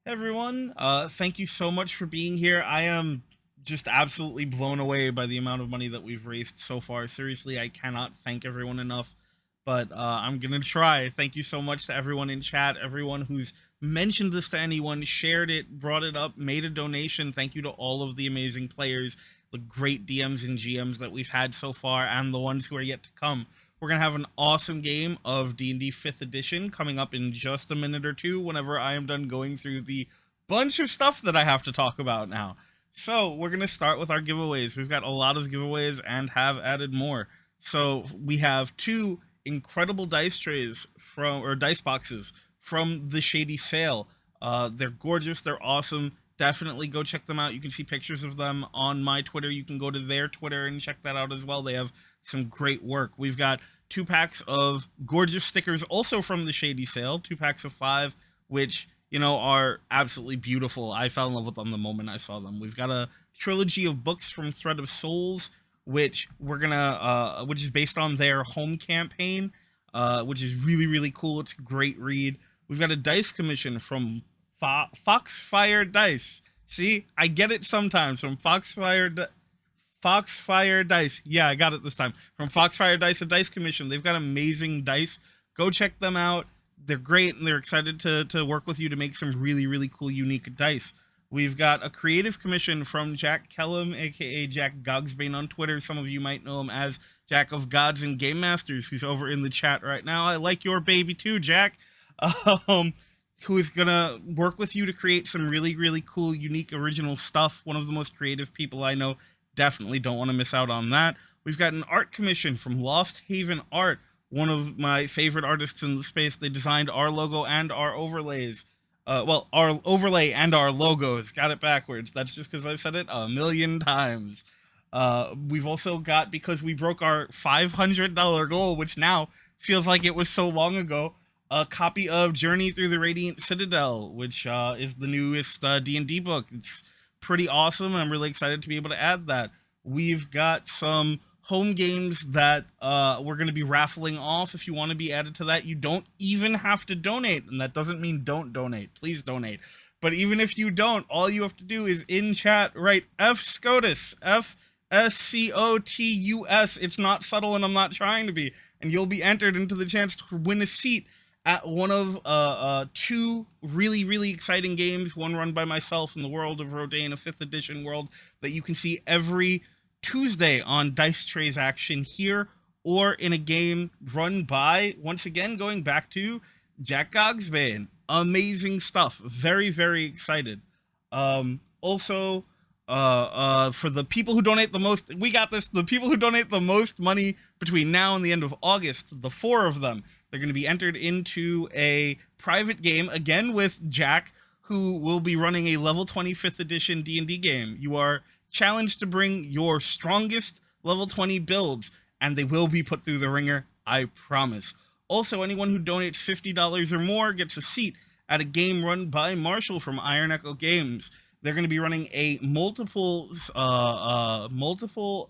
Hey everyone, thank you so much for being here. I am just absolutely blown away by the amount of money that we've raised so far. Seriously, I cannot thank everyone enough, but I'm gonna try. Thank you so much to everyone in chat, everyone who's mentioned this to anyone, shared it, brought it up, made a donation. Thank you to all of the amazing players, the great DMs and GMs that we've had so far, and the ones who are yet to come. We're gonna have an awesome game of D&D 5th edition coming up in just a minute or two whenever I am done going through the bunch of stuff that I have to talk about now. So we're gonna start with our giveaways. We've got a lot of giveaways and have added more. So we have two incredible dice trays from or dice boxes from the Shady Sale. They're gorgeous. They're awesome. Definitely go check them out. You can see pictures of them on my Twitter. You can go to their Twitter and check that out as well. They have some great work. We've got two packs of gorgeous stickers also from the Shady Sale, two packs of five, which, are absolutely beautiful. I fell in love with them the moment I saw them. We've got a trilogy of books from Thread of Souls, which is based on their home campaign, which is really, really cool. It's a great read. We've got a dice commission from Foxfire Dice. See, I get it sometimes from Foxfire Dice. Yeah, I got it this time. From Foxfire Dice, a dice commission. They've got amazing dice. Go check them out. They're great, and they're excited to work with you to make some really, really cool, unique dice. We've got a creative commission from Jack Kellum, aka Jack Gogsbane on Twitter. Some of you might know him as Jack of Gods and Game Masters, who's over in the chat right now. I like your baby too, Jack. Um, who is gonna work with you to create some really, really cool, unique, original stuff. One of the most creative people I know. Definitely don't want to miss out on that. We've got an art commission from Lost Haven Art, one of my favorite artists in the space. They designed our logo and our overlays. Our overlay and our logos. Got it backwards. That's just because I've said it a million times. We've also got, because we broke our $500 goal, which now feels like it was so long ago, a copy of Journey Through the Radiant Citadel, which is the newest D&D book. It's pretty awesome, and I'm really excited to be able to add that. We've got some home games that we're going to be raffling off. If you want to be added to that, you don't even have to donate, and that doesn't mean don't donate. Please donate. But even if you don't, all you have to do is in chat write F SCOTUS, FSCOTUS. It's not subtle, and I'm not trying to be. And you'll be entered into the chance to win a seat at one of two really, really exciting games, one run by myself in the world of Rodain, a 5th edition world that you can see every Tuesday on Dice Trays Action here, or in a game run by, once again, going back to Jack Gogsbane. Amazing stuff. Very, very excited. Also, for the people who donate the most, we got this. The people who donate the most money between now and the end of August, the four of them, they're going to be entered into a private game again with Jack, who will be running a level 25th edition D&D game. You are challenged to bring your strongest level 20 builds, and they will be put through the ringer, I promise. Also, anyone who donates $50 or more gets a seat at a game run by Marshall from Iron Echo Games. They're going to be running a multiple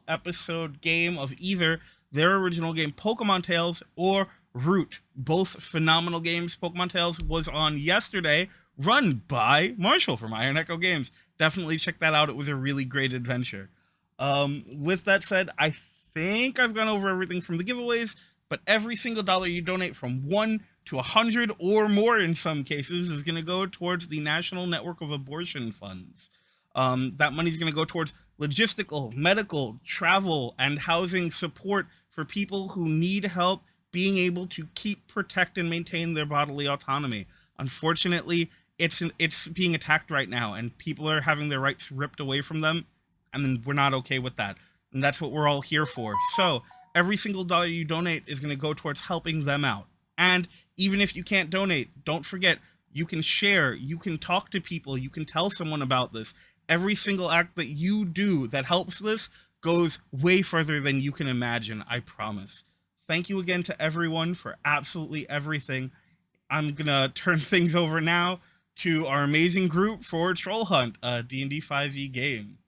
episode game of either their original game Pokemon Tales or Root. Both phenomenal games. Pokemon Tales was on yesterday, run by Marshall from Iron Echo Games. Definitely check that out. It was a really great adventure. With that said, I think I've gone over everything from the giveaways, but every single dollar you donate, from 1 to 100 or more in some cases, is going to go towards the National Network of Abortion Funds. That money is going to go towards logistical, medical, travel, and housing support for people who need help being able to keep, protect, and maintain their bodily autonomy. Unfortunately, it's being attacked right now, and people are having their rights ripped away from them, and we're not okay with that. And that's what we're all here for. So every single dollar you donate is going to go towards helping them out. And even if you can't donate, don't forget, you can share, you can talk to people, you can tell someone about this. Every single act that you do that helps this goes way further than you can imagine, I promise. Thank you again to everyone for absolutely everything. I'm gonna turn things over now to our amazing group for Trollhunt, a D&D5e game.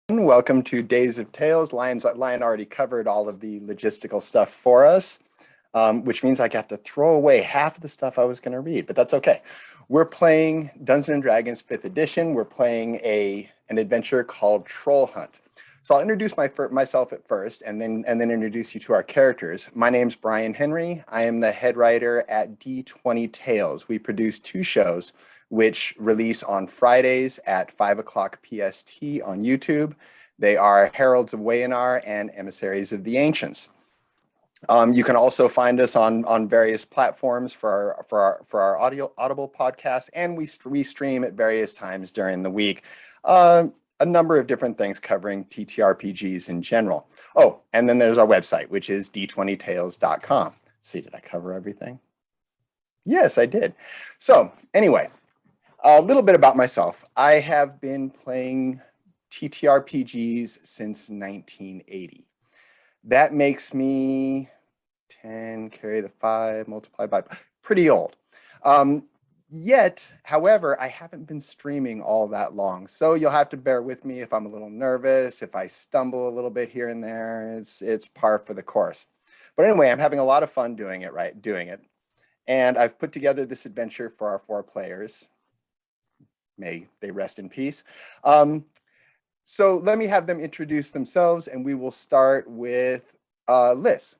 Welcome to Days of Tales. Lion already covered all of the logistical stuff for us. which means I have to throw away half of the stuff I was going to read, but that's okay. We're playing Dungeons and Dragons 5th edition. We're playing an adventure called Trollhunt. So I'll introduce myself at first and then introduce you to our characters. My name's Brian Henry. I am the head writer at D20 Tales. We produce 2 shows which release on Fridays at 5 o'clock PST on YouTube. They are Heralds of Wayanar and Emissaries of the Ancients. You can also find us on various platforms for our audible podcast, and we stream at various times during the week. A number of different things covering TTRPGs in general. Oh, and then there's our website, which is d20tales.com. See, did I cover everything? Yes, I did. So anyway, a little bit about myself. I have been playing TTRPGs since 1980. That makes me 10, carry the 5, multiply by, pretty old. Yet, however, I haven't been streaming all that long. So you'll have to bear with me if I'm a little nervous, if I stumble a little bit here and there. It's par for the course. But anyway, I'm having a lot of fun doing it. And I've put together this adventure for our 4 players. May they rest in peace. So let me have them introduce themselves, and we will start with Liz.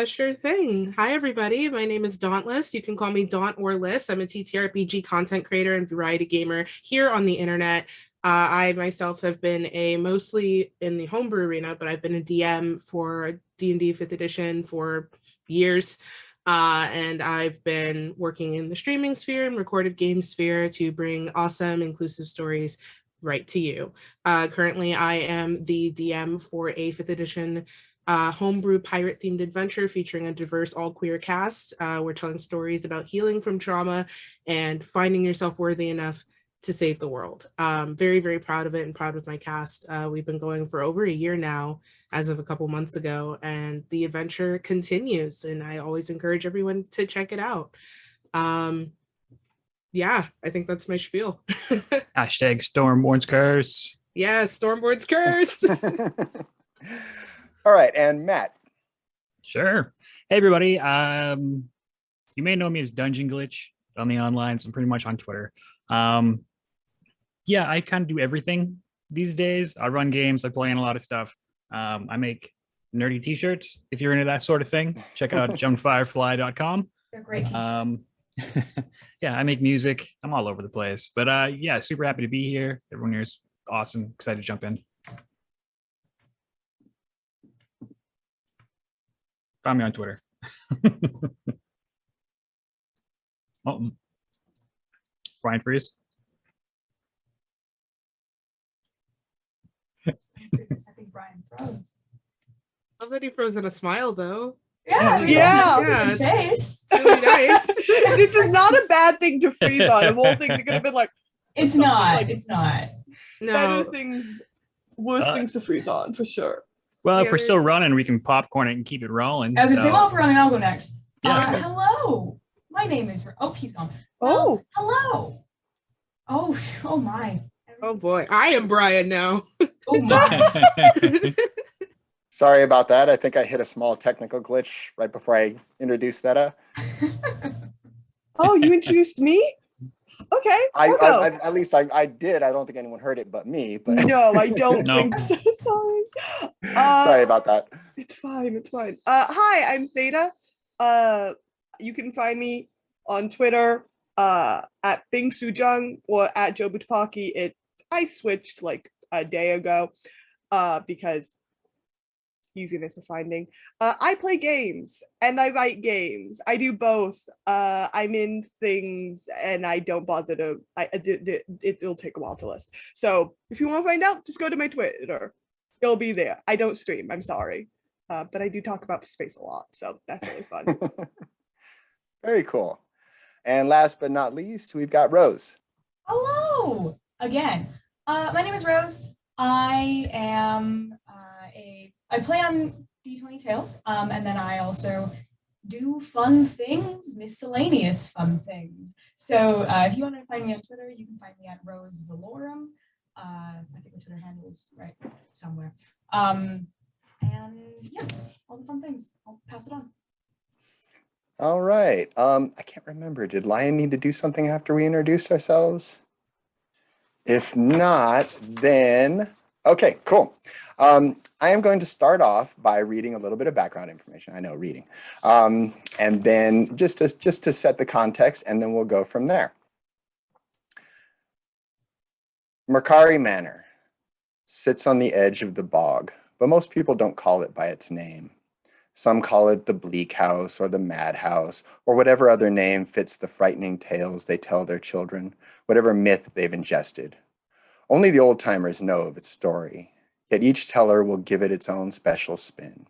Sure thing. Hi, everybody. My name is Dauntless. You can call me Daunt or Liz. I'm a TTRPG content creator and variety gamer here on the internet. I myself have been mostly in the homebrew arena, but I've been a DM for D&D 5th edition for years. And I've been working in the streaming sphere and recorded game sphere to bring awesome, inclusive stories right to you. Currently, I am the DM for a 5th edition homebrew pirate-themed adventure featuring a diverse all-queer cast. We're telling stories about healing from trauma and finding yourself worthy enough to save the world. Very, very proud of it and proud of my cast. We've been going for over a year now, as of a couple months ago, and the adventure continues, and I always encourage everyone to check it out. Yeah, I think that's my spiel. Hashtag Stormborn's Curse. Yeah, Stormborn's Curse. All right, and Matt. Sure. Hey, everybody. You may know me as Dungeon Glitch on the onlines. I'm pretty much on Twitter. Yeah, I kind of do everything these days. I run games. I play in a lot of stuff. I make nerdy t-shirts. If you're into that sort of thing, check out jumpfirefly.com. They're great t-shirts. Yeah, I make music. I'm all over the place. But yeah, super happy to be here. Everyone here is awesome. Excited to jump in. Find me on Twitter. Oh, Brian Freeze. I think Brian froze. Love that he froze in a smile, though. Yeah. Yeah. Face. Really nice. This is not a bad thing to freeze on. Of all things, it could have been like It's not. like It's not. better No. things, worse things to freeze on for sure. Well, Yeah, if we're still running, we can popcorn it and keep it rolling. As we say, well, if we're running, I'll go next. Yeah. Hello. My name is. Oh, he's gone. Oh, Hello. Oh my. Oh boy, I am Brian now. Oh my. Sorry about that. I think I hit a small technical glitch right before I introduced Theta. oh, you introduced me? Okay, I I'll go. at least I did. I don't think anyone heard it but me. But No, I don't No. think so. Sorry. sorry about that. It's fine. It's fine. Hi, I'm Theta. You can find me on Twitter at Bing Sujung or at Joe Butapaki. I switched like a day ago because easiness of finding. I play games and I write games. I do both. I'm in things and I don't bother to. It'll take a while to list. So if you want to find out, just go to my Twitter. It'll be there. I don't stream. I'm sorry, but I do talk about space a lot, so that's really fun. Very cool. And last but not least, we've got Rose. Hello again. My name is Rose. I am I play on D20 Tales, and then I also do fun things, miscellaneous fun things. So if you want to find me on Twitter, you can find me at Rose Valorum. I think my Twitter handle is right somewhere. And yeah, all the fun things. I'll pass it on. All right. I can't remember. Did Lion need to do something after we introduced ourselves? If not, then okay, cool. I am going to start off by reading a little bit of background information. I know reading, and then just to set the context, and then we'll go from there. Mercari Manor sits on the edge of the bog, but most people don't call it by its name. Some call it the Bleak House or the Madhouse or whatever other name fits the frightening tales they tell their children, whatever myth they've ingested. Only the old-timers know of its story, yet each teller will give it its own special spin.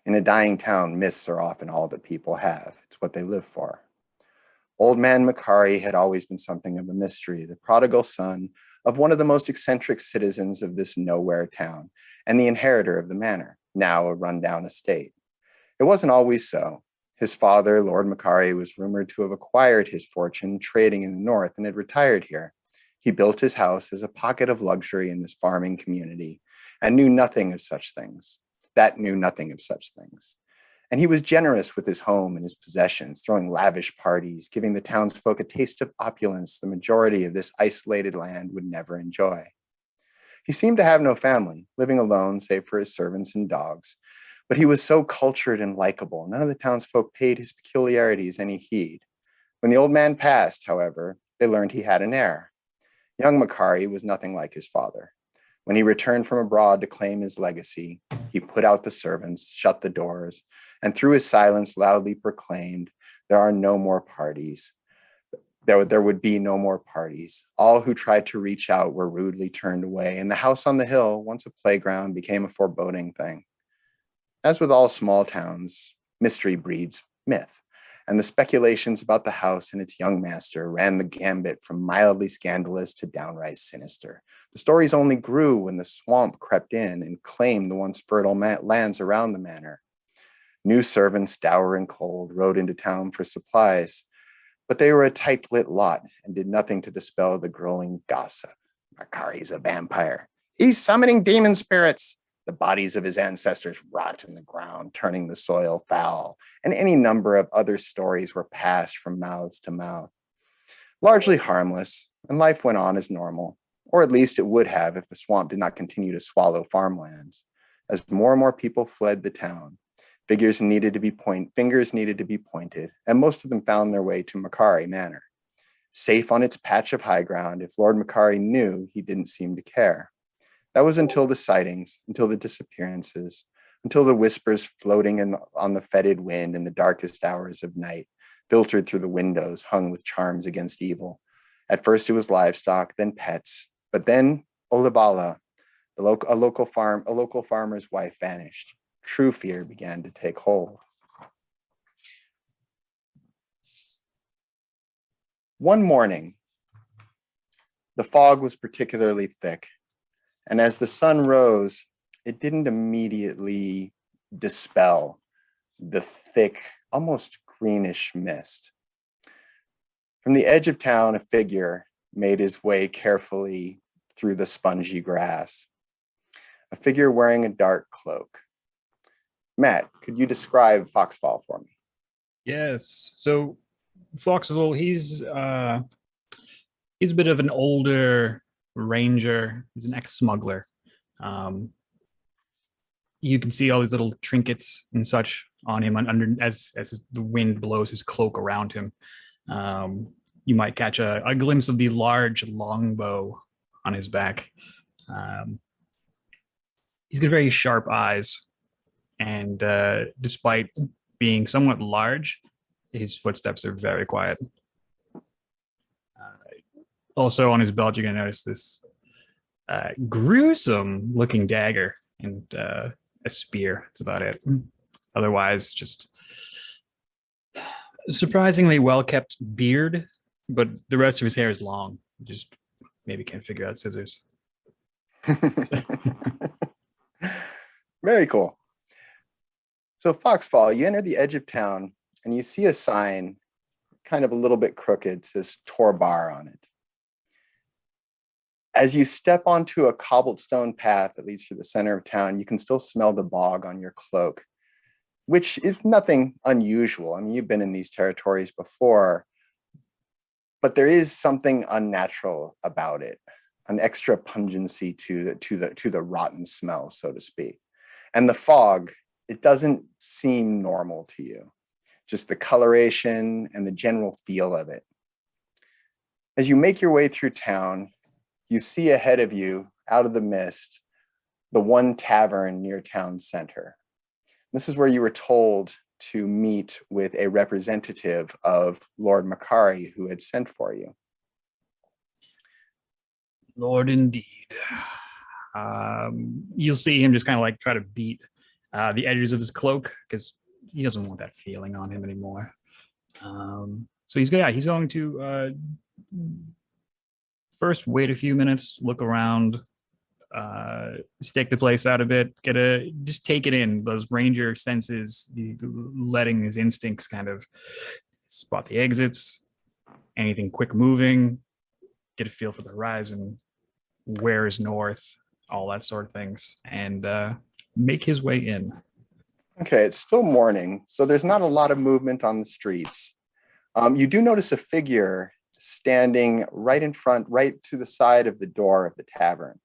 In a dying town, myths are often all that people have. It's what they live for. Old Man Macari had always been something of a mystery, the prodigal son of one of the most eccentric citizens of this nowhere town, and the inheritor of the manor, now a rundown estate. It wasn't always so. His father, Lord Macari, was rumored to have acquired his fortune trading in the north and had retired here. He built his house as a pocket of luxury in this farming community and knew nothing of such things. That knew nothing of such things. And he was generous with his home and his possessions, throwing lavish parties, giving the townsfolk a taste of opulence the majority of this isolated land would never enjoy. He seemed to have no family, living alone save for his servants and dogs. But he was so cultured and likable, none of the townsfolk paid his peculiarities any heed. When the old man passed, however, they learned he had an heir. Young Macari was nothing like his father. When he returned from abroad to claim his legacy, he put out the servants, shut the doors, and through his silence loudly proclaimed, "There are no more parties. There would be no more parties. All who tried to reach out were rudely turned away, and the house on the hill, once a playground, became a foreboding thing." As with all small towns, mystery breeds myth, and the speculations about the house and its young master ran the gambit from mildly scandalous to downright sinister. The stories only grew when the swamp crept in and claimed the once fertile lands around the manor. New servants, dour and cold, rode into town for supplies, but they were a tight-lit lot and did nothing to dispel the growing gossip. Macari's a vampire. He's summoning demon spirits. The bodies of his ancestors rot in the ground, turning the soil foul, and any number of other stories were passed from mouths to mouth. Largely harmless, and life went on as normal, or at least it would have if the swamp did not continue to swallow farmlands. As more and more people fled the town, fingers needed to be pointed, and most of them found their way to Macari Manor. Safe on its patch of high ground, if Lord Macari knew, he didn't seem to care. That was until the sightings, until the disappearances, until the whispers floating on the fetid wind in the darkest hours of night, filtered through the windows hung with charms against evil. At first it was livestock, then pets, but then Olibala, a local farmer's wife, vanished. True fear began to take hold. One morning, the fog was particularly thick, and as the sun rose, it didn't immediately dispel the thick, almost greenish mist. From the edge of town, a figure made his way carefully through the spongy grass. A figure wearing a dark cloak. Matt, could you describe Foxfall for me? Yes. So Foxville, he's a bit of an older ranger. He's an ex-smuggler. You can see all these little trinkets and such on him under as the wind blows his cloak around him. You might catch a glimpse of the large longbow on his back. He's got very sharp eyes, and despite being somewhat large, his footsteps are very quiet. Also on his belt, you're going to notice this gruesome looking dagger and a spear. That's about it. Otherwise, just surprisingly well-kept beard, but the rest of his hair is long. Just maybe can't figure out scissors. Very cool. So Foxfall, you enter the edge of town and you see a sign, kind of a little bit crooked, says Torbar on it. As you step onto a cobblestone path that leads through the center of town, you can still smell the bog on your cloak. which is nothing unusual. I mean, you've been in these territories before, but there is something unnatural about it, an extra pungency to the rotten smell, so to speak. And the fog, it doesn't seem normal to you, just the coloration and the general feel of it. As you make your way through town, you see ahead of you, out of the mist, the one tavern near town center. This is where you were told to meet with a representative of Lord Makari, who had sent for you. Lord, indeed. You'll see him just kind of like try to beat the edges of his cloak because he doesn't want that feeling on him anymore. So he's going to first wait a few minutes, look around, stake the place out a bit, just take it in, those ranger senses, letting his instincts kind of spot the exits, anything quick moving, get a feel for the horizon, where is north, all that sort of things, and make his way in. Okay, it's still morning, so there's not a lot of movement on the streets. You do notice a figure standing right in front, right to the side of the door of the tavern.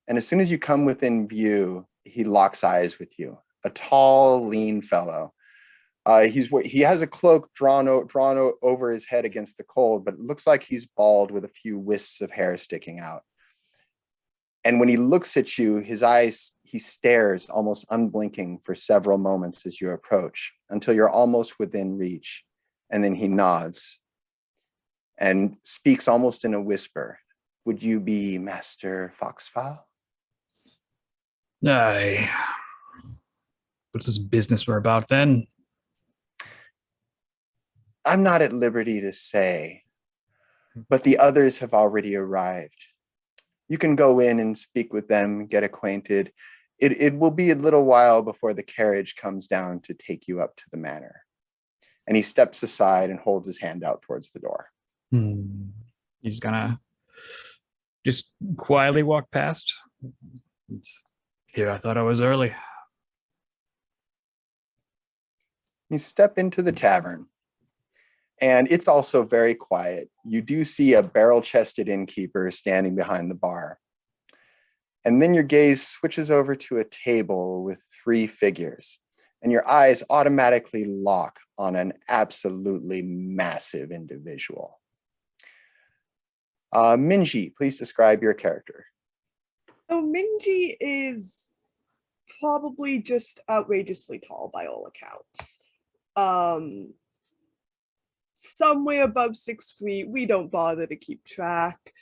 And as soon as you come within view, he locks eyes with you. A tall, lean fellow. He has a cloak drawn over his head against the cold, but it looks like he's bald with a few wisps of hair sticking out. And when he looks at you, he stares almost unblinking for several moments as you approach until you're almost within reach. And then he nods and speaks almost in a whisper. Would you be Master Foxfowl? Aye. What's this business we're about then? I'm not at liberty to say, but the others have already arrived. You can go in and speak with them, get acquainted. It will be a little while before the carriage comes down to take you up to the manor. And he steps aside and holds his hand out towards the door. He's gonna just quietly walk past. Here, I thought I was early. You step into the tavern, and it's also very quiet. You do see a barrel-chested innkeeper standing behind the bar. And then your gaze switches over to a table with 3 figures, and your eyes automatically lock on an absolutely massive individual. Minji, please describe your character. So Minji is probably just outrageously tall by all accounts. Somewhere above 6 feet. We don't bother to keep track.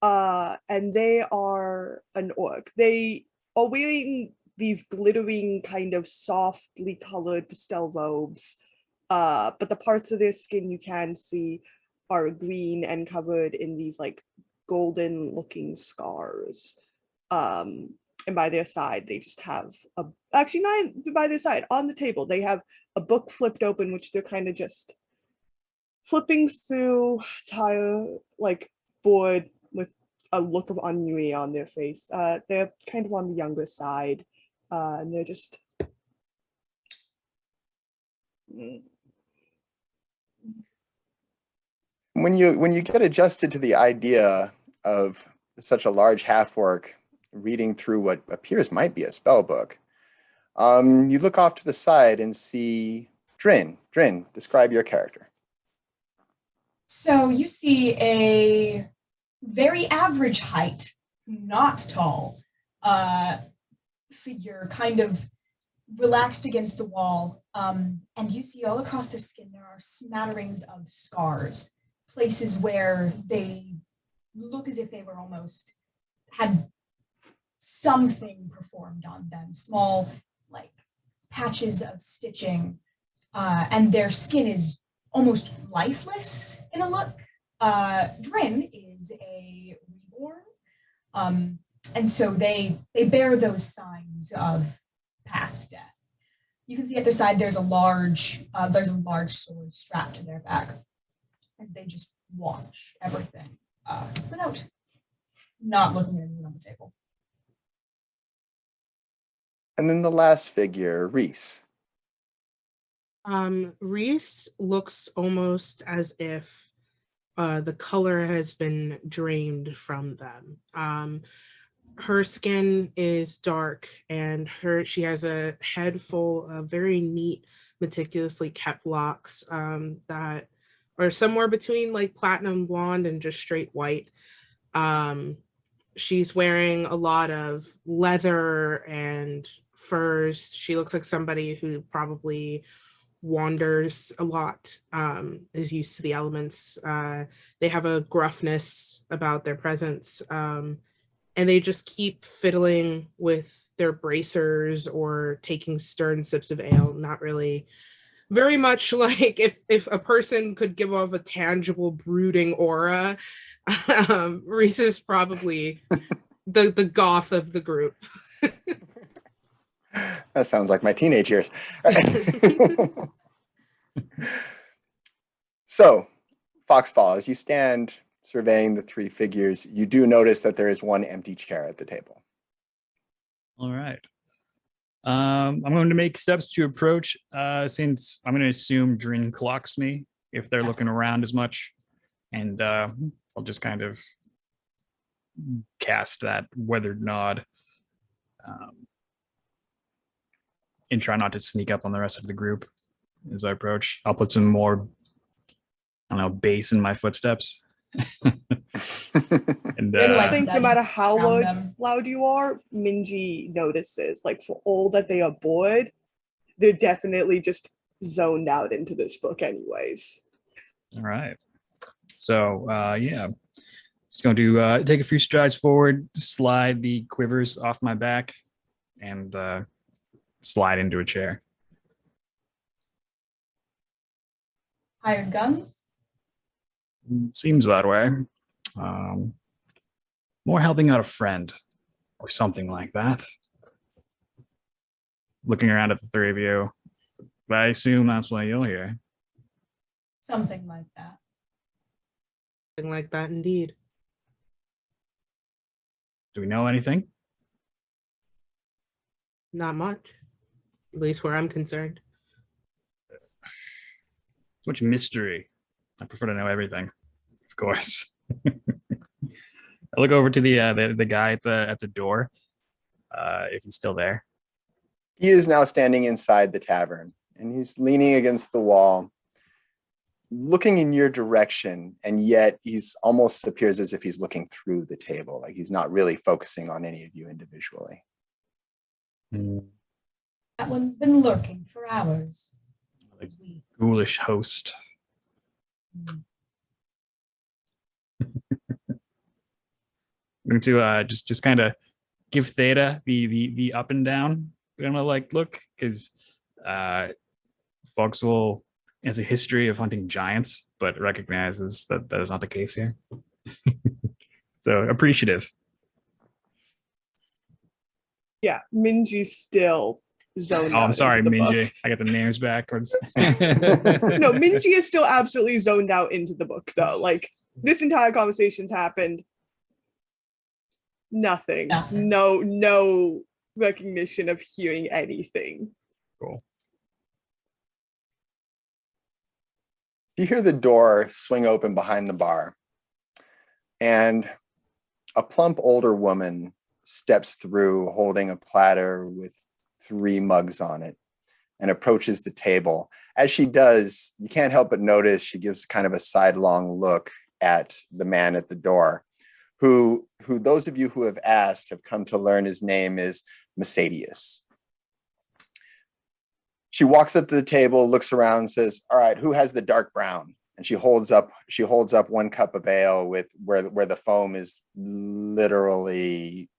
And they are an orc. They are wearing these glittering kind of softly colored pastel robes. But the parts of their skin you can see are green and covered in these like golden looking scars. And by their side, they just have actually not by their side, on the table, they have a book flipped open, which they're kind of just flipping through, like bored with a look of ennui on their face. They're kind of on the younger side, and they're just When you get adjusted to the idea of such a large half-orc reading through what appears might be a spell book, you look off to the side and see Drin. Drin, describe your character. So you see a very average height, not tall, figure kind of relaxed against the wall. And you see all across their skin there are smatterings of scars, places where they look as if they were almost had something performed on them, small like patches of stitching, and their skin is almost lifeless in a look. Drin is a reborn, and so they bear those signs of past death. You can see at their side there's a large sword strapped to their back as they just watch everything without not looking at anything on the table. And then the last figure, Reese. Reese looks almost as if the color has been drained from them. Her skin is dark, and she has a head full of very neat, meticulously kept locks that are somewhere between like platinum blonde and just straight white. She's wearing a lot of leather and furs. She looks like somebody who probably wanders a lot, is used to the elements. They have a gruffness about their presence, and they just keep fiddling with their bracers or taking stern sips of ale. Not really, very much like if a person could give off a tangible brooding aura, Reese is probably the goth of the group. That sounds like my teenage years. So, Foxfall, as you stand surveying the three figures, you do notice that there is one empty chair at the table. All right. I'm going to make steps to approach, since I'm going to assume Drin clocks me if they're looking around as much. And I'll just kind of cast that weathered nod, and try not to sneak up on the rest of the group as I approach. I'll put some more, I don't know, bass in my footsteps. And I think no matter how around loud you are, Minji notices. Like, for all that they are bored, they're definitely just zoned out into this book anyways. all right. So yeah, just going to take a few strides forward, slide the quivers off my back, and slide into a chair. Hired guns? Seems that way. More helping out a friend or something like that. Looking around at the three of you, but I assume that's why you're here. Something like that. Something like that, indeed. Do we know anything? Not much, at least where I'm concerned. So much mystery. I prefer to know everything, of course. I look over to the guy at the door, if he's still there. He is now standing inside the tavern, and he's leaning against the wall, looking in your direction, and yet he's almost appears as if he's looking through the table, like he's not really focusing on any of you individually. That one's been lurking for hours. Like, ghoulish host. I'm going to just kind of give Theta the up and down. I'm gonna like look, because Foxwell has a history of hunting giants, but recognizes that that is not the case here. So appreciative. Yeah, Minji's still zoned Oh, out. I'm sorry, into the Minji. book. I got the names backwards. No, Minji is still absolutely zoned out into the book, though. Like, this entire conversation's happened. Nothing. No recognition of hearing anything. Cool. You hear the door swing open behind the bar, and a plump older woman steps through holding a platter with 3 mugs on it and approaches the table. As she does, you can't help but notice she gives kind of a sidelong look at the man at the door, who those of you who have asked have come to learn his name is Mercedes. She walks up to the table, looks around, and says, "All right, who has the dark brown?" And she holds up 1 cup of ale with where the foam is literally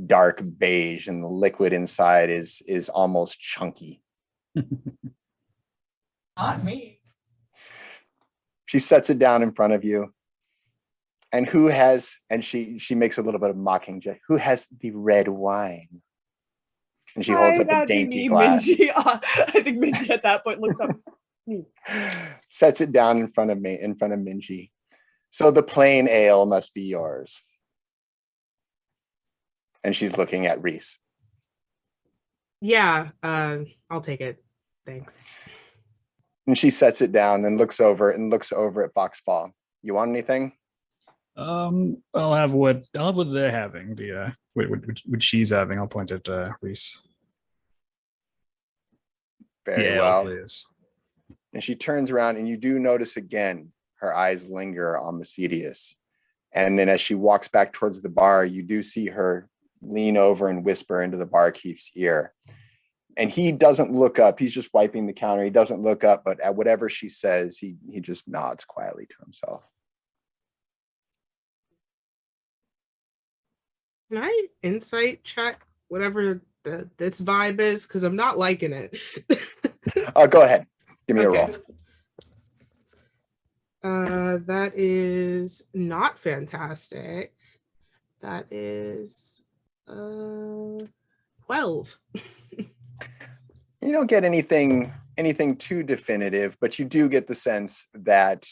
dark beige and the liquid inside is almost chunky. Not me. She sets it down in front of you. And who has, and she makes a little bit of mocking joke, who has the red wine? And she holds up a That'd be dainty me, glass. Minji. I think Minji at that point looks up. Me. Sets it down in front of Minji. So the plain ale must be yours. And she's looking at Reese. Yeah, I'll take it. Thanks. And she sets it down and looks over at Foxfall. You want anything? I'll have what they're having. The what she's having. I'll point at Reese. Very Yeah, well. please. And she turns around, and you do notice again her eyes linger on Mercedes. And then as she walks back towards the bar, you do see her lean over and whisper into the barkeep's ear. And he doesn't look up. He's just wiping the counter. He doesn't look up, but at whatever she says, he just nods quietly to himself. Can I insight check whatever this vibe is? Because I'm not liking it. Go ahead. Give me a roll. That is not fantastic. That is 12. You don't get anything too definitive, but you do get the sense that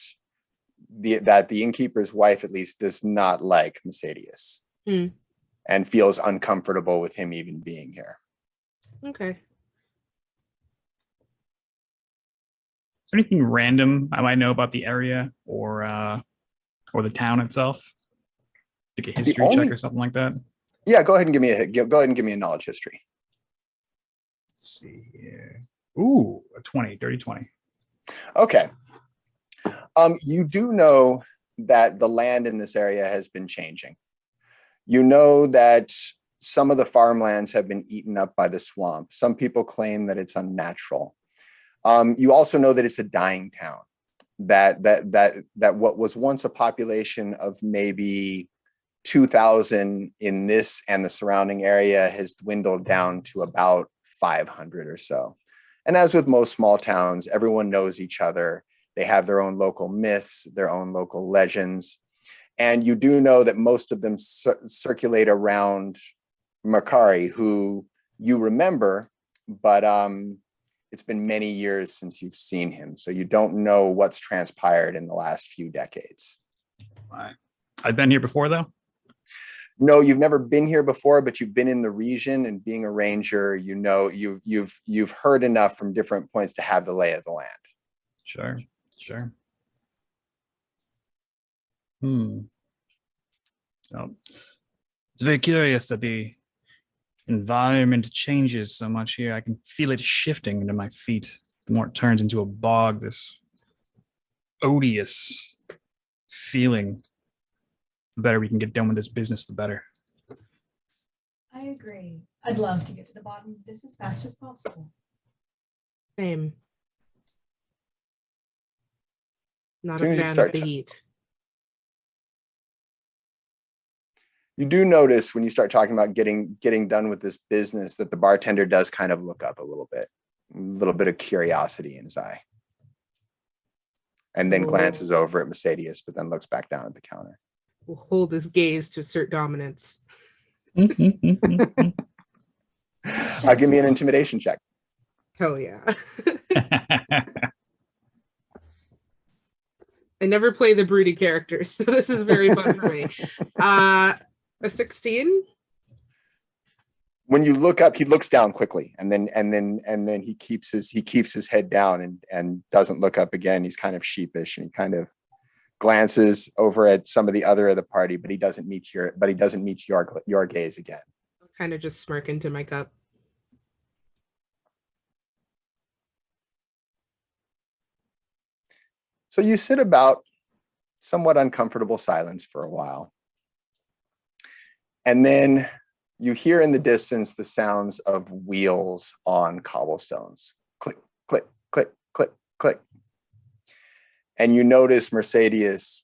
the innkeeper's wife at least does not like Mercedes and feels uncomfortable with him even being here. Okay. Is there anything random I might know about the area or the town itself? Like a history check or something like that? Yeah, go ahead and give me a knowledge history. Let's see here. Ooh, a 20, dirty 20. Okay. You do know that the land in this area has been changing. You know that some of the farmlands have been eaten up by the swamp. Some people claim that it's unnatural. You also know that it's a dying town. That what was once a population of maybe 2,000 in this and the surrounding area has dwindled down to about 500 or so. And as with most small towns, everyone knows each other. They have their own local myths, their own local legends. And you do know that most of them circulate around Makari, who you remember, but it's been many years since you've seen him. So you don't know what's transpired in the last few decades. I've been here before, though? No, you've never been here before, but you've been in the region, and being a ranger, you know, you've heard enough from different points to have the lay of the land. Sure. So it's very curious that the environment changes so much here. I can feel it shifting under my feet. The more it turns into a bog, this odious feeling. The better we can get done with this business, the better. I agree. I'd love to get to the bottom of this as fast as possible. Same. Not Soon a as you fan start of the to- heat. You do notice when you start talking about getting done with this business that the bartender does kind of look up a little bit of curiosity in his eye. And then glances over at Mercedes, but then looks back down at the counter. Will hold his gaze to assert dominance. Give me an intimidation check. Hell yeah. I never play the broody characters, so this is very fun for me. A 16. When you look up, he looks down quickly, and then he keeps his head down and doesn't look up again. He's kind of sheepish, and he kind of glances over at some of the other of the party, but he doesn't meet your gaze again. Kind of just smirk into my cup. So you sit about somewhat uncomfortable silence for a while. And then you hear in the distance the sounds of wheels on cobblestones. Click, click, click, click, click. And you notice Mercedes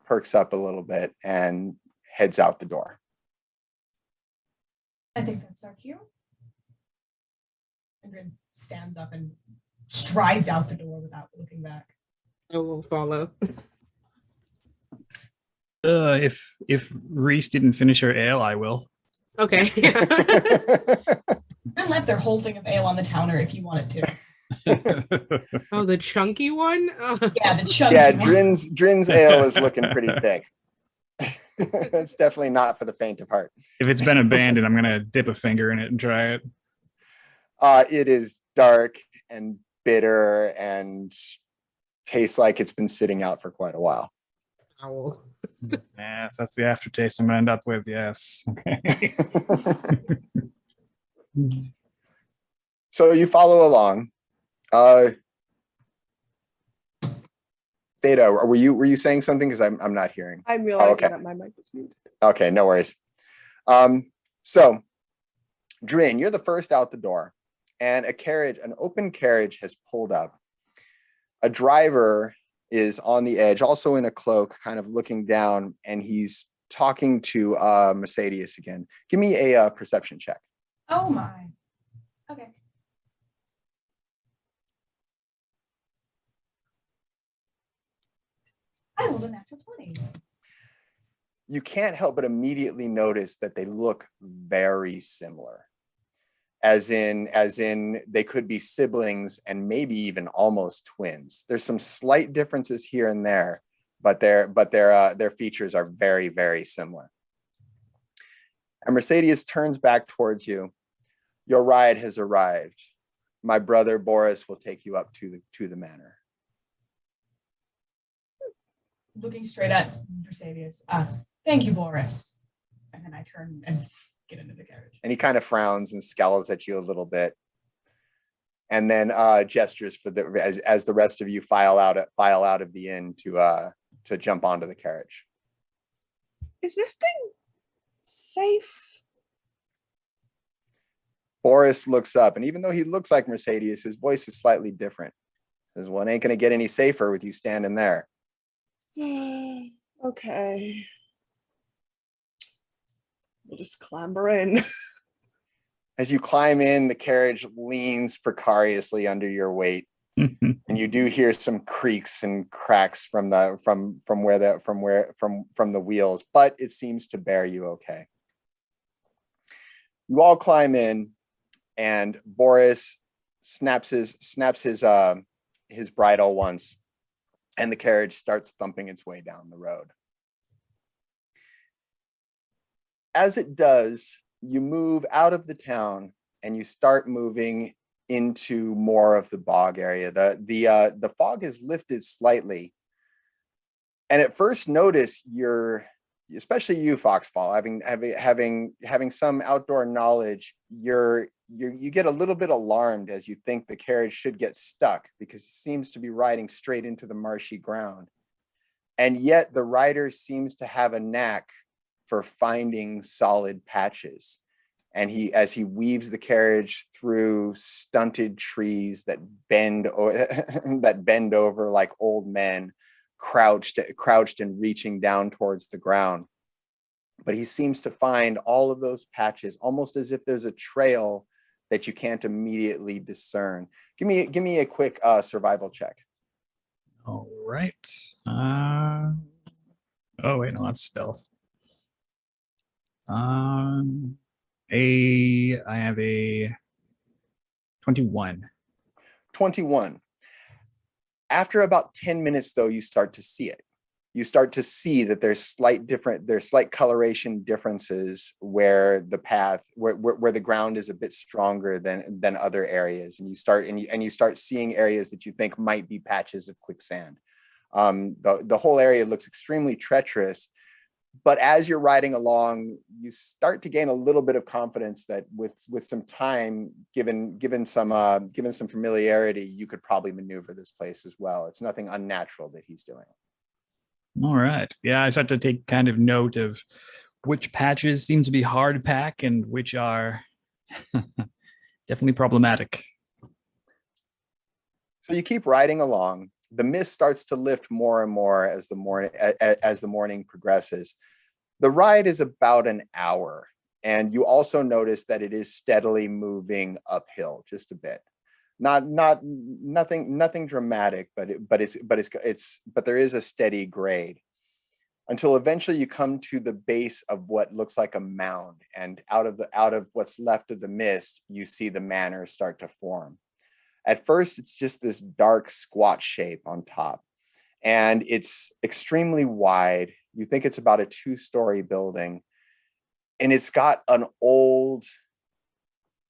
perks up a little bit and heads out the door. I think that's our cue. Ingrid stands up and strides out the door without looking back. I will follow. If Reese didn't finish her ale, I will. Okay. You can left their whole thing of ale on the counter if you wanted to. Oh, the chunky one? Oh. Yeah, the chunky Yeah, one. Drin's ale is looking pretty thick. It's definitely not for the faint of heart. If it's been abandoned, I'm gonna dip a finger in it and try it. It is dark and bitter and tastes like it's been sitting out for quite a while. Owl. Yes, that's the aftertaste I'm gonna end up with. Yes. Okay. So you follow along. Theta, were you saying something? Because I'm not hearing. I'm realizing okay. that my mic was muted. Okay, no worries. So, Drin, you're the first out the door, and an open carriage has pulled up. A driver is on the edge, also in a cloak, kind of looking down, and he's talking to Mercedes again. Give me a perception check. Oh my. Okay. I rolled a natural 20. You can't help but immediately notice that they look very similar. As in they could be siblings and maybe even almost twins. There's some slight differences here and there, but their features are very, very similar. And Mercedes turns back towards you. Your ride has arrived. My brother Boris will take you up to the manor. Looking straight at Mercedes. Thank you, Boris. And then I turn and get into the carriage. And he kind of frowns and scowls at you a little bit, and then gestures for as the rest of you file out of the inn to jump onto the carriage. Is this thing safe? Boris looks up, and even though he looks like Mercedes, his voice is slightly different. He says, "Well, it ain't gonna get any safer with you standing there." Okay. We'll just clamber in. As you climb in, the carriage leans precariously under your weight, and you do hear some creaks and cracks from the wheels, but it seems to bear you okay. You all climb in, and Boris snaps his bridle once, and the carriage starts thumping its way down the road. As it does, you move out of the town and you start moving into more of the bog area. The fog has lifted slightly, and at first notice especially you, Foxfall, having some outdoor knowledge, you get a little bit alarmed as you think the carriage should get stuck because it seems to be riding straight into the marshy ground, and yet the rider seems to have a knack for finding solid patches. And as he weaves the carriage through stunted trees that bend over like old men, crouched and reaching down towards the ground. But he seems to find all of those patches, almost as if there's a trail that you can't immediately discern. Give me a quick survival check. All right. Oh wait, no, that's stealth. I have a 21. 21. After about 10 minutes, though, you start to see it. You start to see that there's slight coloration differences where the ground is a bit stronger than other areas, and you start seeing areas that you think might be patches of quicksand. The whole area looks extremely treacherous. But as you're riding along, you start to gain a little bit of confidence that with some time, given some familiarity, you could probably maneuver this place as well. It's nothing unnatural that he's doing. All right. Yeah, I start to take kind of note of which patches seem to be hard pack and which are definitely problematic. So you keep riding along. The mist starts to lift more and more as the morning progresses. The ride is about an hour, and you also notice that it is steadily moving uphill just a bit. Nothing dramatic, but there is a steady grade until eventually you come to the base of what looks like a mound, and out of what's left of the mist, you see the manor start to form. At first, it's just this dark, squat shape on top, and it's extremely wide. You think it's about a 2-story building, and it's got an old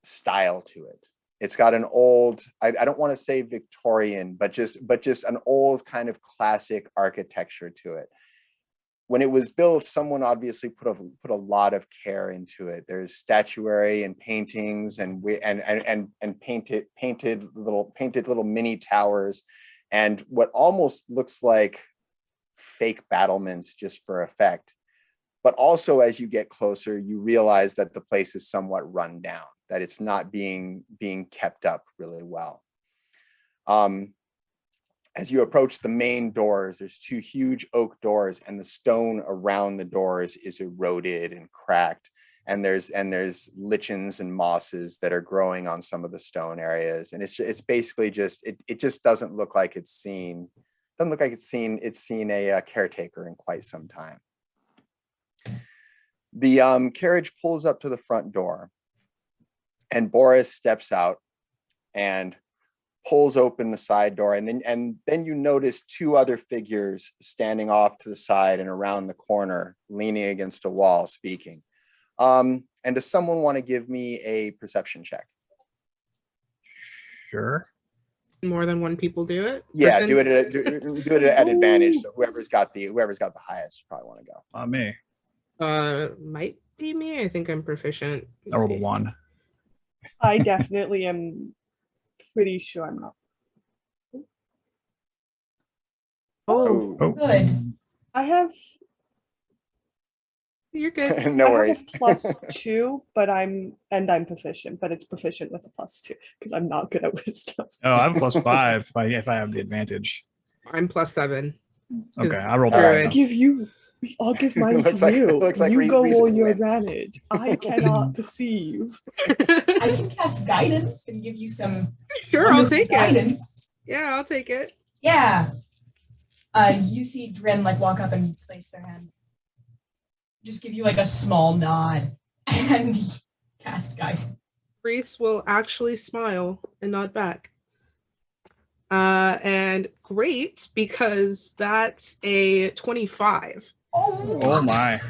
style to it. It's got an old, I don't want to say Victorian, but just an old kind of classic architecture to it. When it was built, someone obviously put a lot of care into it. There's statuary and paintings and painted little mini towers, and what almost looks like fake battlements just for effect. But also, as you get closer, you realize that the place is somewhat run down, that it's not being kept up really well. As you approach the main doors, there's two huge oak doors, and the stone around the doors is eroded and cracked. And there's lichens and mosses that are growing on some of the stone areas. And it's basically just, it just doesn't look like it's seen a caretaker in quite some time. The carriage pulls up to the front door, and Boris steps out and pulls open the side door, and then you notice two other figures standing off to the side and around the corner, leaning against a wall, speaking. And does someone want to give me a perception check? Sure. More than one people do it? Yeah, Person? do it at advantage. So whoever's got the highest probably want to go. Me. Might be me. I think I'm proficient. I rolled a Let's see. 1. I definitely am pretty sure I'm not. Oh, Oh, Good. I have you're good. No I worries. have a +2, but I'm proficient, but it's proficient with a +2 because I'm not good at wisdom. Oh, I have a +5 if I have the advantage. I'm +7. Okay, I rolled All a right. one. I'll give mine Looks to like- you. looks like you go reason roll to your win. advantage. I cannot perceive. I can cast guidance and give you some Sure, I'll wonderful take it. guidance. Yeah, I'll take it. Yeah. You see Drin like walk up and place their hand. Just give you like a small nod and cast guidance. Reese will actually smile and nod back. And great, because that's a 25. Oh my.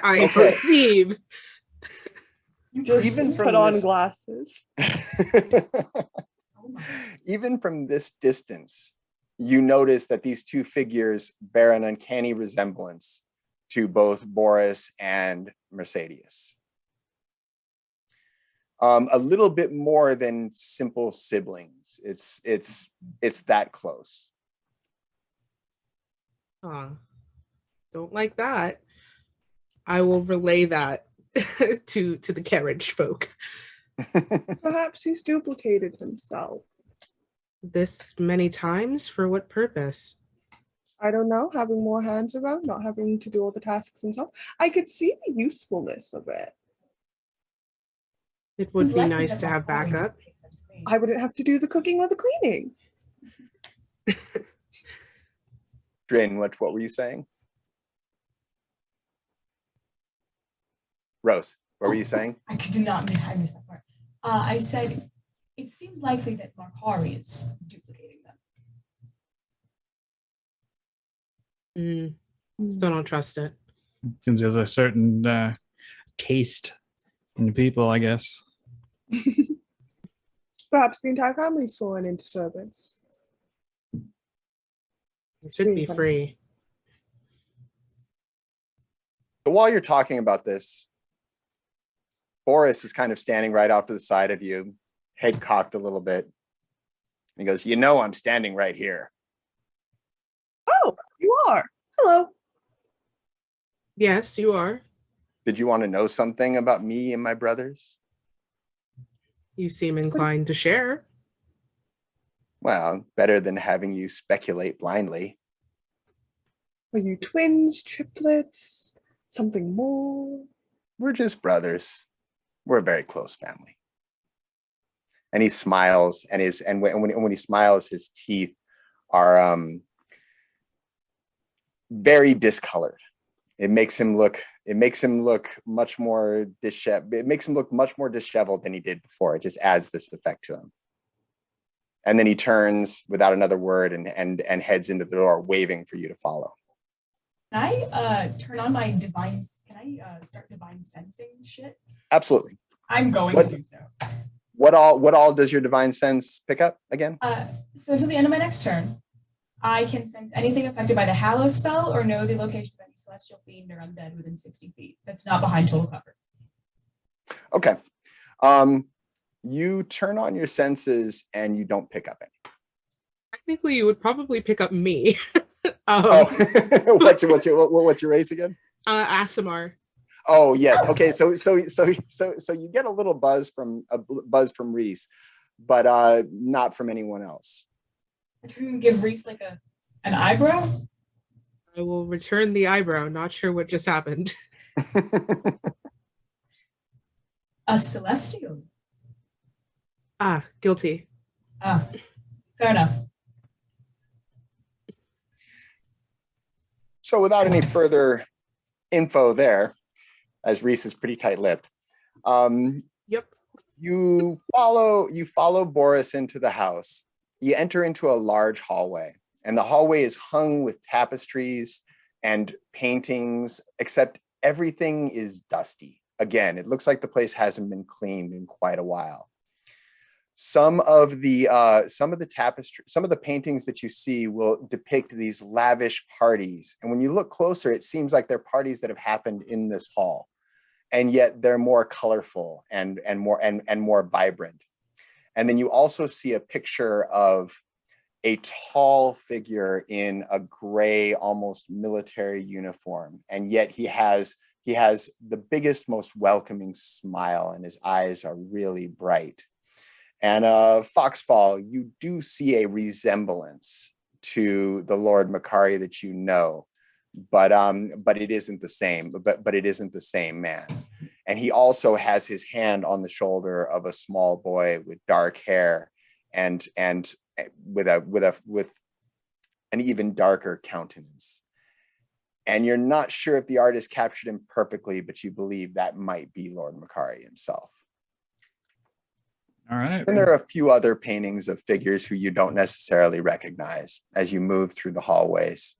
I Okay. perceive. You just Even from put on this- glasses. Oh my. Even from this distance, you notice that these two figures bear an uncanny resemblance to both Boris and Mercedes. A little bit more than simple siblings. It's that close. Don't like that. I will relay that to the carriage folk. Perhaps he's duplicated himself. This many times for what purpose? I don't know, having more hands around, not having to do all the tasks himself. I could see the usefulness of it. It would It's be likely nice that to have Mahari backup. would take them to me. I wouldn't have to do the cooking or the cleaning. Drin, what were you saying? Rose, what were you saying? I did not I missed that part. I said it seems likely that Mahari is duplicating them. Still don't trust it. Seems there's a certain taste in the people, I guess. Perhaps the entire family's sworn into service. It should be Free. free. So while you're talking about this, Boris is kind of standing right off to the side of you, head cocked a little bit. He goes, "You know, I'm standing right here." Oh, you are. Hello. Yes, you are. Did you want to know something about me and my brothers? You seem inclined to share. Well, better than having you speculate blindly. Are you twins, triplets, something more? We're just brothers. We're a very close family. And he smiles, and when he smiles, his teeth are very discolored. It makes him look much more disheveled. It makes him look much more disheveled than he did before. It just adds this effect to him. And then he turns without another word and heads into the door, waving for you to follow. Can I turn on my Can I start divine sensing shit? Absolutely. I'm going What- to do so. What all does your divine sense pick up again? So until the end of my next turn, I can sense anything affected by the Hallow spell or know the location of any celestial fiend or undead within 60 feet that's not behind total cover. Okay. You turn on your senses and you don't pick up any. Technically, you would probably pick up me. What's your race again? Asimar. Oh yes. Okay. So you get a little buzz from Reese, but not from anyone else. I can give Reese like an eyebrow. I will return the eyebrow. Not sure what just happened. A celestial. Guilty. Fair enough. So without any further info there, as Reese is pretty tight-lipped, Yep. you follow Boris into the house. You enter into a large hallway, and the hallway is hung with tapestries and paintings, except everything is dusty. Again, it looks like the place hasn't been cleaned in quite a while. Some of the tapestry, some of the paintings that you see will depict these lavish parties. And when you look closer, it seems like they're parties that have happened in this hall. And yet they're more colorful and more vibrant. And then you also see a picture of a tall figure in a gray, almost military uniform. And yet he has the biggest, most welcoming smile, and his eyes are really bright. And Foxfall, you do see a resemblance to the Lord Makari that you know, but it isn't the same. But it isn't the same man. And he also has his hand on the shoulder of a small boy with dark hair, and with an even darker countenance. And you're not sure if the artist captured him perfectly, but you believe that might be Lord Makari himself. All right. And there are a few other paintings of figures who you don't necessarily recognize as you move through the hallways.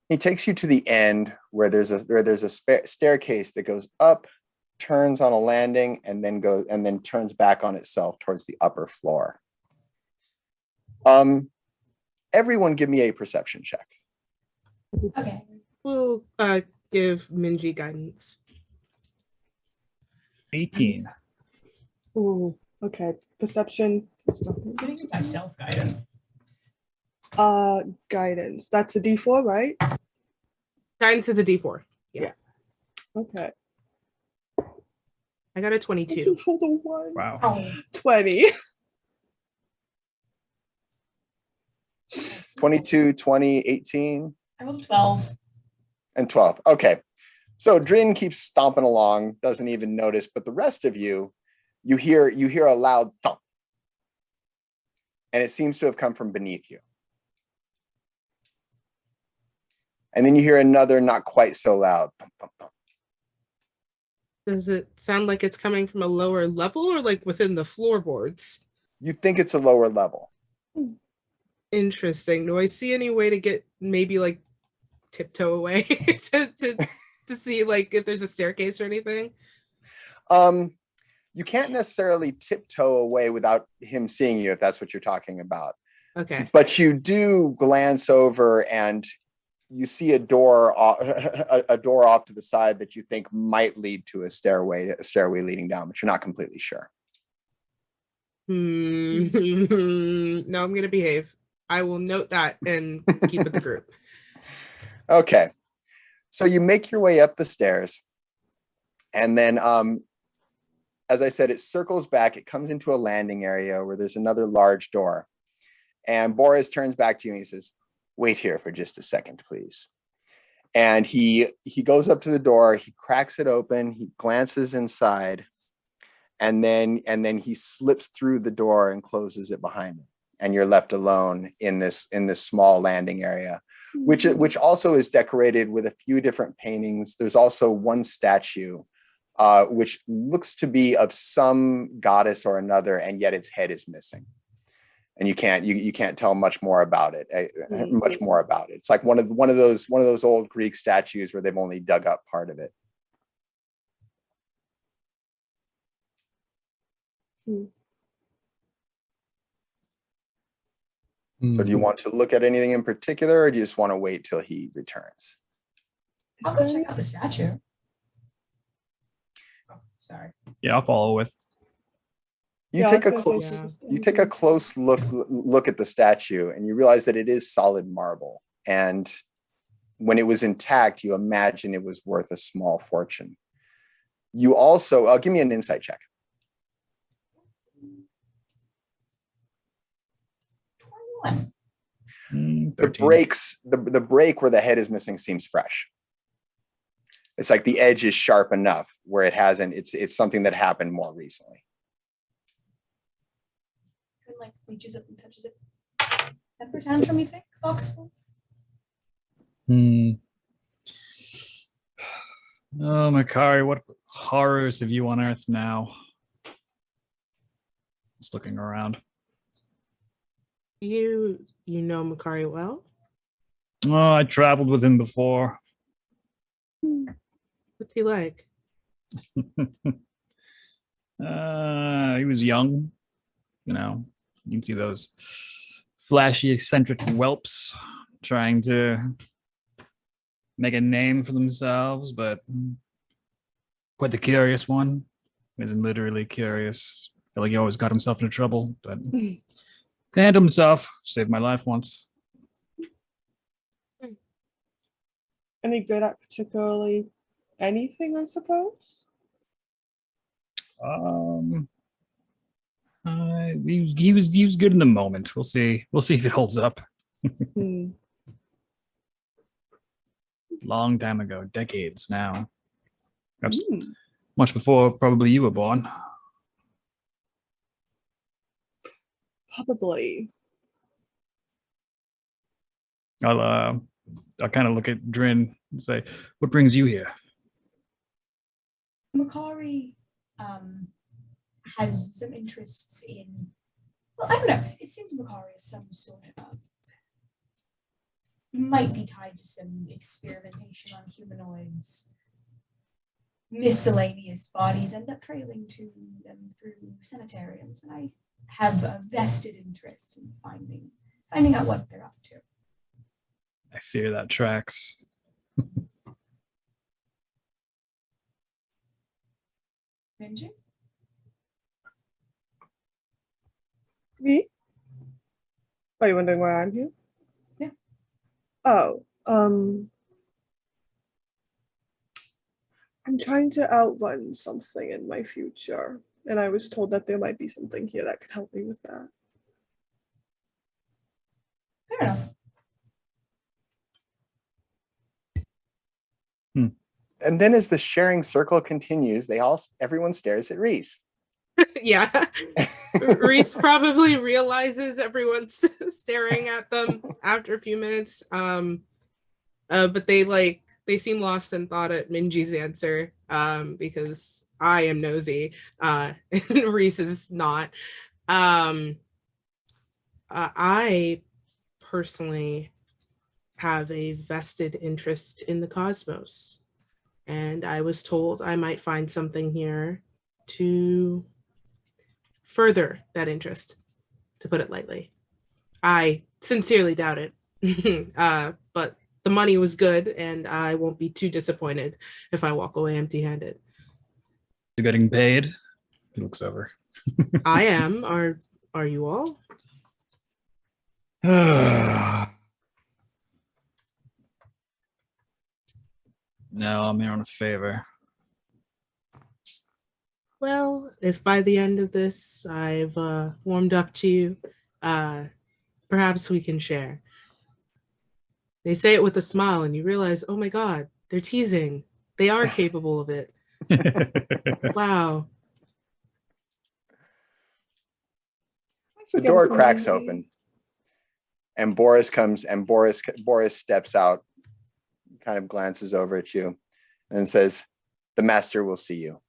He takes you to the end where there's a staircase that goes up, turns on a landing, and then turns back on itself towards the upper floor. Everyone give me a perception check. Okay. We'll give Minji guidance. 18. Ooh, okay. Perception. I'm gonna give myself guidance. Guidance. That's a D4, right? Guidance is a D4. Yeah. Okay. I got a 22. Hold on, one. Wow. Oh, 20. 22, 20, 18, I rolled 12. and 12. Okay. So Drin keeps stomping along, doesn't even notice, but the rest of you hear a loud thump. And it seems to have come from beneath you. And then you hear another not quite so loud thump, thump, thump. Does it sound like it's coming from a lower level or like within the floorboards? You think it's a lower level. Interesting. Do I see any way to get maybe like tiptoe away to see like if there's a staircase or anything? You can't necessarily tiptoe away without him seeing you, if that's what you're talking about. Okay. But you do glance over and you see a door off to the side that you think might lead to a stairway leading down, but you're not completely sure. No, I'm gonna behave. I will note that and keep with the group. Okay. So you make your way up the stairs, and then as I said, it circles back. It comes into a landing area where there's another large door. And Boris turns back to you and he says, "Wait here for just a second, please." And he goes up to the door, he cracks it open, he glances inside, and then he slips through the door and closes it behind him. And you're left alone in this small landing area, which also is decorated with a few different paintings. There's also one statue, which looks to be of some goddess or another, and yet its head is missing. And you can't tell much more about it. It's like one of those old Greek statues where they've only dug up part of it. Hmm. So do you want to look at anything in particular, or do you just want to wait till he returns? I'll go check out the statue. Oh, sorry. Yeah, I'll follow with. You Yeah, I take a was gonna say close she's just you take a close look at the statue, and you realize that it is solid marble. And when it was intact, you imagine it was worth a small fortune. You also give me an insight check. 21. The 13. the break where the head is missing seems fresh. It's like the edge is sharp enough where it hasn't. It's something that happened more recently. And like reaches up and touches it. Temper tantrum, you think, Foxwell? Oh, Makari, what horrors have you unearthed now? Just looking around. You know Makari well? Oh, I traveled with him before. What's he like? He was young. You know, you can see those flashy, eccentric whelps trying to make a name for themselves, but quite the curious one. Isn't literally curious. I feel like he always got himself into trouble, but handled himself. Saved my life once. Any good at particularly anything, I suppose? He was good in the moment. We'll see. We'll see if it holds up. Hmm. Long time ago, decades now. Perhaps Hmm. much before probably you were born. Probably. I'll kind of look at Drin and say, "What brings you here?" Makari has some interests in. Well, I don't know. It seems Makari is some sort of. Might be tied to some experimentation on humanoids. Miscellaneous bodies end up trailing to them through sanitariums, and I have a vested interest in finding out what they're up to. I fear that tracks. Minji? Me? Are you wondering why I'm here? Yeah. Oh, I'm trying to outrun something in my future, and I was told that there might be something here that could help me with that. Fair enough. And then as the sharing circle continues, everyone stares at Reese. Yeah. Reese probably realizes everyone's staring at them after a few minutes. But they seem lost in thought at Minji's answer, because I am nosy, and Reese is not. I personally have a vested interest in the cosmos, and I was told I might find something here to further that interest, to put it lightly. I sincerely doubt it, but the money was good, and I won't be too disappointed if I walk away empty-handed. You're getting paid. He looks over. I am. Are you all? No, I'm here on a favor. Well, if by the end of this I've warmed up to you, perhaps we can share. They say it with a smile, and you realize, oh my God, they're teasing. They are capable of it. Wow. The door cracks open, and Boris comes, and Boris steps out, kind of glances over at you, and says, "The master will see you."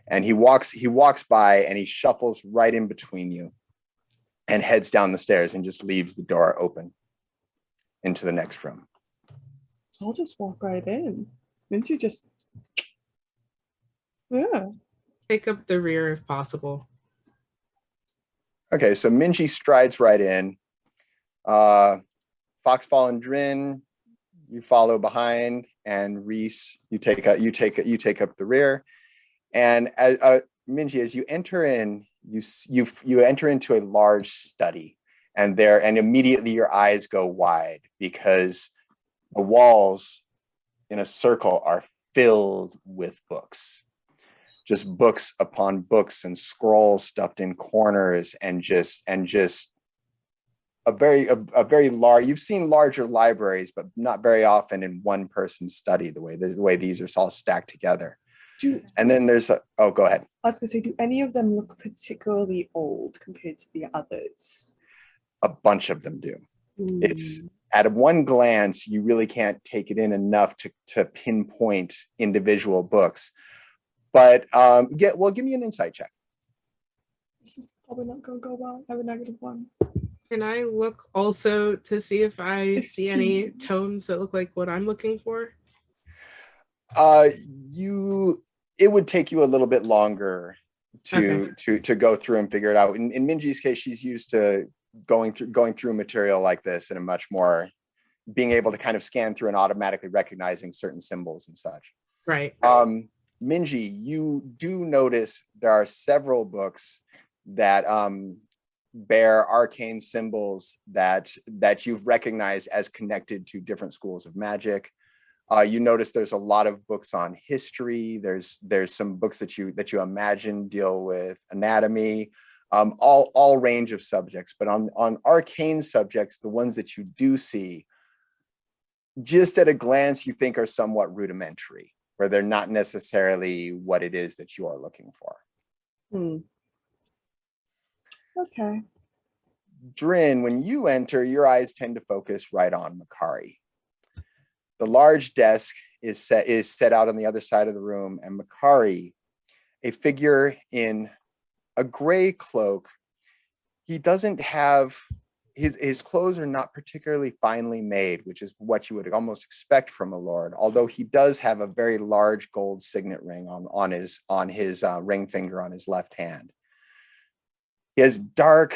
And he walks by, and he shuffles right in between you and heads down the stairs and just leaves the door open into the next room. I'll just walk right in. Didn't you just? Yeah. Take up the rear if possible. Okay, so Minji strides right in. Foxfall and Drin, you follow behind, and Reese, you take up the rear. And Minji, as you enter in, you enter into a large study, and immediately your eyes go wide because the walls in a circle are filled with books. Just books upon books and scrolls stuffed in corners, and just a very large. You've seen larger libraries, but not very often in one person's study. The way these are all stacked together. And then there's go ahead. I was gonna say, do any of them look particularly old compared to the others? A bunch of them do. It's at one glance, you really can't take it in enough to pinpoint individual books. But give me an insight check. This is probably not going to go well. I have a -1. Can I look also to see if I 15. see any tones that look like what I'm looking for? It would take you a little bit longer to go through and figure it out. In Minji's case, she's used to going through material like this in a much more being able to kind of scan through and automatically recognizing certain symbols and such. Right. Minji, you do notice there are several books that bear arcane symbols that you've recognized as connected to different schools of magic. You notice there's a lot of books on history. There's some books that you imagine deal with anatomy, all range of subjects. But on arcane subjects, the ones that you do see, just at a glance, you think are somewhat rudimentary, where they're not necessarily what it is that you are looking for. Okay. Drin, when you enter, your eyes tend to focus right on Makari. The large desk is set out on the other side of the room, and Makari, a figure in a gray cloak. He doesn't have his clothes are not particularly finely made, which is what you would almost expect from a lord. Although he does have a very large gold signet ring on his ring finger on his left hand. He has dark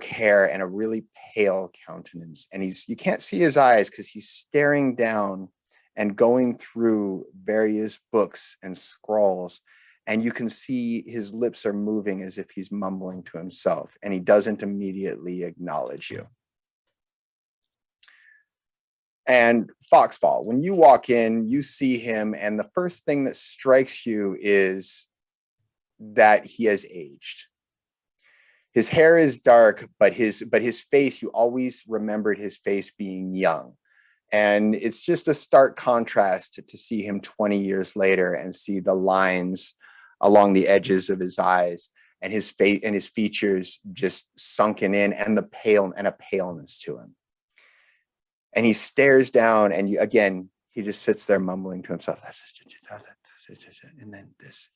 hair and a really pale countenance, and you can't see his eyes because he's staring down and going through various books and scrolls, and you can see his lips are moving as if he's mumbling to himself, and he doesn't immediately acknowledge you. And Foxfall, when you walk in, you see him, and the first thing that strikes you is that he has aged. His hair is dark, but his face, you always remembered his face being young. And it's just a stark contrast to see him 20 years later and see the lines along the edges of his eyes and his face and his features just sunken in, and a paleness to him. And he stares down, and he just sits there mumbling to himself. And then this,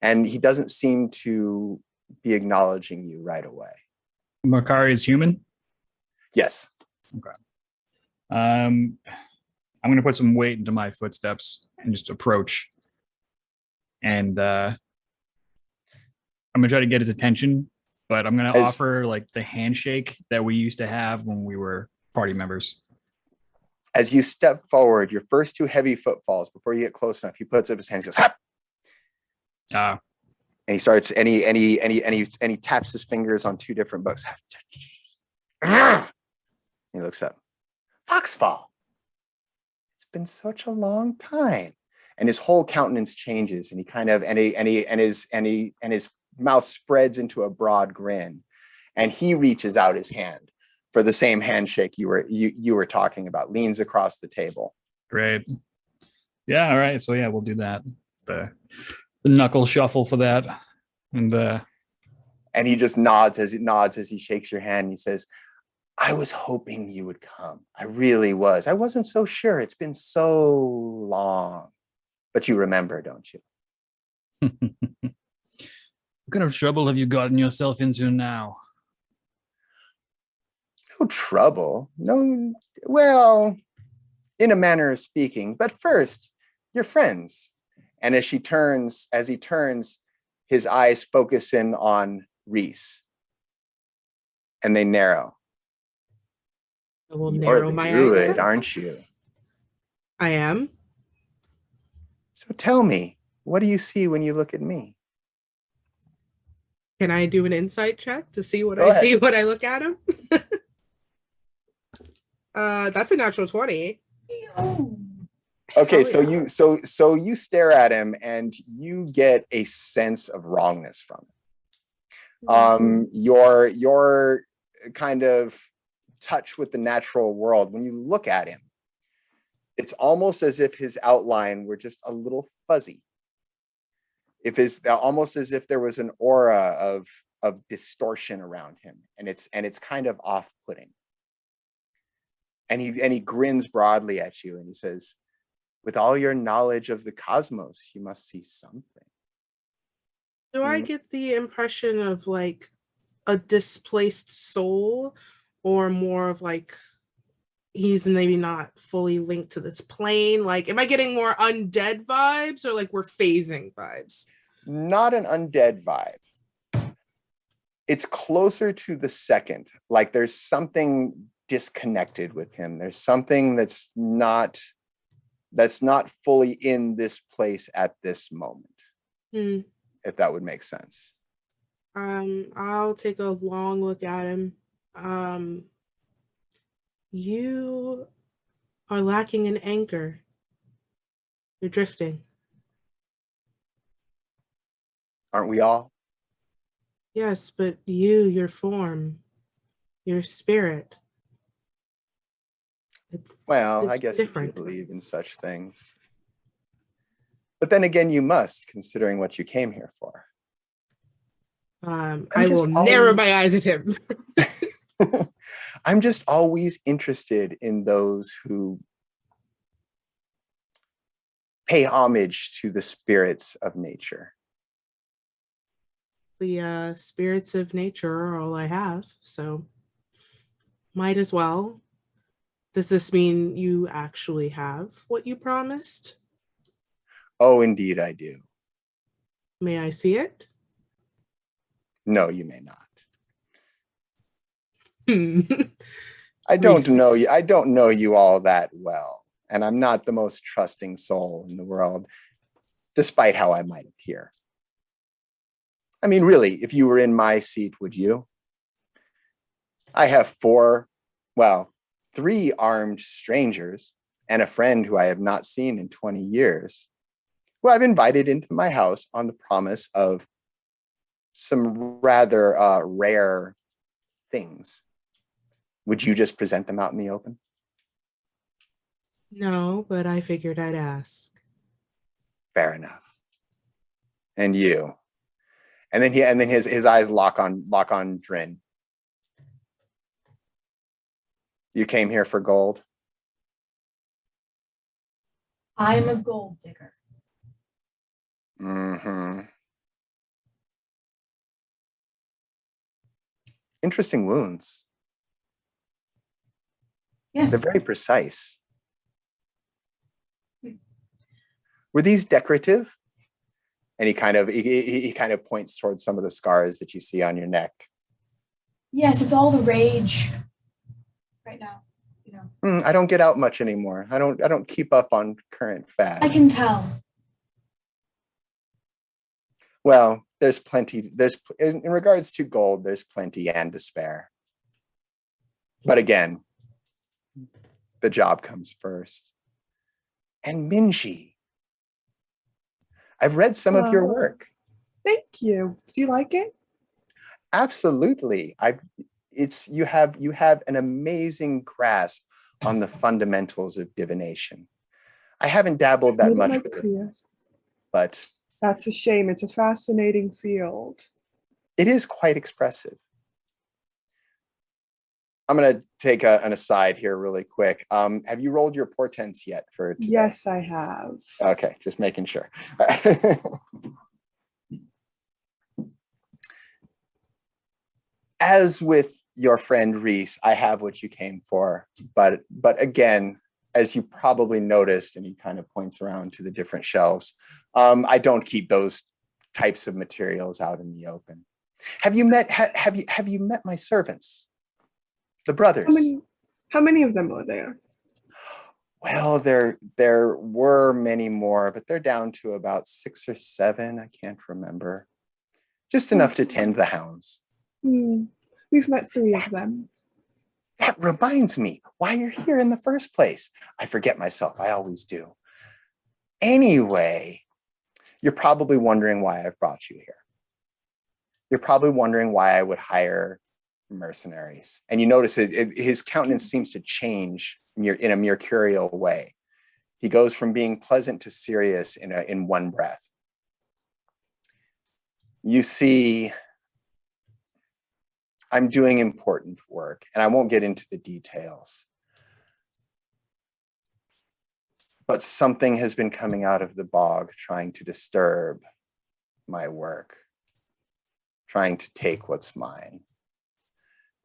and he doesn't seem to be acknowledging you right away. Makari is human? Yes. Okay. I'm going to put some weight into my footsteps and just approach. And I'm going to try to get his attention, but I'm going to offer like the handshake that we used to have when we were party members. As you step forward, your first two heavy footfalls, before you get close enough, he puts up his hands and goes, "Hap!" And he starts, and he taps his fingers on two different books. He looks up. Foxfall. It's been such a long time. And his whole countenance changes, and he kind of, his mouth spreads into a broad grin, and he reaches out his hand for the same handshake you were talking about, leans across the table. Great. Yeah. All right. So yeah, we'll do that. The knuckle shuffle for that, and he just nods as he shakes your hand. And he says, "I was hoping you would come. I really was. I wasn't so sure. It's been so long, but you remember, don't you?" What kind of trouble have you gotten yourself into now? No trouble. No, well, in a manner of speaking. But first, you're friends. And as he turns, his eyes focus in on Reese. And they narrow. I will You're narrow the my druid, eyes. aren't you? I am. So tell me, what do you see when you look at me? Can I do an insight check to see what Go I ahead. see when I look at him? That's a natural 20. Oh, Okay, Oh, yeah. so you stare at him and you get a sense of wrongness from it. Your kind of touch with the natural world, when you look at him, it's almost as if his outline were just a little fuzzy. Almost as if there was an aura of distortion around him, and it's kind of off-putting. And he grins broadly at you and he says, with all your knowledge of the cosmos, you must see something. Do I get the impression of like a displaced soul, or more of like he's maybe not fully linked to this plane? Like, am I getting more undead vibes, or like we're phasing vibes? Not an undead vibe. It's closer to the second. Like there's something disconnected with him. There's something that's not fully in this place at this moment. If that would make sense. I'll take a long look at him. You are lacking an anchor. You're drifting. Aren't we all? Yes, but your form, your spirit. Well, I it's guess different. if you believe in such things. But then again, you must, considering what you came here for. I will narrow my eyes at him. I'm just always interested in those who pay homage to the spirits of nature. The spirits of nature are all I have, so might as well. Does this mean you actually have what you promised? Oh, indeed I do. May I see it? No, you may not. I I don't know you. I don't know you all that well, and I'm not the most trusting soul in the world, despite how I might appear. I mean, really, if you were in my seat, would you? I have 3 armed strangers and a friend who I have not seen in 20 years, who I've invited into my house on the promise of some rather rare things. Would you just present them out in the open? No, but I figured I'd ask. Fair enough. And you? And then his eyes lock on Drin. You came here for gold? I'm a gold digger. Mm-hmm. Interesting wounds. Yes. They're very precise. Were these decorative? And he kind of points towards some of the scars that you see on your neck. Yes, it's all the rage right now. You know. I don't get out much anymore. I don't keep up on current fads. I can tell. Well, there's plenty. In regards to gold, there's plenty and to spare. But again, the job comes first. And Minji, I've read some of your work. Thank you. Do you like it? Absolutely. You have an amazing grasp on the fundamentals of divination. I haven't dabbled that much with it, but that's a shame. It's a fascinating field. It is quite expressive. I'm going to take an aside here really quick. Have you rolled your portents yet for today? Yes, I have. Okay, just making sure. As with your friend Reese, I have what you came for. But again, as you probably noticed, and he kind of points around to the different shelves, I don't keep those types of materials out in the open. Have you met my servants, the brothers? How many of them are there? Well, there were many more, but they're down to about 6 or 7. I can't remember. Just enough to tend the hounds. We've met 3 of them. That reminds me why you're here in the first place. I forget myself. I always do. Anyway, you're probably wondering why I've brought you here. You're probably wondering why I would hire mercenaries. And you notice his countenance seems to change in a mercurial way. He goes from being pleasant to serious in one breath. You see, I'm doing important work, and I won't get into the details. But something has been coming out of the bog trying to disturb my work, trying to take what's mine.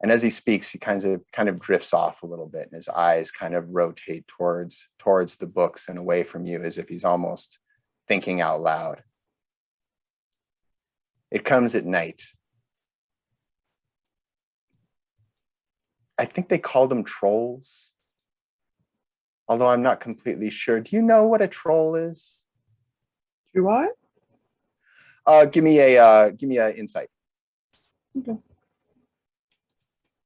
And as he speaks, he kind of drifts off a little bit, and his eyes kind of rotate towards the books and away from you, as if he's almost thinking out loud. It comes at night. I think they call them trolls, although I'm not completely sure. Do you know what a troll is? Do I? Give me a insight. Okay.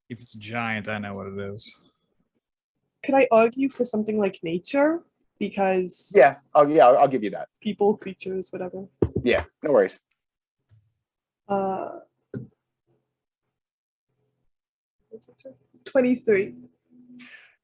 If it's a giant, I know what it is. Could I argue for something like nature? Because I'll give you that. people, creatures, whatever. Yeah, no worries. 23.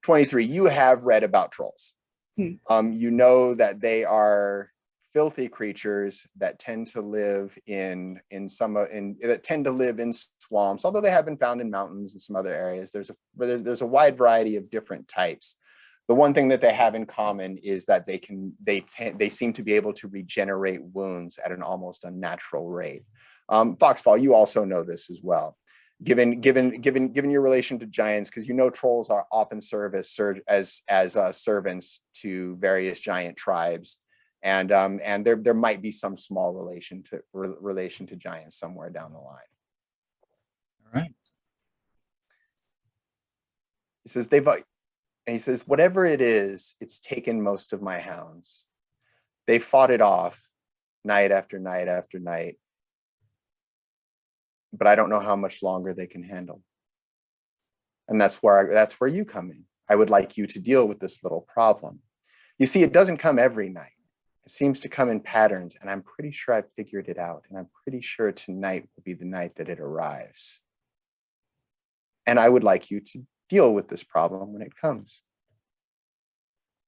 23. You have read about trolls. You know that they are filthy creatures that tend to live in swamps, although they have been found in mountains and some other areas. There's a wide variety of different types. The one thing that they have in common is that they seem to be able to regenerate wounds at an almost unnatural rate. Foxfall, you also know this as well. Given your relation to giants, because you know trolls are often serve as servants to various giant tribes, and there might be some small relation to giants somewhere down the line. All right. He says, whatever it is, it's taken most of my hounds. They fought it off night after night after night, but I don't know how much longer they can handle. And that's where you come in. I would like you to deal with this little problem. You see, it doesn't come every night. It seems to come in patterns, and I'm pretty sure I've figured it out, and I'm pretty sure tonight will be the night that it arrives. And I would like you to deal with this problem when it comes.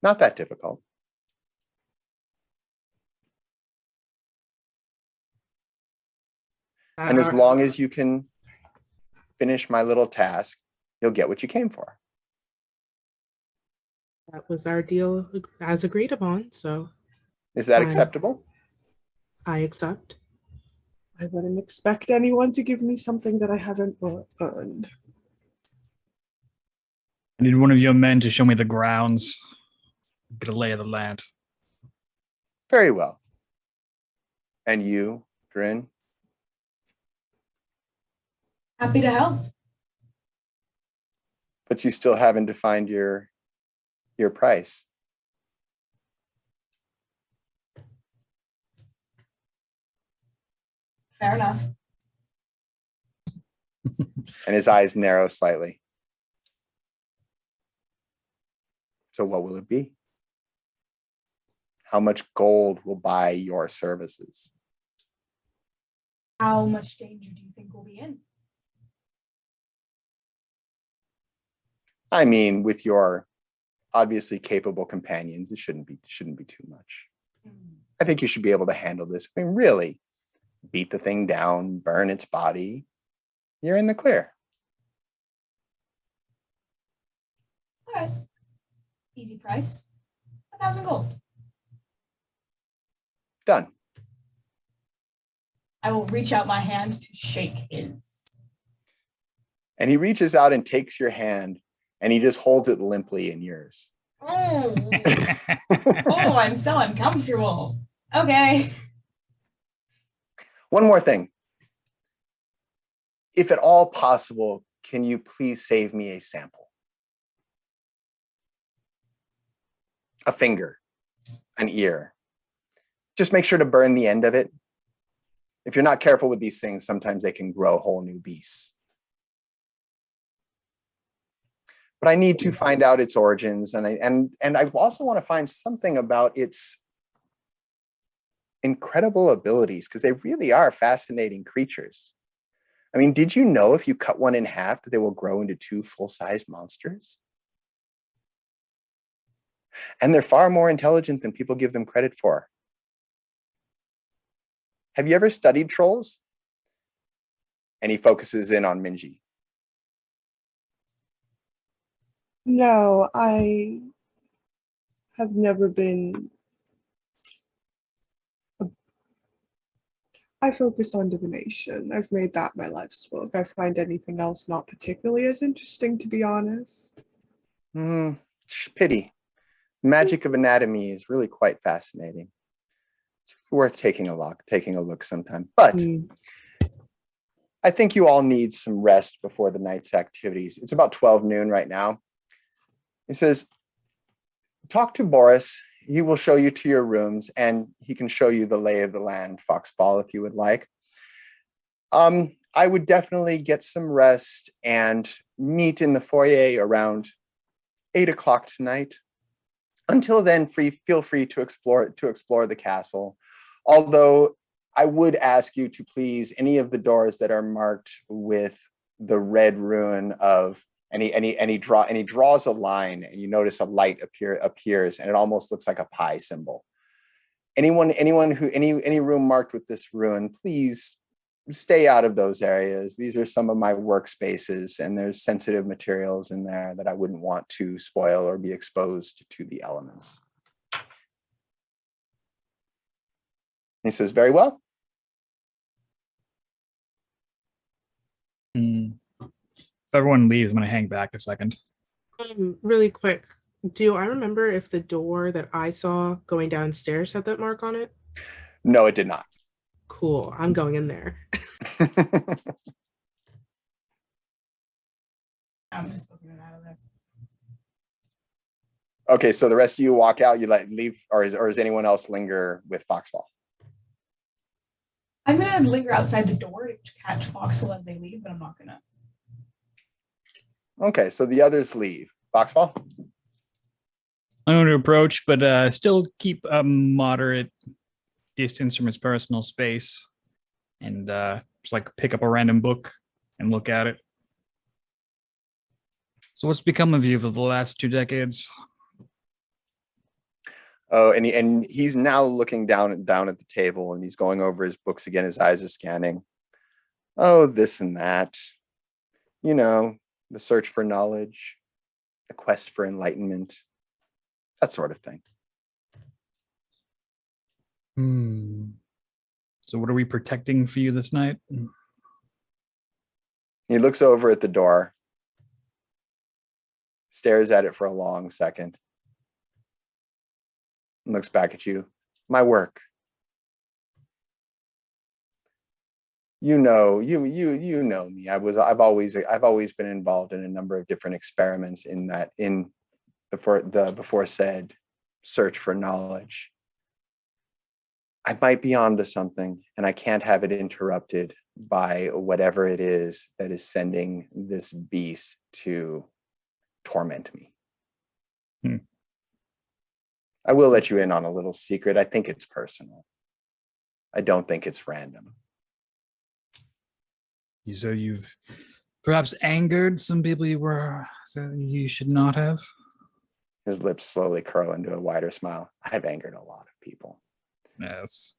Not that difficult. And as long as you can finish my little task, you'll get what you came for. That was our deal as agreed upon, so. Is that acceptable? I accept. I wouldn't expect anyone to give me something that I haven't earned. I need one of your men to show me the grounds, get a lay of the land. Very well. And you, Drin? Happy to help. But you still haven't defined your price. Fair enough. And his eyes narrow slightly. So what will it be? How much gold will buy your services? How much danger do you think we'll be in? I mean, with your obviously capable companions, it shouldn't be too much. I think you should be able to handle this. I mean, really, beat the thing down, burn its body. You're in the clear. All right. Easy price. 1,000 gold. Done. I will reach out my hand to shake his. And he reaches out and takes your hand, and he just holds it limply in yours. Oh, I'm so uncomfortable. Okay. One more thing. if at all possible, can you please save me a sample? A finger, an ear. Just make sure to burn the end of it. If you're not careful with these things, sometimes they can grow whole new beasts. But I need to find out its origins, and I also want to find something about its incredible abilities, because they really are fascinating creatures. I mean, did you know if you cut one in half that they will grow into 2 full-size monsters? And they're far more intelligent than people give them credit for. Have you ever studied trolls? And he focuses in on Minji. No, I have never been. I focus on divination. I've made that my life's work. I find anything else not particularly as interesting, to be honest. Pity. Magic of anatomy is really quite fascinating. It's worth taking a look sometime. But I think you all need some rest before the night's activities. It's about 12 noon right now. He says, talk to Boris. He will show you to your rooms, and he can show you the lay of the land, Foxball, if you would like. I would definitely get some rest and meet in the foyer around 8 o'clock tonight. Until then, feel free to explore the castle. Although I would ask you to please, any of the doors that are marked with the red rune of and he draws a line, and you notice a light appears, and it almost looks like a pi symbol. Any room marked with this rune, please stay out of those areas. These are some of my workspaces, and there's sensitive materials in there that I wouldn't want to spoil or be exposed to the elements. He says, very well. If everyone leaves, I'm going to hang back a second. Really quick, do I remember if the door that I saw going downstairs had that mark on it? No, it did not. Cool. I'm going in there. I'm just looking it out of there. Okay, so the rest of you walk out, you leave, or does anyone else linger with Foxfall? I'm gonna linger outside the door to catch Foxhole as they leave, but I'm not gonna. Okay, so the others leave. Foxfall? I'm going to approach, but still keep a moderate distance from his personal space, and just like pick up a random book and look at it. So what's become of you for the last 2 decades? Oh, and he's now looking down at the table, and he's going over his books again. His eyes are scanning. Oh, this and that. You know, the search for knowledge, the quest for enlightenment, that sort of thing. So what are we protecting for you this night? He looks over at the door, stares at it for a long second, and looks back at you. My work. You know me. I've always been involved in a number of different experiments in the before said search for knowledge. I might be onto something, and I can't have it interrupted by whatever it is that is sending this beast to torment me. I will let you in on a little secret. I think it's personal. I don't think it's random. So you've perhaps angered some people you should not have? His lips slowly curl into a wider smile. I've angered a lot of people. Yes.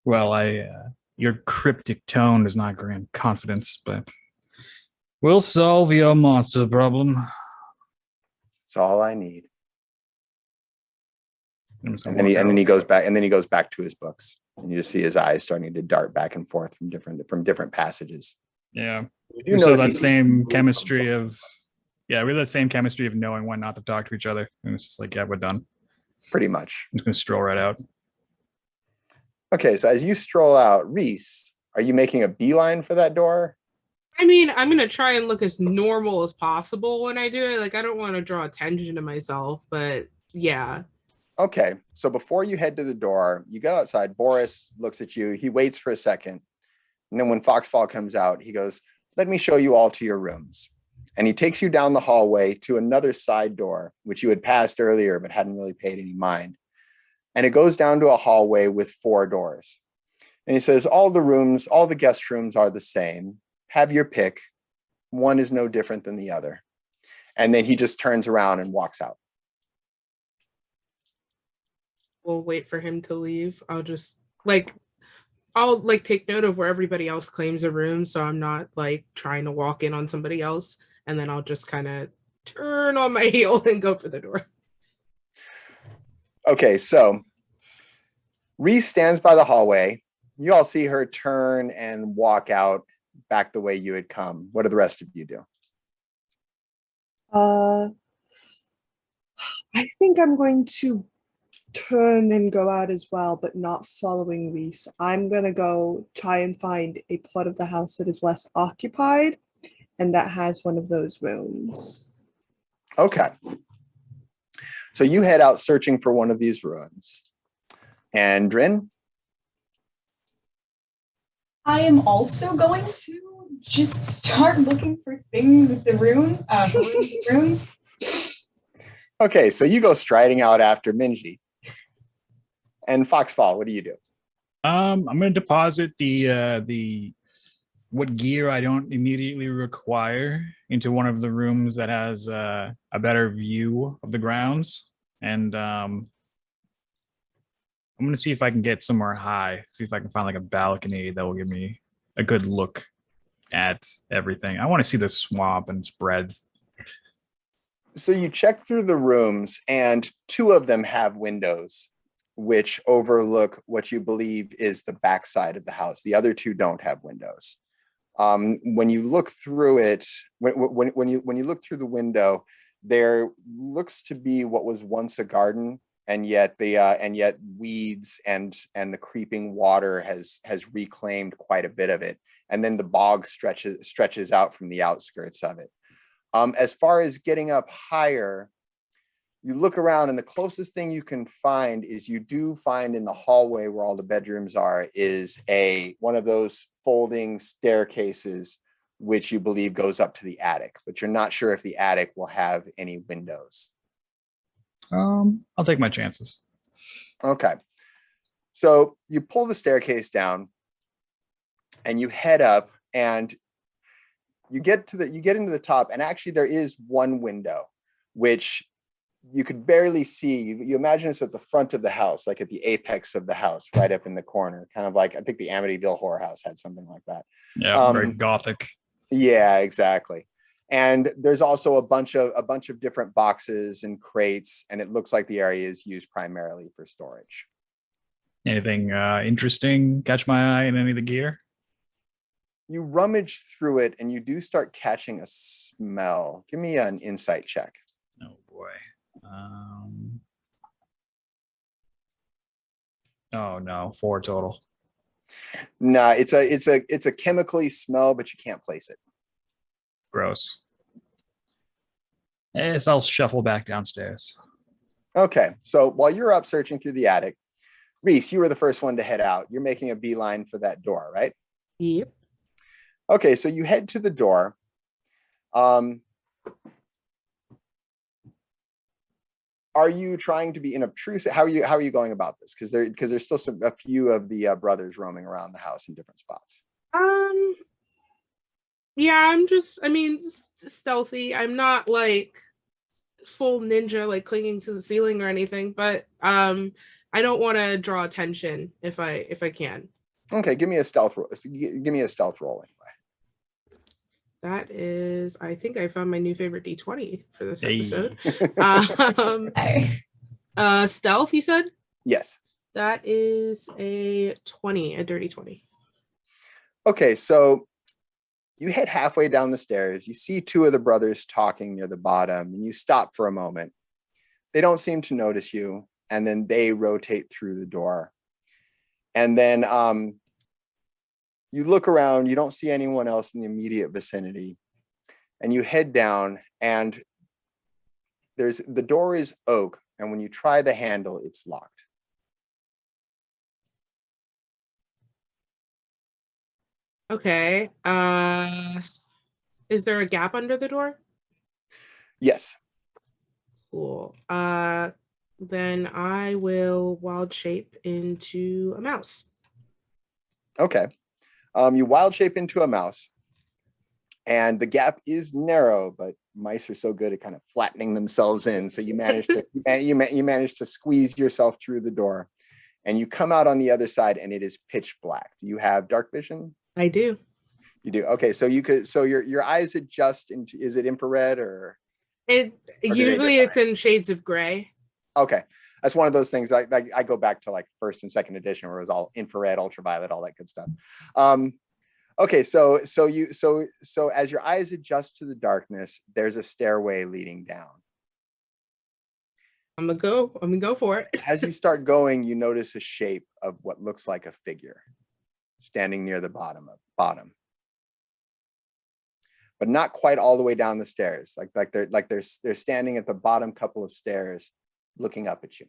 Well, your cryptic tone does not grant confidence, but we'll solve your monster problem. That's all I need. And then he goes back to his books, and you just see his eyes starting to dart back and forth from different passages. Yeah. You So notice that he- same chemistry of we have that same chemistry of knowing when not to talk to each other. And it's just like, yeah, we're done. Pretty much. I'm just gonna stroll right out. Okay, so as you stroll out, Reese, Are you making a beeline for that door? I mean, I'm gonna try and look as normal as possible when I do it. Like, I don't want to draw attention to myself, but yeah. Okay, so before you head to the door, you go outside. Boris looks at you. He waits for a second. And then when Foxfall comes out, he goes, let me show you all to your rooms. And he takes you down the hallway to another side door, which you had passed earlier, but hadn't really paid any mind. And it goes down to a hallway with 4 doors. And he says, all the guest rooms are the same. Have your pick. One is no different than the other. And then he just turns around and walks out. We'll wait for him to leave. I'll take note of where everybody else claims a room, so I'm not like trying to walk in on somebody else, and then I'll just kind of turn on my heel and go for the door. Okay, so Reese stands by the hallway. You all see her turn and walk out back the way you had come. What do the rest of you do? I think I'm going to turn and go out as well, but not following Reese. I'm gonna go try and find a part of the house that is less occupied and that has one of those rooms. Okay. So you head out searching for one of these ruins. And Drin? I am also going to just start looking for things with the runes. Okay, so you go striding out after Minji. And Foxfall, what do you do? I'm going to deposit the what gear I don't immediately require into one of the rooms that has a better view of the grounds, and I'm going to see if I can get somewhere high. See if I can find like a balcony that will give me a good look at everything. I want to see the swamp and its breadth. So you check through the rooms, and 2 of them have windows which overlook what you believe is the backside of the house. The other 2 don't have windows. When you look through it, when you look through the window, there looks to be what was once a garden, and yet weeds and the creeping water has reclaimed quite a bit of it, and then the bog stretches out from the outskirts of it. As far as getting up higher, you look around, and the closest thing you can find is you do find in the hallway where all the bedrooms are is one of those folding staircases, which you believe goes up to the attic, but you're not sure if the attic will have any windows. I'll take my chances. Okay. So you pull the staircase down and you head up, and you get into the top, and actually there is one window which you could barely see. You imagine it's at the front of the house, like at the apex of the house, right up in the corner, kind of like, I think the Amityville Horror House had something like that. Yeah, very gothic. Yeah, exactly. And there's also a bunch of different boxes and crates, and it looks like the area is used primarily for storage. Anything interesting catch my eye in any of the gear? You rummage through it, and you do start catching a smell. Give me an insight check. Oh boy. Oh no, 4 total. Nah, it's a chemically smell, but you can't place it. Gross. Yes, I'll shuffle back downstairs. Okay, so while you're up searching through the attic, Reese, you were the first one to head out. You're making a beeline for that door, right? Yep. Okay, so you head to the door. Are you trying to be inobtrusive? How are you going about this? Because there's still a few of the brothers roaming around the house in different spots. Yeah, I'm just stealthy. I'm not like full ninja, like clinging to the ceiling or anything, but I don't want to draw attention if I can. Okay, give me a stealth roll. Give me a stealth roll anyway. That is, I think I found my new favorite D20 for this Hey. episode. Hey. Stealth, you said? Yes. That is a 20, a dirty 20. Okay, so you head halfway down the stairs. You see 2 of the brothers talking near the bottom, and you stop for a moment. They don't seem to notice you, and then they rotate through the door. And then You look around, you don't see anyone else in the immediate vicinity, and you head down, and the door is oak, and when you try the handle, it's locked. Okay. Is there a gap under the door? Yes. Cool. Then I will wild shape into a mouse. Okay. You wild shape into a mouse, and the gap is narrow, but mice are so good at kind of flattening themselves in. So you manage to you manage to squeeze yourself through the door, and you come out on the other side, and it is pitch black. Do you have dark vision? I do. You do. Okay, so your eyes adjust into, is it infrared or Usually it's in shades of gray. Okay, that's one of those things. I go back to like first and second edition where it was all infrared, ultraviolet, all that good stuff. Okay, so as your eyes adjust to the darkness, there's a stairway leading down. I'm gonna go for it. As you start going, you notice a shape of what looks like a figure standing near the bottom, but not quite all the way down the stairs. Like they're standing at the bottom couple of stairs, looking up at you.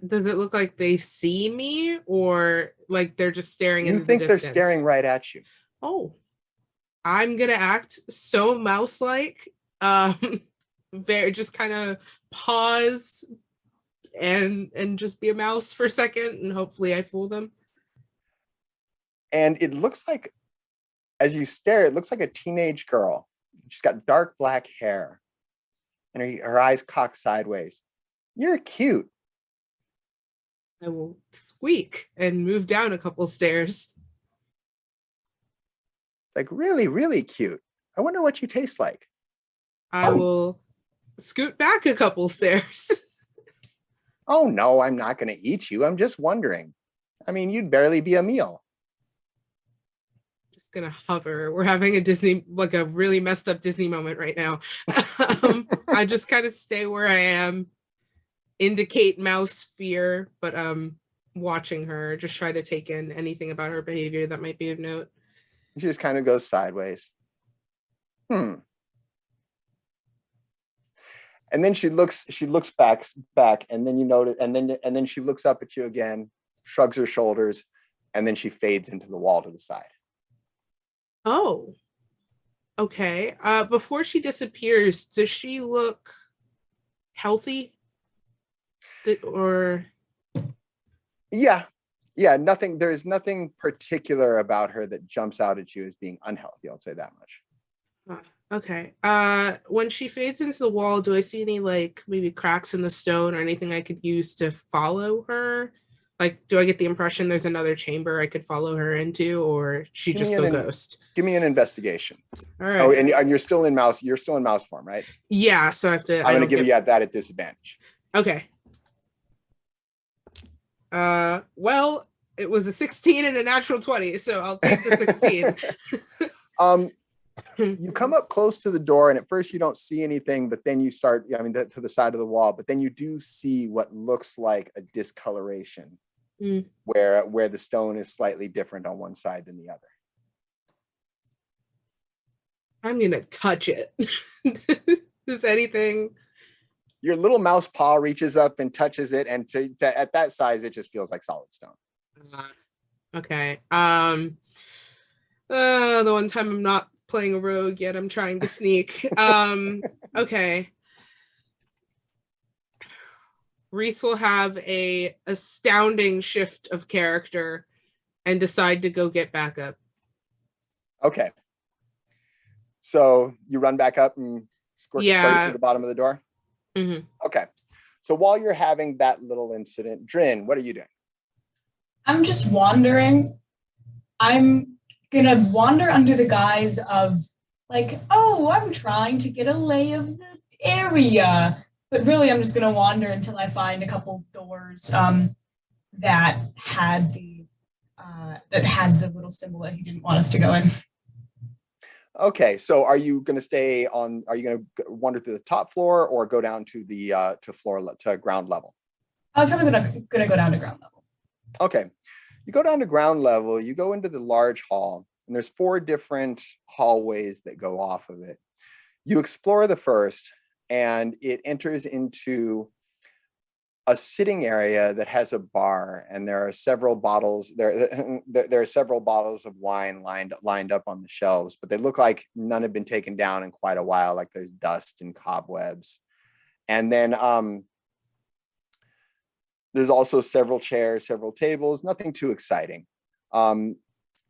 Does it look like they see me, or like they're just staring into the distance? You think they're staring right at you. Oh, I'm gonna act so mouse-like. Very just kind of pause and just be a mouse for a second, and hopefully I fool them. And it looks like, as you stare, it looks like a teenage girl. She's got dark black hair, and her eyes cocked sideways. You're cute. I will squeak and move down a couple stairs. Like, really, really cute. I wonder what you taste like. I will scoot back a couple stairs. Oh, no, I'm not going to eat you. I'm just wondering. I mean, you'd barely be a meal. Just gonna hover. We're having a Disney, like a really messed up Disney moment right now. I just kind of stay where I am, indicate mouse fear, but watching her, just try to take in anything about her behavior that might be of note. She just kind of goes sideways. And then she looks back, and then you notice, and then she looks up at you again, shrugs her shoulders, and then she fades into the wall to the side. Oh, okay. Before she disappears, does she look healthy? Yeah, nothing. There's nothing particular about her that jumps out at you as being unhealthy. I'll say that much. Okay. When she fades into the wall, do I see any like maybe cracks in the stone or anything I could use to follow her? Like, do I get the impression there's another chamber I could follow her into, or she just go ghost? Give me an investigation. All right. Oh, and you're still in mouse. You're still in mouse form, right? Yeah. So I have to. I'm going to give you that at disadvantage. Okay. Well, it was a 16 and a natural 20, so I'll take the 16. You come up close to the door, and at first you don't see anything, but then you start, to the side of the wall, but then you do see what looks like a discoloration where the stone is slightly different on one side than the other. I'm going to touch it. Is anything... Your little mouse paw reaches up and touches it, and at that size, it just feels like solid stone. Okay. The one time I'm not playing a rogue yet, I'm trying to sneak. Okay. Reese will have a astounding shift of character and decide to go get backup. Okay. So you run back up and squirt to the bottom of the door? Mm-hmm. Okay. So while you're having that little incident, Drin, what are you doing? I'm just wandering. I'm gonna wander under the guise of like, oh, I'm trying to get a lay of the area. But really, I'm just gonna wander until I find a couple doors that had the little symbol that he didn't want us to go in. Okay, so are you going to wander through the top floor or go down to the to ground level? I was probably gonna go down to ground level. Okay, You go down to ground level, you go into the large hall, and there's 4 different hallways that go off of it. You explore the first, and it enters into a sitting area that has a bar, and there are several bottles there are several bottles of wine lined up on the shelves, but they look like none have been taken down in quite a while, like there's dust and cobwebs. And then there's also several chairs, several tables, nothing too exciting. You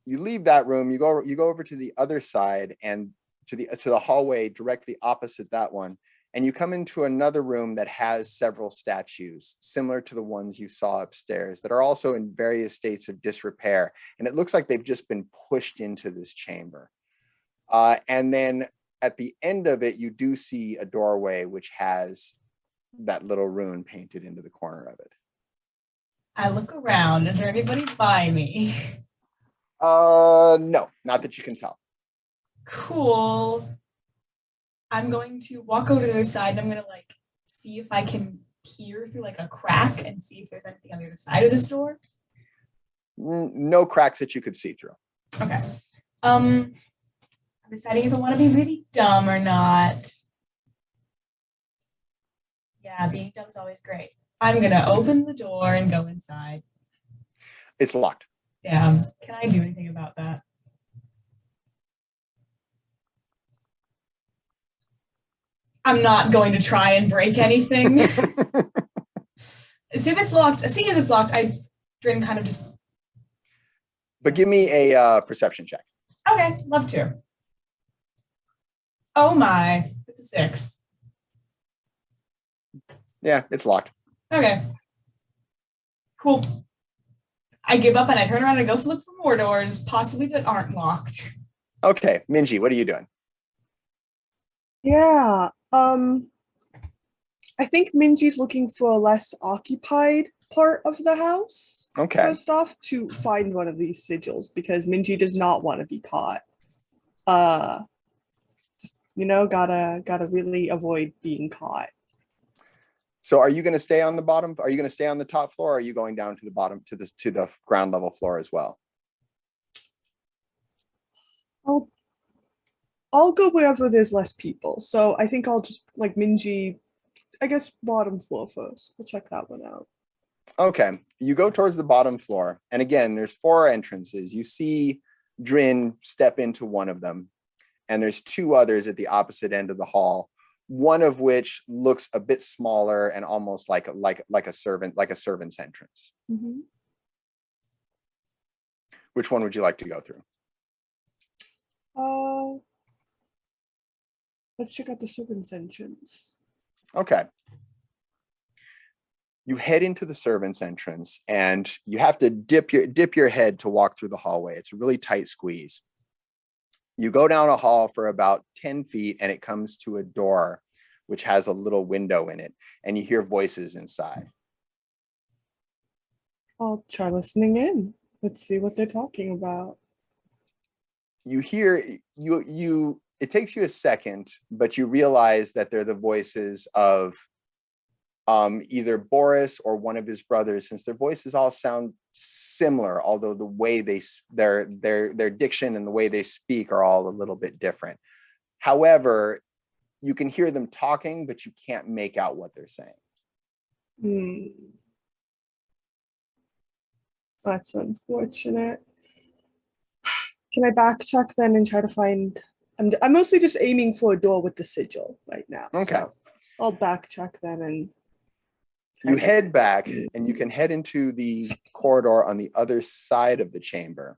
leave that room, you go over to the other side and to the hallway directly opposite that one. And you come into another room that has several statues similar to the ones you saw upstairs that are also in various states of disrepair. And it looks like they've just been pushed into this chamber. And then at the end of it, you do see a doorway which has that little rune painted into the corner of it. I look around. Is there anybody by me? No, not that you can tell. Cool. I'm going to walk over to the other side and I'm going to like see if I can peer through like a crack and see if there's anything on the other side of this door. No cracks that you could see through. Okay. I'm deciding if I want to be really dumb or not. Yeah, being dumb is always great. I'm going to open the door and go inside. It's locked. Damn. Can I do anything about that? I'm not going to try and break anything. See if it's locked. Seeing as it's locked, Drin kind of just. But give me a perception check. Okay, love to. Oh my, it's a 6. Yeah, it's locked. Okay. Cool. I give up and I turn around and go look for more doors, possibly that aren't locked. Okay, Minji, what are you doing? Yeah. I think Minji's looking for a less occupied part of the house. Okay. First off, to find one of these sigils because Minji does not want to be caught. Just gotta really avoid being caught. So are you going to stay on the bottom? Are you going to stay on the top floor? Or are you going down to the bottom to the ground level floor as well? I'll go wherever there's less people. So I think I'll just like Minji, I guess bottom floor first. We'll check that one out. Okay, you go towards the bottom floor. And again, there's 4 entrances. You see Drin step into one of them. And there's 2 others at the opposite end of the hall. One of which looks a bit smaller and almost like a servant's entrance. Mm-hmm. Which one would you like to go through? Let's check out the servant's entrance. Okay. You head into the servant's entrance and you have to dip your head to walk through the hallway. It's a really tight squeeze. You go down a hall for about 10 feet and it comes to a door which has a little window in it and you hear voices inside. I'll try listening in. Let's see what they're talking about. You hear, it takes you a second, but you realize that they're the voices of either Boris or one of his brothers, since their voices all sound similar, although the way their diction and the way they speak are all a little bit different. However, you can hear them talking, but you can't make out what they're saying. That's unfortunate. Can I backtrack then and try to find? I'm mostly just aiming for a door with the sigil right now. Okay. So I'll backtrack then and. You head back and you can head into the corridor on the other side of the chamber.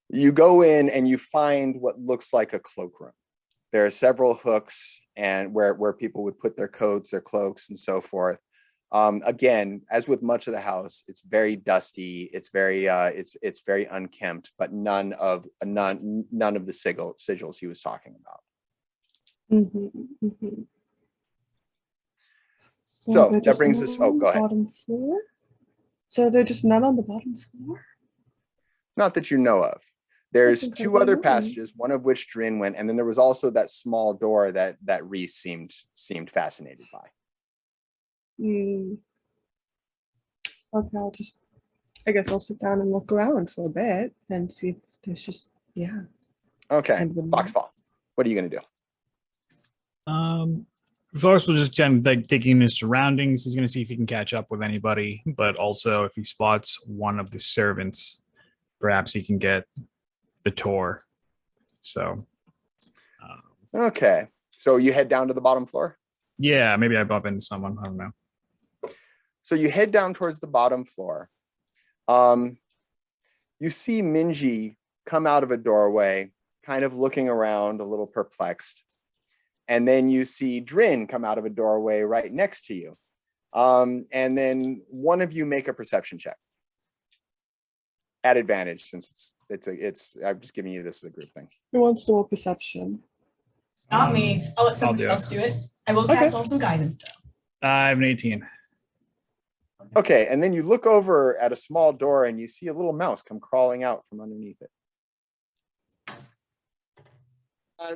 You go in and you find what looks like a cloakroom. There are several hooks and where people would put their coats, their cloaks, and so forth. Again, as with much of the house, it's very dusty. It's very unkempt, but none of the sigils he was talking about. Mm-hmm, mm-hmm. So that brings us. Oh, go ahead. Bottom floor. So they're just none on the bottom floor. Not that you know of. There's 2 other passages, one of which Drin went, and then there was also that small door that Reese seemed fascinated by. Okay, I'll just I guess I'll sit down and look around for a bit and see if there's just Okay, And when- Foxfall, what are you going to do? Fox will just kind of like taking his surroundings. He's going to see if he can catch up with anybody, but also if he spots one of the servants, perhaps he can get the tour. So, Okay, so you head down to the bottom floor. yeah, maybe I bump into someone. I don't know. So you head down towards the bottom floor. You see Minji come out of a doorway, kind of looking around, a little perplexed. And then you see Drin come out of a doorway right next to you. And then one of you make a perception check at advantage, since I'm just giving you this as a group thing. Who wants to roll perception? Not me. I'll let somebody do it. else do it. I will Okay. cast also guidance though. I have an 18. Okay, and then you look over at a small door and you see a little mouse come crawling out from underneath it.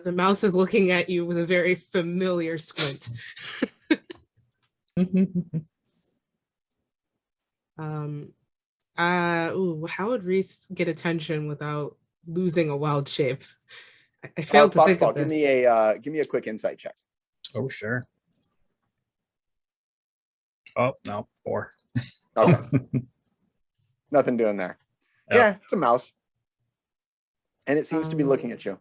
The mouse is looking at you with a very familiar squint. How would Reese get attention without losing a wild shape? I failed to think of Foxball, this. give me a quick insight check. Oh, sure. Oh, no, 4. Okay. Nothing doing there. Yep. Yeah, it's a mouse. And it seems to be looking at you,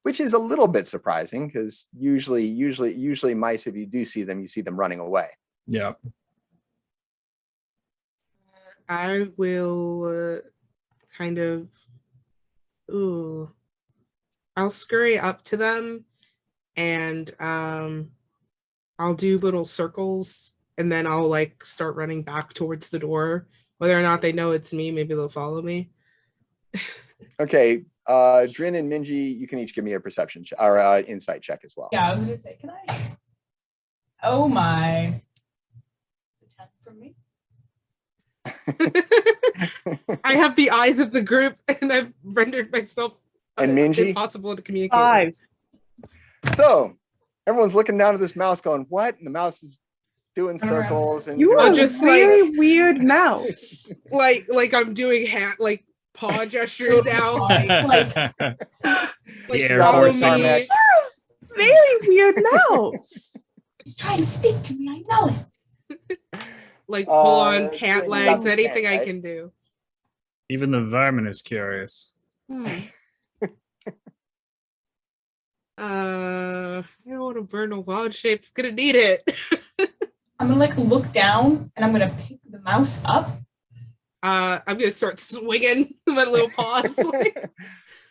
which is a little bit surprising because usually mice, if you do see them, you see them running away. Yeah. I will I'll scurry up to them and I'll do little circles and then I'll like start running back towards the door. Whether or not they know it's me, maybe they'll follow me. Okay, Drin and Minji, you can each give me a perception or insight check as well. Yeah, I was gonna say, can I? Oh my. It's a 10 from me. I have the eyes of the group and I've rendered myself And Minji? impossible to communicate. 5. So everyone's looking down at this mouse going, what? And the mouse is doing Turn around. circles. And You doing are just a very weird mouse. Like I'm doing paw gestures now. Like, The Air follow Force me. Army. Very weird mouse. he's trying to speak to me. I know it. Like pull on Drin, cat you legs, got anything the I right? can do. Even the vermin is curious. I don't want to burn a wild shape. It's gonna need it. I'm gonna like look down and I'm gonna pick the mouse up. I'm gonna start swinging my little paws.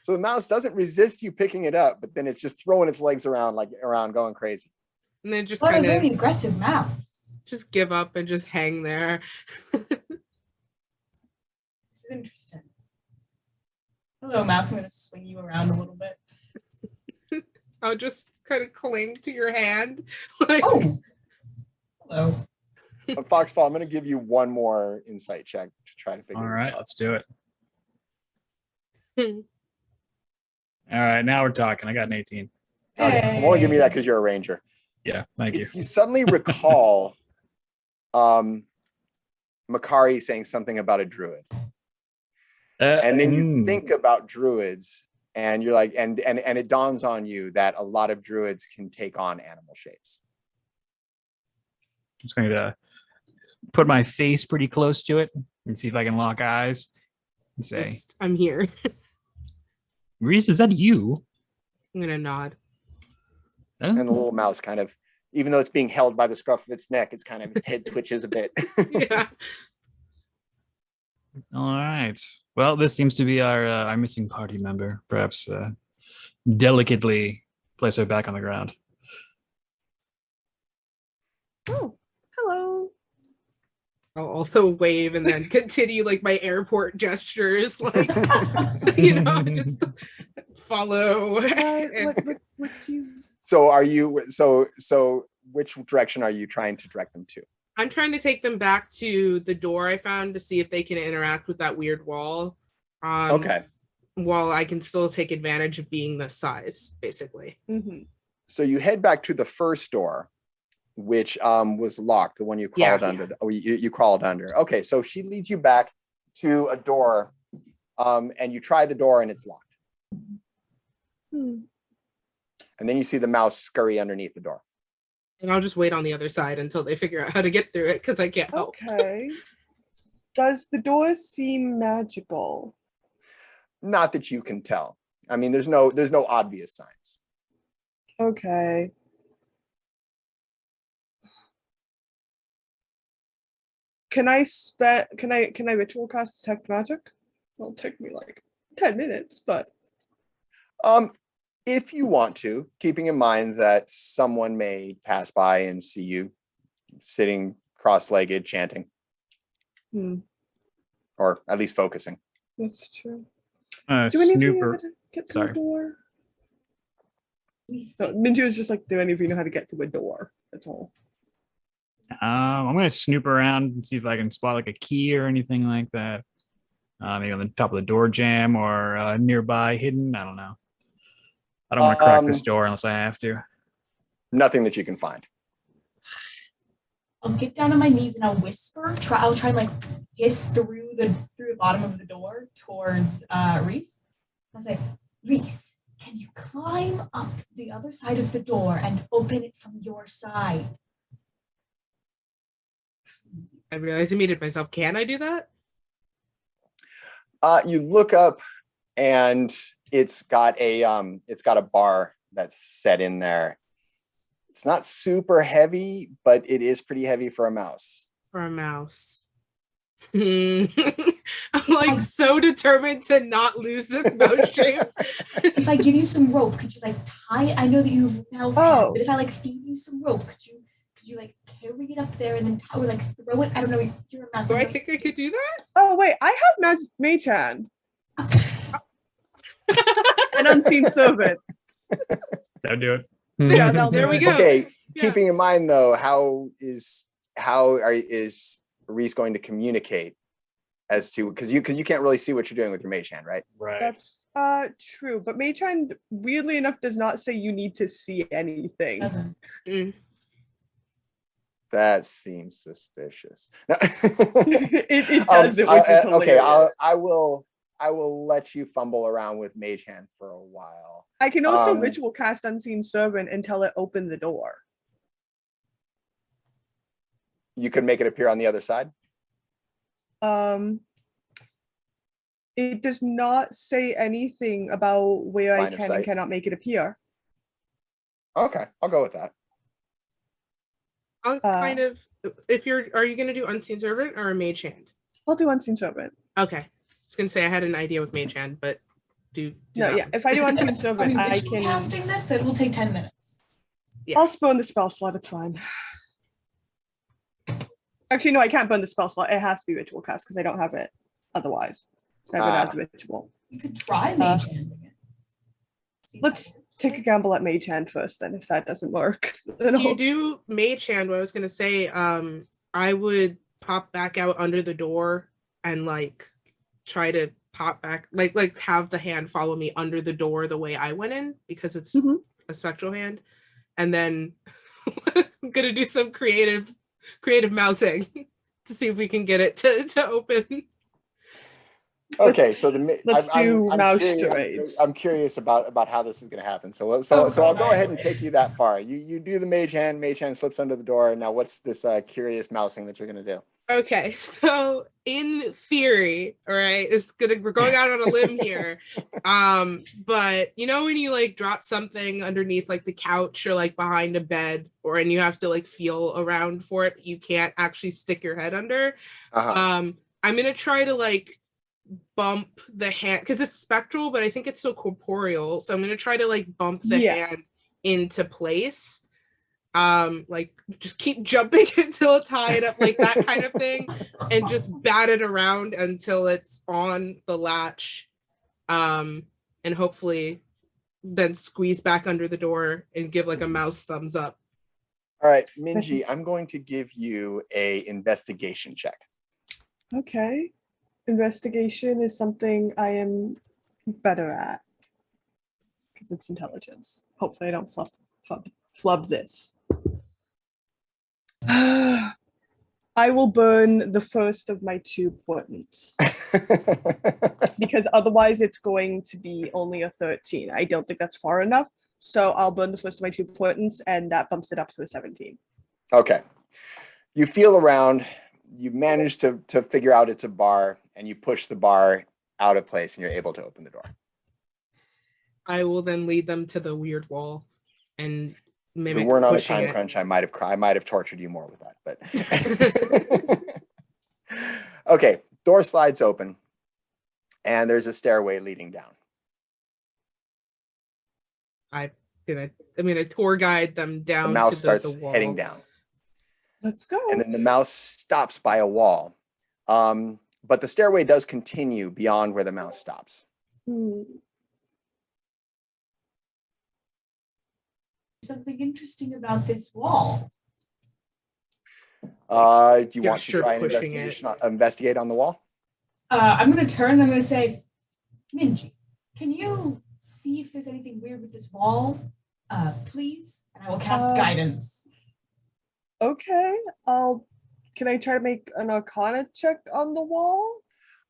So the mouse doesn't resist you picking it up, but then it's just throwing its legs around going crazy. And then just What a kind very of aggressive mouse. just give up and just hang there. This is interesting. Hello, mouse. I'm gonna swing you around a little bit. I'll just kind of cling to your hand. Like, Oh. Hello. Foxfall, I'm going to give you one more insight check to try to figure All this right, out. let's do it. All right, now we're talking. I got an 18. Okay, I'm only giving you that because you're a ranger. Yeah, thank you. You suddenly recall Makari saying something about a druid. And then you think about druids and you're like, and it dawns on you that a lot of druids can take on animal shapes. I'm just going to put my face pretty close to it and see if I can lock eyes and say, just, I'm here. Reese, is that you? I'm gonna nod. Huh? And the little mouse kind of, even though it's being held by the scruff of its neck, its head twitches a bit. Yeah. All right. Well, this seems to be our missing party member. Perhaps delicately place her back on the ground. Oh, hello. I'll also wave and then continue like my airport gestures, like just follow. What do you? So are you, so which direction are you trying to direct them to? I'm trying to take them back to the door I found to see if they can interact with that weird wall. Okay. While I can still take advantage of being this size, basically. Mm-hmm. So you head back to the first door, which was locked, the one you crawled Yeah. under. You crawled under. Okay, so she leads you back to a door, and you try the door and it's locked. Hmm. And then you see the mouse scurry underneath the door. And I'll just wait on the other side until they figure out how to get through it because I can't help. Okay. Does the door seem magical? Not that you can tell. I mean, there's no obvious signs. Okay. Can I ritual cast detect magic? It'll take me like 10 minutes, but If you want to, keeping in mind that someone may pass by and see you sitting cross-legged chanting, or at least focusing. That's true. Do any of you know how to get through a door? No, Minju is just like, do any of you know how to get through a door? That's all. I'm gonna snoop around and see if I can spot like a key or anything like that. Maybe on the top of the door jamb or nearby hidden. I don't know. I don't want to crack this door unless I have to. Nothing that you can find. I'll get down on my knees and I'll whisper. I'll try and like hiss through the bottom of the door towards Reese. I'll say, Reese, can you climb up the other side of the door and open it from your side? I realized I muted myself. Can I do that? You look up, and it's got a bar that's set in there. It's not super heavy, but it is pretty heavy for a mouse. For a mouse. I'm like so determined to not lose this mouse shape. If I give you some rope, could you like tie it? I know that you have mouse hands, but if I like feed you some rope, could you like carry it up there and then tie or like throw it? I don't know. You're a mouse. Do I think I could do that? Oh wait, I have mage hand. An unseen servant. That'll do it. Yeah, there we go. Okay, Yeah. keeping in mind though, how is Reese going to communicate as to, because you can't really see what you're doing with your mage hand, right? Right. That's true, but mage hand weirdly enough does not say you need to see anything. Doesn't. That seems suspicious. No. It does. Okay, I will let you fumble around with mage hand for a while. I can also ritual cast unseen servant until it opened the door. You could make it appear on the other side. It does not say anything about where Line I of can and sight. cannot make it appear. Okay, I'll go with that. I'll kind of, are you going to do unseen servant or a mage hand? I'll do unseen servant. Okay. I was going to say I had an idea with mage hand, but do No, that yeah. one. If I do unseen servant, I ritual can. casting this. That will take 10 minutes. Yeah. I'll burn the spell slot. It's fine. Actually, no, I can't burn the spell slot. It has to be ritual cast because I don't have it otherwise. I have it as ritual. You could try mage hand again. See if Let's that works. take a gamble at mage hand first. Then, if that doesn't work, then If you I'll- do mage hand, what I was going to say, I would pop back out under the door and like try to pop back, like have the hand follow me under the door the way I went in because it's a spectral hand. And then I'm going to do some creative mousing to see if we can get it to open. Okay, so let's do mouse curious, charades. I'm curious about how this is going to happen. So I'll go ahead and take you that far. You do the mage hand slips under the door. Now, what's this curious mousing that you're going to do? Okay, so in theory, all right, we're going out on a limb here. But you know when you like drop something underneath like the couch or like behind a bed, and you have to like feel around for it, you can't actually stick your head under. I'm gonna try to like bump the hand because it's spectral, but I think it's so corporeal. So I'm gonna try to like bump the hand into place. Like just keep jumping until it's high up, like that kind of thing, and just bat it around until it's on the latch, and hopefully then squeeze back under the door and give like a mouse thumbs up. All right, Minji, I'm going to give you a investigation check. Okay. Investigation is something I am better at because it's intelligence. Hopefully I don't flub this. I will burn the first of my 2 portents because otherwise it's going to be only a 13. I don't think that's far enough. So I'll burn the first of my 2 portents, and that bumps it up to a 17. Okay. You feel around, you manage to figure out it's a bar, and you push the bar out of place, and you're able to open the door. I will then lead them to the weird wall and If mimic we weren't on a pushing time it. crunch, I might have tortured you more with that. But okay, door slides open, and there's a stairway leading down. I'm gonna tour guide them The down mouse to starts the wall. heading down, Let's go. and then the mouse stops by a wall. But the stairway does continue beyond where the mouse stops. Something interesting about this wall. Do you want to Gesture try an pushing investigate on the wall? I'm going to turn and I'm going to say, Minji, can you see if there's anything weird with this wall? Please? And I will cast guidance. Okay. Can I try to make an Arcana check on the wall?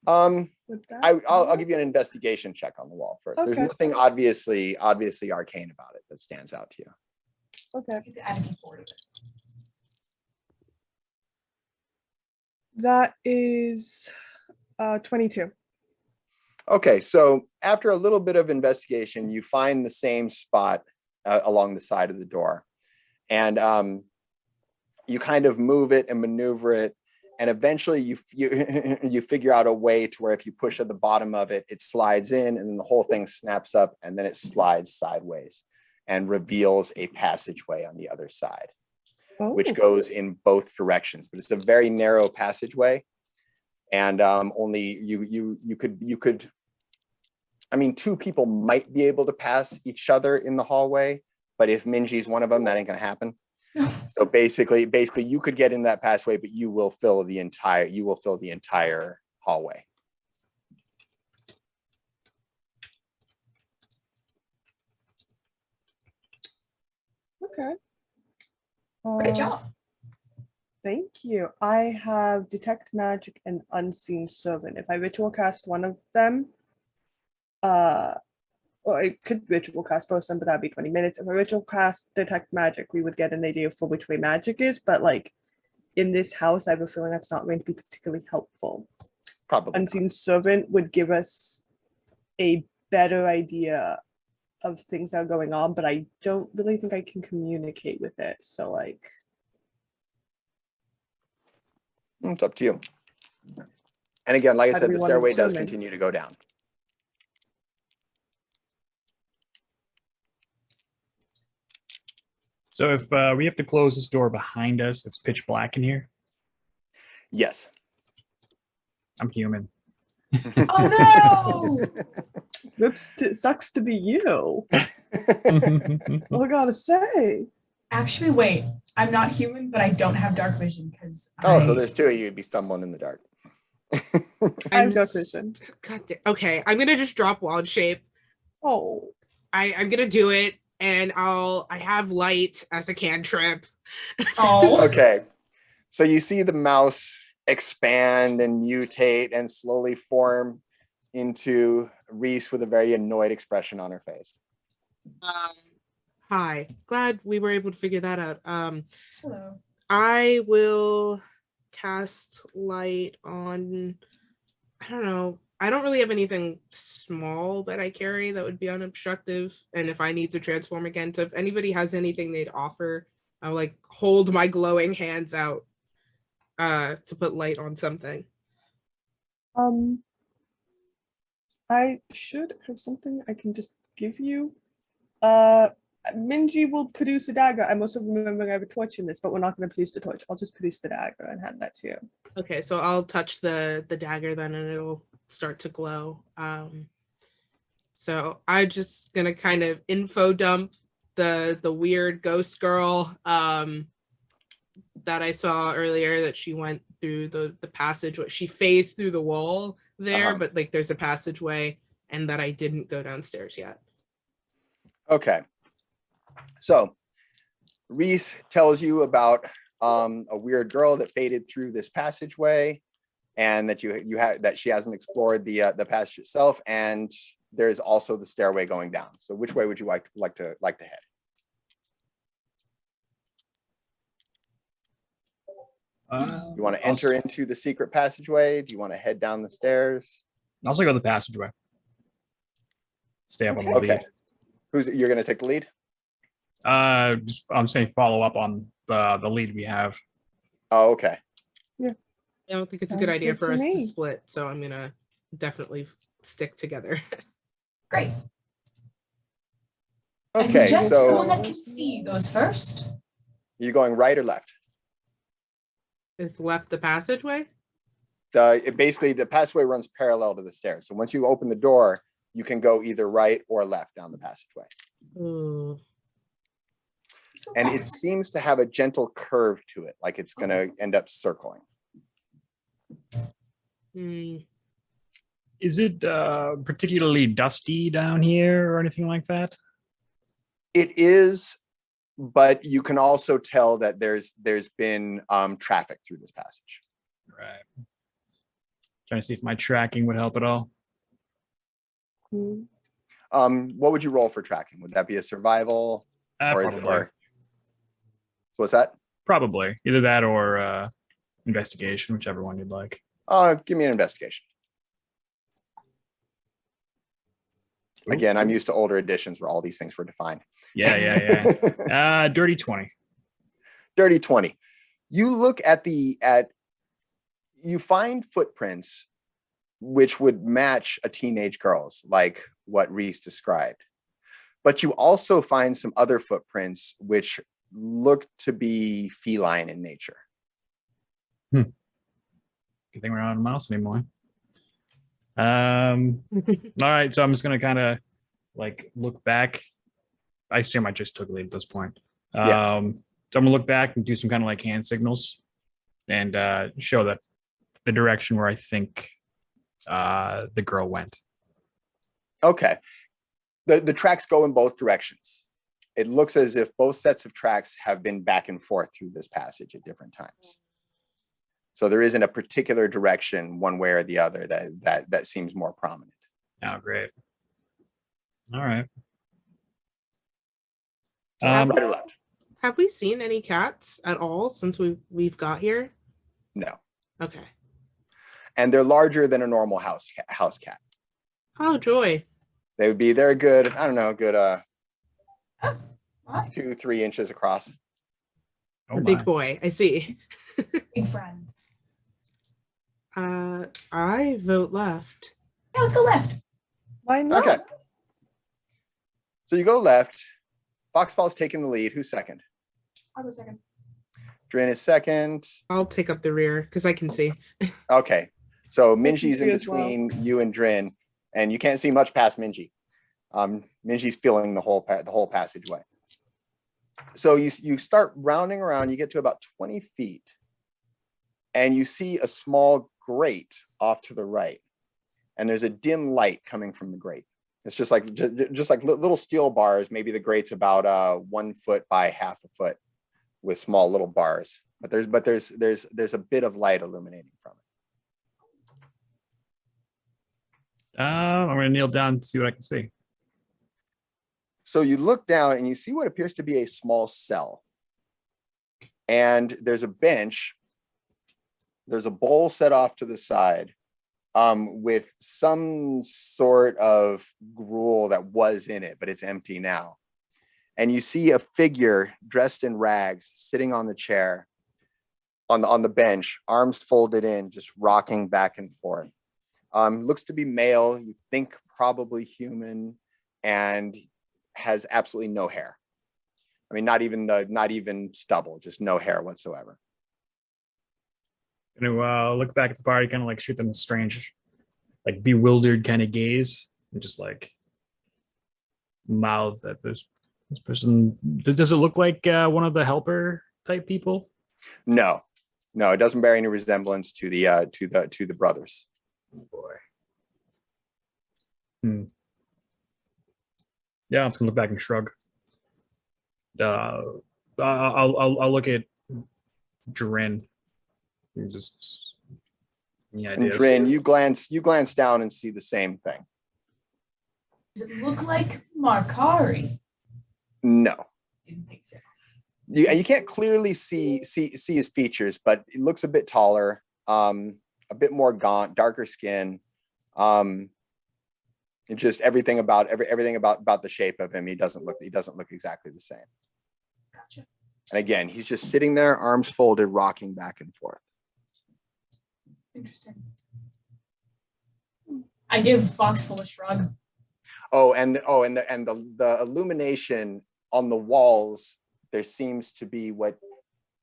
I'll give you an investigation check on the wall first. Okay. There's nothing obviously arcane about it that stands out to you. Okay. Get the attitude board of it. That is 22. Okay, so after a little bit of investigation, you find the same spot along the side of the door, and you kind of move it and maneuver it, and eventually you figure out a way to where if you push at the bottom of it, it slides in, and then the whole thing snaps up, and then it slides sideways and reveals a passageway on the other side, which goes in both directions. But it's a very narrow passageway, and only you could. I mean, 2 people might be able to pass each other in the hallway, but if Minji's one of them, that ain't gonna happen. So basically, you could get in that passageway, but you will fill the entire hallway. Okay. Great job. Thank you. I have Detect Magic and Unseen Servant. If I ritual cast one of them, well, I could ritual cast both of them, but that'd be 20 minutes. If I ritual cast Detect Magic, we would get an idea for which way magic is, but like in this house, I have a feeling that's not going to be particularly helpful. Probably. Unseen Servant would give us a better idea of things that are going on, but I don't really think I can communicate with it. So like, it's up to you. And again, like I How do said, we the want to stairway does determine? continue to go down. So if we have to close this door behind us, it's pitch black in here. Yes. I'm human. Oh no! whoops, it sucks to be you. That's all I gotta say. Actually, wait. I'm not human, but I don't have dark vision because. So there's 2 of you. You'd be stumbling in the dark. I have dark vision. Okay, I'm gonna just drop wild shape. Oh, I'm gonna do it, and I have light as a cantrip. Oh. Okay. So you see the mouse expand and mutate and slowly form into Reese with a very annoyed expression on her face. Hi, glad we were able to figure that out. Hello. I will cast light on, I don't know. I don't really have anything small that I carry that would be unobstructive. And if I need to transform again, so if anybody has anything they'd offer, I'll like hold my glowing hands out to put light on something. I should have something I can just give you. Minji will produce a dagger. I'm also remembering I have a torch in this, but we're not going to produce the torch. I'll just produce the dagger and hand that to you. Okay, so I'll touch the dagger then, and it'll start to glow. So I'm just gonna kind of info dump the weird ghost girl that I saw earlier, that she went through the passage. She phased through the wall there, but like there's a passageway, and that I didn't go downstairs yet. Okay. So Reese tells you about a weird girl that faded through this passageway, and that that she hasn't explored the passage itself, and there's also the stairway going down. So which way would you like to head? You want to enter into the secret passageway? Do you want to head down the stairs? I'll also go the passageway. Stay up on the Okay. lead. You're going to take the lead? I'm saying follow up on the lead we have. Oh, okay. I don't think it's a Sounds good idea good for to us to me. split, so I'm gonna definitely stick together. Great. I Okay, suggest so someone that can see goes first. you're going right or left? Is left the passageway? Basically, the passageway runs parallel to the stairs. So once you open the door, you can go either right or left down the passageway. Ooh. And it seems to have a gentle curve to it, like it's going to end up circling. Hmm. Is it particularly dusty down here or anything like that? It is, but you can also tell that there's been traffic through this passage. Right. Trying to see if my tracking would help at all. What would you roll for tracking? Would that be a survival? Probably. What's that? Probably. Either that or investigation, whichever one you'd like. Give me an investigation. Again, I'm used to older editions where all these things were defined. Yeah. Dirty 20. Dirty 20. You look at you find footprints which would match a teenage girl's, like what Reese described. But you also find some other footprints which look to be feline in nature. Good thing we're not on a mouse anymore. All right, so I'm just gonna kind of like look back. I assume I just took lead at this point. Yeah. So I'm gonna look back and do some kind of like hand signals and show that the direction where I think the girl went. Okay. The tracks go in both directions. It looks as if both sets of tracks have been back and forth through this passage at different times. So there isn't a particular direction one way or the other that seems more prominent. Oh, great. All right. Have, Right or left? have we seen any cats at all since we've got here? No. Okay. And they're larger than a normal house cat. Oh, joy. They're good, I don't know, good What? 2-3 inches across. Oh, A big boy. I see. Big friend. I vote left. Yeah, let's go left. Why not? Okay. So you go left. Foxfall's taking the lead. Who's second? I'll go second. Drin is second. I'll take up the rear because I can see. Okay. So can Minji's in see as well. between you and Drin, and you can't see much past Minji. Minji's filling the whole passageway. So you start rounding around. You get to about 20 feet, and you see a small grate off to the right, and there's a dim light coming from the grate. It's just like little steel bars. Maybe the grate's about 1 foot by half a foot, with small little bars. But there's a bit of light illuminating from it. I'm gonna kneel down to see what I can see. So you look down and you see what appears to be a small cell. And there's a bench. There's a bowl set off to the side with some sort of gruel that was in it, but it's empty now. And you see a figure dressed in rags sitting on the chair, on the bench, arms folded in, just rocking back and forth. Looks to be male, you think probably human, and has absolutely no hair. I mean, not even stubble, just no hair whatsoever. Gonna look back at the party, kind of like shoot them a strange, like bewildered kind of gaze, and just like mouth at this person. Does it look like one of the helper type people? No, it doesn't bear any resemblance to the brothers. Oh boy. Yeah, I'm just gonna look back and shrug. I'll look at Drin. Just any And ideas? Drin, you glance down and see the same thing. Does it look like Markari? No. Didn't think so. You can't clearly see his features, but he looks a bit taller, a bit more gaunt, darker skin. And just everything about the shape of him, he doesn't look exactly the same. Gotcha. And again, he's just sitting there, arms folded, rocking back and forth. Interesting. I give Foxful a shrug. And the illumination on the walls, there seems to be what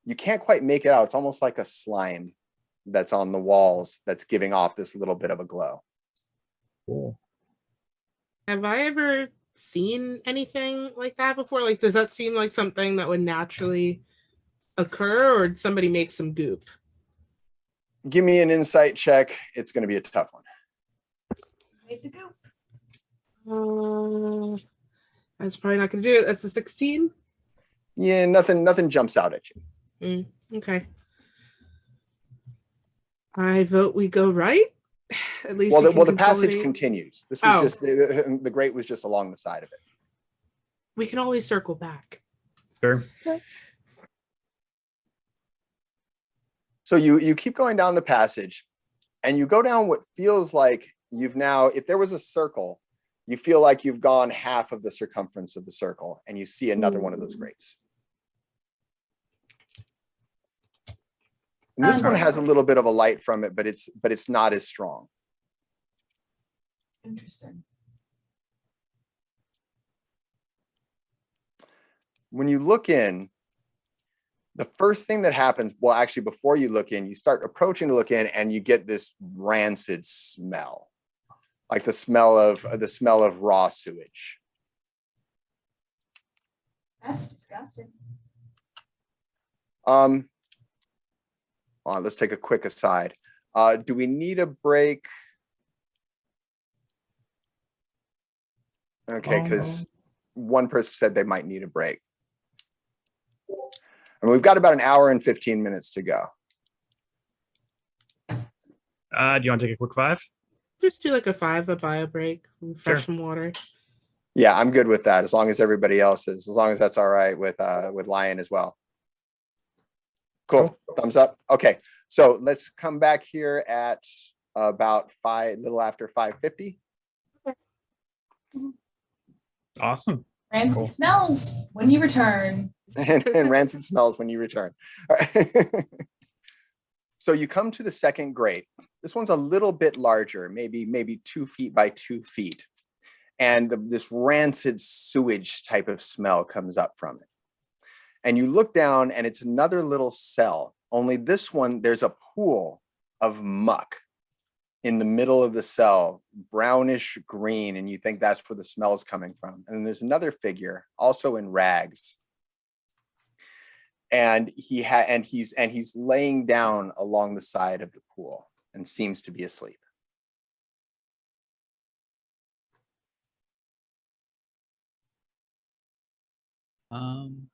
you can't quite make it out. It's almost like a slime that's on the walls that's giving off this little bit of a glow. Cool. Have I ever seen anything like that before? Like, does that seem like something that would naturally occur, or did somebody make some goop? Give me an insight check. It's going to be a tough one. Made the goop. That's probably not going to do it. That's a 16. Yeah, nothing jumps out at you. Okay. I vote we go right. At least Well, the passage continues. This was just the grate was just along the side of it. We can always circle back. Sure. So you keep going down the passage, and you go down what feels like you've now, if there was a circle, you feel like you've gone half of the circumference of the circle, and you see another one of those grates. And this one has a little bit of a light from it, but it's not as strong. Interesting. When you look in, the first thing that happens, well, actually, before you look in, you start approaching to look in, and you get this rancid smell, like the smell of raw sewage. That's disgusting. Let's take a quick aside. Do we need a break? Okay, because one person said they might need a break. And we've got about an hour and 15 minutes to go. Do you want to take a quick 5? Just do like a bio break, refresh some water. Yeah, I'm good with that. As long as everybody else is, as long as that's all right with Lion as well. Cool. Thumbs up. Okay, so let's come back here at about little after 5:50. Awesome. Rancid smells when you return. and rancid smells when you return. All right. So you come to the second grate. This one's a little bit larger, maybe 2 feet by 2 feet. And this rancid sewage type of smell comes up from it. And you look down, and it's another little cell. Only this one, there's a pool of muck in the middle of the cell, brownish green, and you think that's where the smell is coming from. And then there's another figure, also in rags. And he's laying down along the side of the pool and seems to be asleep. I'm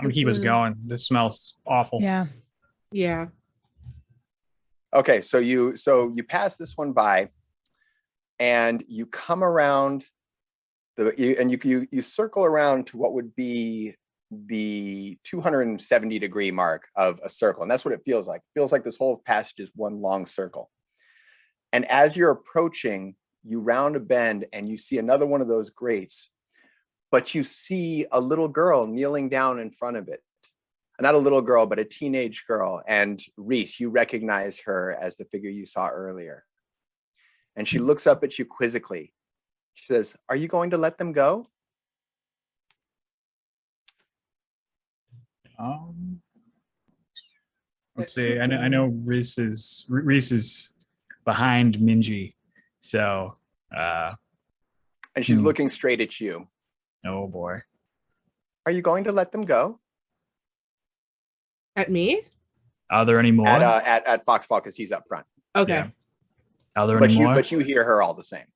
gonna keep us going. This smells awful. Yeah. Okay, so you pass this one by, and you come around you circle around to what would be the 270-degree mark of a circle, and that's what it feels like. It feels like this whole passage is one long circle. And as you're approaching, you round a bend, and you see another one of those grates, but you see a little girl kneeling down in front of it. Not a little girl, but a teenage girl. And Reese, you recognize her as the figure you saw earlier. And she looks up at you quizzically. She says, "Are you going to let them go?" Let's see. I know Reese is behind Minji, so. And she's looking straight at you. Oh boy. "Are you going to let them go?" At me? Are there any more? At Foxfall, because he's up front. Okay. Yeah. Are there any more? But you hear her all the same.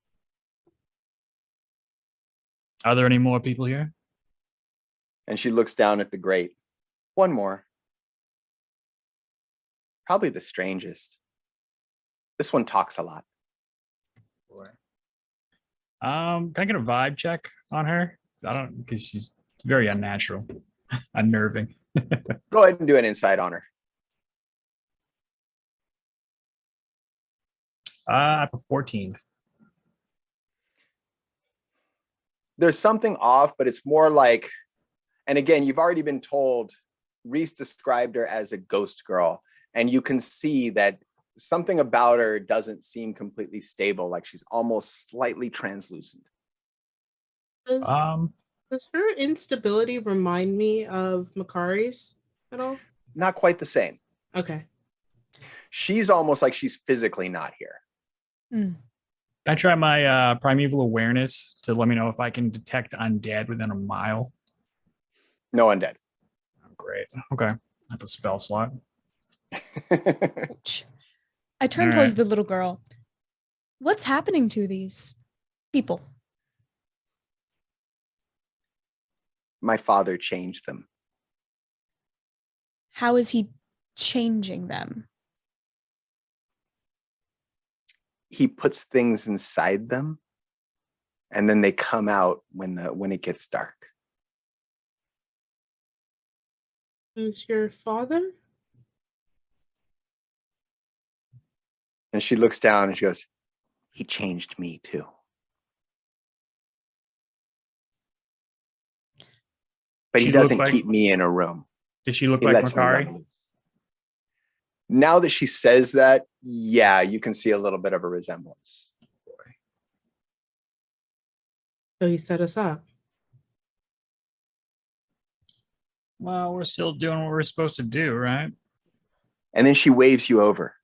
Are there any more people here? And she looks down at the grate. One more. Probably the strangest. This one talks a lot. Can I get a vibe check on her? I don't, because she's very unnatural, unnerving. Go ahead and do an insight on her. I have a 14. There's something off, but it's more like, and again, you've already been told, Reese described her as a ghost girl, and you can see that something about her doesn't seem completely stable, like she's almost slightly translucent. Does her instability remind me of Makari's at all? Not quite the same. Okay. She's almost like she's physically not here. Can I try my primeval awareness to let me know if I can detect undead within a mile? No undead. Oh, great. Okay. That's a spell slot. Ouch. I turn All towards right. the little girl. What's happening to these people? My father changed them. How is he changing them? He puts things inside them, and then they come out when it gets dark. Who's your father? And she looks down and she goes, he changed me too. But he She look doesn't like- keep me in a room. Did she look He like lets me run Makari? loose. Now that she says that, yeah, you can see a little bit of a resemblance. So he set us up. Well, we're still doing what we're supposed to do, right? And then she waves you over.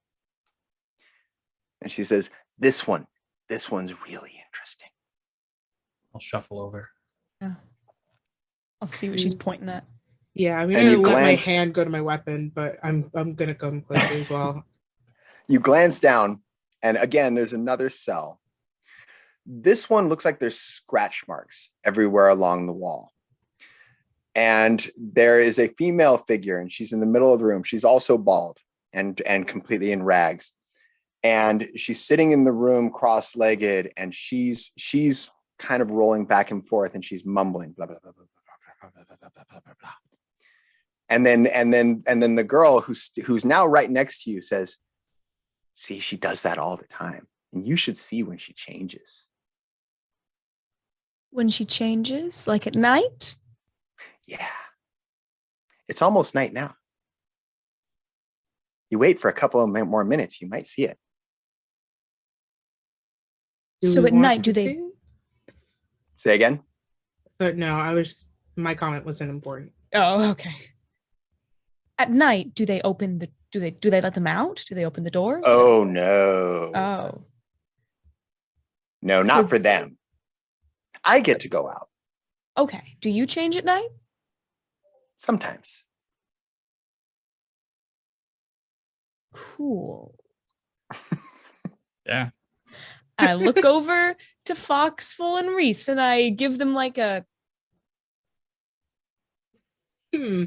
And she says, this one's really interesting. I'll shuffle over. I'll see what she's pointing at. Yeah, I'm And gonna you let glance- my hand go to my weapon, but I'm gonna come closer as well. You glance down, and again, there's another cell. This one looks like there's scratch marks everywhere along the wall. And there is a female figure, and she's in the middle of the room. She's also bald and completely in rags. And she's sitting in the room cross-legged, and she's kind of rolling back and forth, and she's mumbling, blah, blah, blah, blah, blah, blah, blah, blah, blah, blah, blah. And then the girl who's now right next to you says, see, she does that all the time. And you should see when she changes. When she changes, like at night? Yeah. It's almost night now. You wait for a couple of more minutes, you might see it. Do So we at want night, to do they- see it? Say again? But no, my comment wasn't important. Oh, okay. At night, do they open the do they let them out? Do they open the doors? Oh, no. Oh. No, not So- for them. I get to go out Okay. Do you change at night? sometimes. Cool. Yeah. I look over to Foxful and Reese and I give them like a Hmm.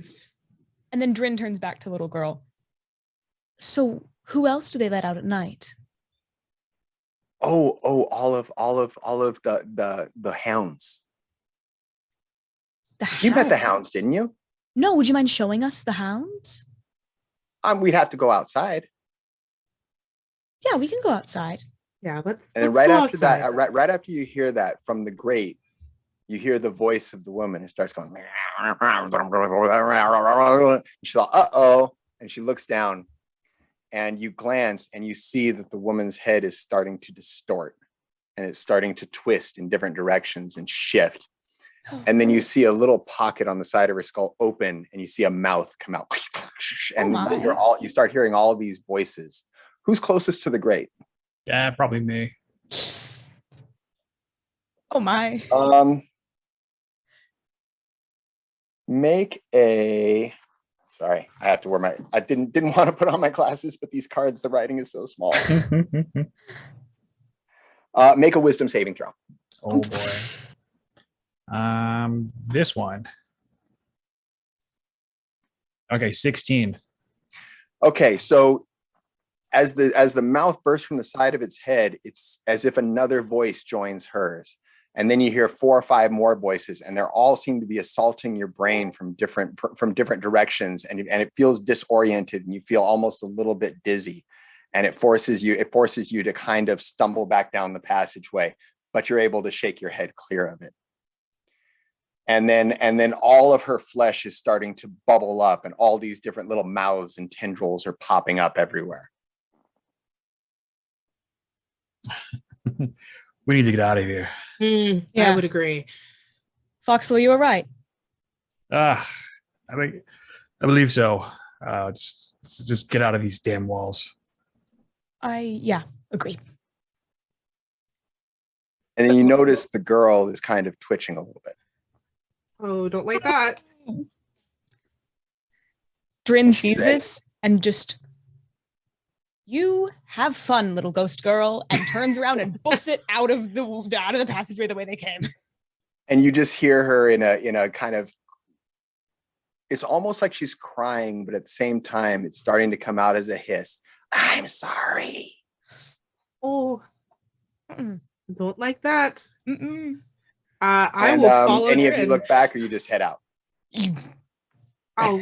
and then Drin turns back to little girl. So who else do they let out at night? Oh, all of the hounds. The You met the hound- hounds, didn't you? No, would you mind showing us the hounds? We'd have to go outside. Yeah, we can go outside. Yeah, let's. And then let's right go after that, outside. right after you hear that from the grate, you hear the voice of the woman who starts going. She's like, uh-oh. And she looks down and you glance and you see that the woman's head is starting to distort and it's starting to twist in different directions and shift. And then you see a little pocket on the side of her skull open and you see a mouth come out. And my. you start hearing all these voices. Who's closest to the grate? Yeah, probably me. Oh my. Make a. Sorry, I have to wear my. I didn't want to put on my glasses, but these cards, the writing is so small. Make a wisdom saving throw. Oh boy. This one. Okay, 16. Okay, so as the mouth bursts from the side of its head, it's as if another voice joins hers. And then you hear 4 or 5 more voices, and they're all seem to be assaulting your brain from different directions, and it feels disoriented, and you feel almost a little bit dizzy, and it forces you to kind of stumble back down the passageway, but you're able to shake your head clear of it. And then all of her flesh is starting to bubble up, and all these different little mouths and tendrils are popping up everywhere. We need to get out of here. I Yeah. would agree. Foxwell, you were right. I believe so. Just get out of these damn walls. Yeah, agree. And then you notice the girl is kind of twitching a little bit. Oh, don't like that. Drin sees this and just, you have fun, little ghost girl, and turns around and books it out of the passageway the way they came. And you just hear her in a kind of, it's almost like she's crying, but at the same time, it's starting to come out as a hiss. I'm sorry. Oh, Mm-mm. don't like that. Mm-mm. I And, will follow any of you Drin. look back, or you just head out? I'll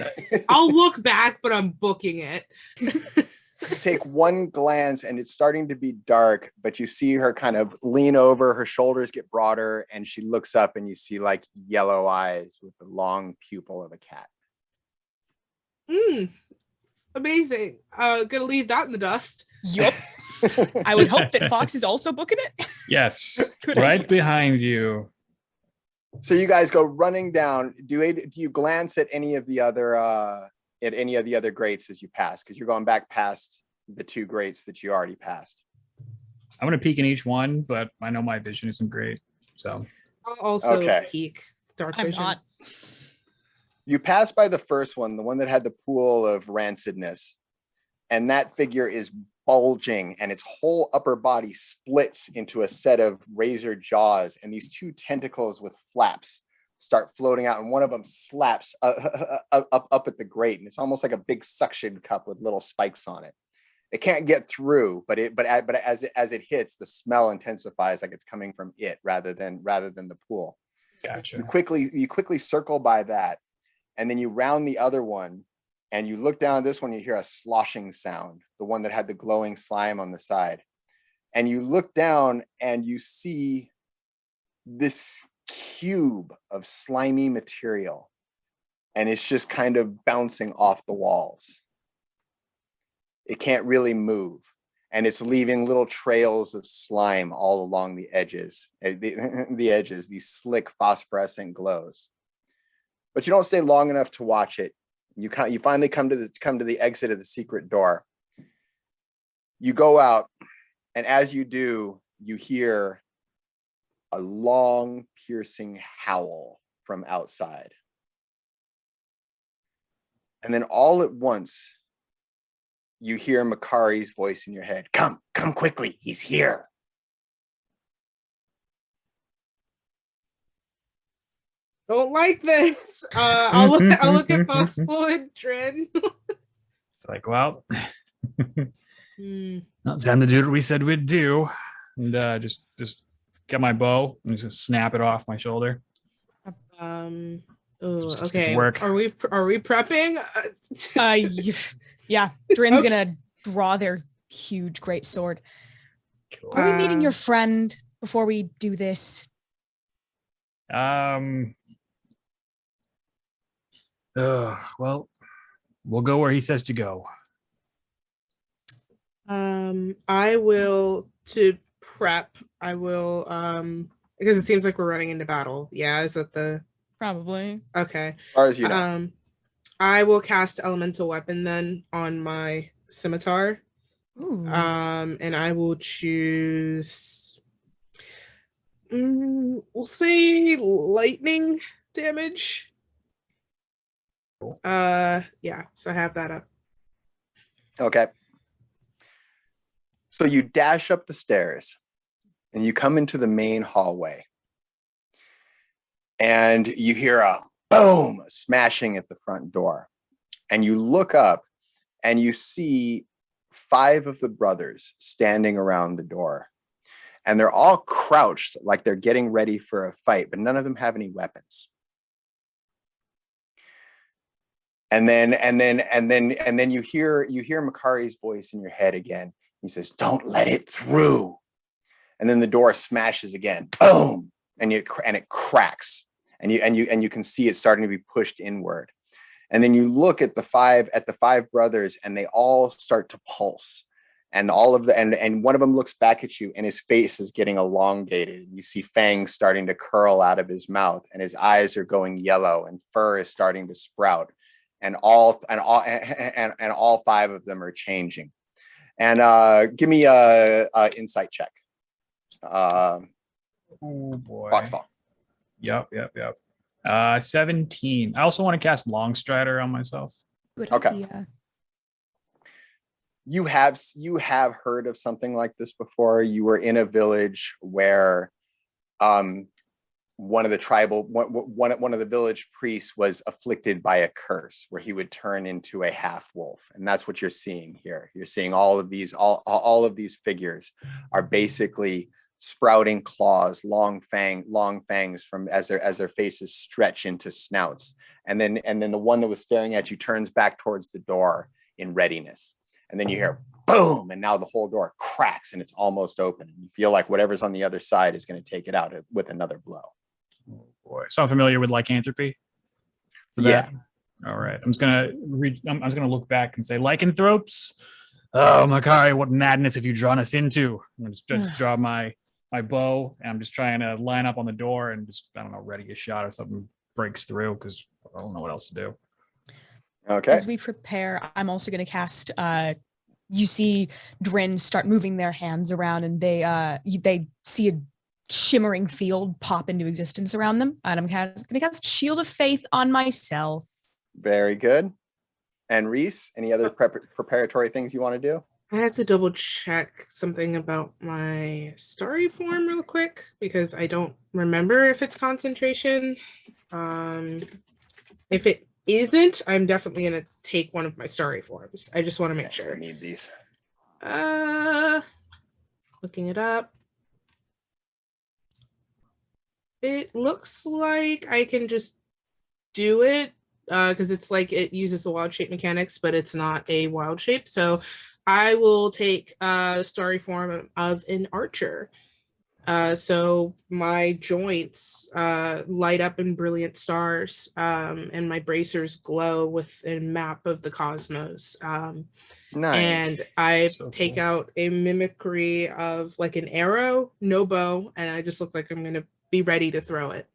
look back, but I'm booking it. You take one glance, and it's starting to be dark, but you see her kind of lean over, her shoulders get broader, and she looks up, and you see like yellow eyes with the long pupil of a cat. Amazing. Gonna leave that in the dust. Yup. I would hope that Fox is also booking it. Yes, Good right idea. behind you. So you guys go running down. Do you glance at any of the other grates as you pass? Because you're going back past the 2 grates that you already passed. I'm gonna peek in each one, but I know my vision isn't great. So I'll also Okay. peek dark I'm vision. not. You pass by the first one, the one that had the pool of rancidness, and that figure is bulging, and its whole upper body splits into a set of razor jaws, and these 2 tentacles with flaps start floating out, and one of them slaps up at the grate, and it's almost like a big suction cup with little spikes on it. It can't get through, but as it hits, the smell intensifies, like it's coming from it rather than the pool. gotcha. You quickly circle by that, and then you round the other one, and you look down at this one, you hear a sloshing sound, the one that had the glowing slime on the side. And you look down and you see this cube of slimy material, and it's just kind of bouncing off the walls. It can't really move, and it's leaving little trails of slime all along the edges, these slick phosphorescent glows. But you don't stay long enough to watch it. You finally come to the exit of the secret door. You go out, and as you do, you hear a long, piercing howl from outside. And then all at once, you hear Makari's voice in your head. Come quickly, he's here. Don't like this. I'll look at Foxwell and Drin. It's like, well, Hmm. well, time to do what we said we'd do, and just get my bow and just snap it off my shoulder. Oh, Just get to okay. work. Are we prepping? Yeah, Drin's Okay. gonna draw their huge great sword. Cool. Are we meeting your friend before we do this? Well, we'll go where he says to go. I will to prep. I will because it seems like we're running into battle. Yeah, is that the Probably. okay? As far as you know. I will cast elemental weapon then on my scimitar. Ooh. And I will choose. We'll say lightning damage. Cool. Yeah. So I have that up. Okay. So you dash up the stairs, and you come into the main hallway, and you hear a boom, smashing at the front door. And you look up and you see 5 of the brothers standing around the door. And they're all crouched like they're getting ready for a fight, but none of them have any weapons. And then you hear Makari's voice in your head again. He says, "Don't let it through." And then the door smashes again. Boom. And it cracks. And you can see it starting to be pushed inward. And then you look at the five brothers, and they all start to pulse. And and one of them looks back at you, and his face is getting elongated. You see fangs starting to curl out of his mouth, and his eyes are going yellow, and fur is starting to sprout. And all 5 of them are changing. And give me a insight check. Oh boy. Foxfall. Yep. 17. I also want to cast Longstrider on myself. Good Okay. idea. You have heard of something like this before. You were in a village where one of the village priests was afflicted by a curse where he would turn into a half wolf, and that's what you're seeing here. You're seeing all of these figures are basically sprouting claws, long fangs from as their faces stretch into snouts, and then the one that was staring at you turns back towards the door in readiness, and then you hear boom, and now the whole door cracks and it's almost open, and you feel like whatever's on the other side is going to take it out with another blow. Oh boy. So I'm familiar with lycanthropy. Yeah. All right. I'm just gonna look back and say lycanthropes. Oh Makari, what madness have you drawn us into? I'm just draw my bow, and I'm just trying to line up on the door and just, I don't know, ready a shot if something breaks through, because I don't know what else to do. Okay. As we prepare, I'm also going to cast. You see Drin start moving their hands around, and they see a shimmering field pop into existence around them. And I'm going to cast Shield of Faith on myself. Very good. And Reese, any other preparatory things you want to do? I have to double check something about my starry form real quick because I don't remember if it's concentration. If it isn't, I'm definitely going to take one of my starry forms. I just want to make sure. I need these. Looking it up. It looks like I can just do it because it's like it uses the wild shape mechanics, but it's not a wild shape. So I will take starry form of an archer. So my joints light up in brilliant stars, and my bracers glow with a map of the cosmos. Nice. And I So take cool. out a mimicry of like an arrow, no bow, and I just look like I'm going to be ready to throw it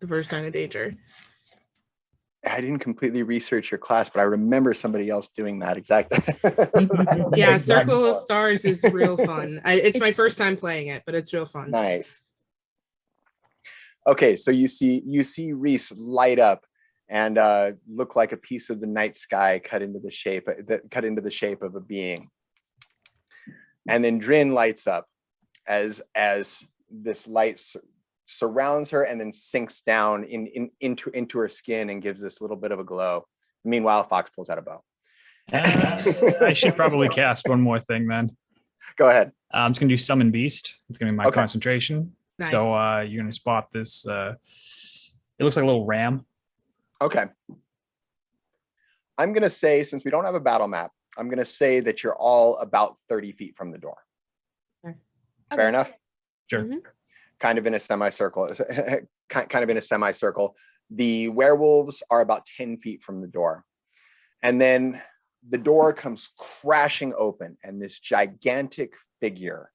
the first sign of danger. I didn't completely research your class, but I remember somebody else doing that exactly. Yeah, Exact Circle of form. Stars is real fun. It's my It's- first time playing it, but it's real fun. Nice. Okay, so you see Reese light up and look like a piece of the night sky cut into the shape of a being. And then Drin lights up as this light surrounds her and then sinks down into her skin and gives this little bit of a glow. Meanwhile, Fox pulls out a bow. I should probably cast one more thing then. Go ahead. I'm just gonna do Summon Beast. It's gonna be my Okay. concentration. Nice. So you're gonna spot this. It looks like a little ram. Okay. I'm going to say, since we don't have a battle map, I'm going to say that you're all about 30 feet from the door. Okay. Fair enough? Sure. Mhm. Kind of in a semicircle. The werewolves are about 10 feet from the door. And then the door comes crashing open, and this gigantic figure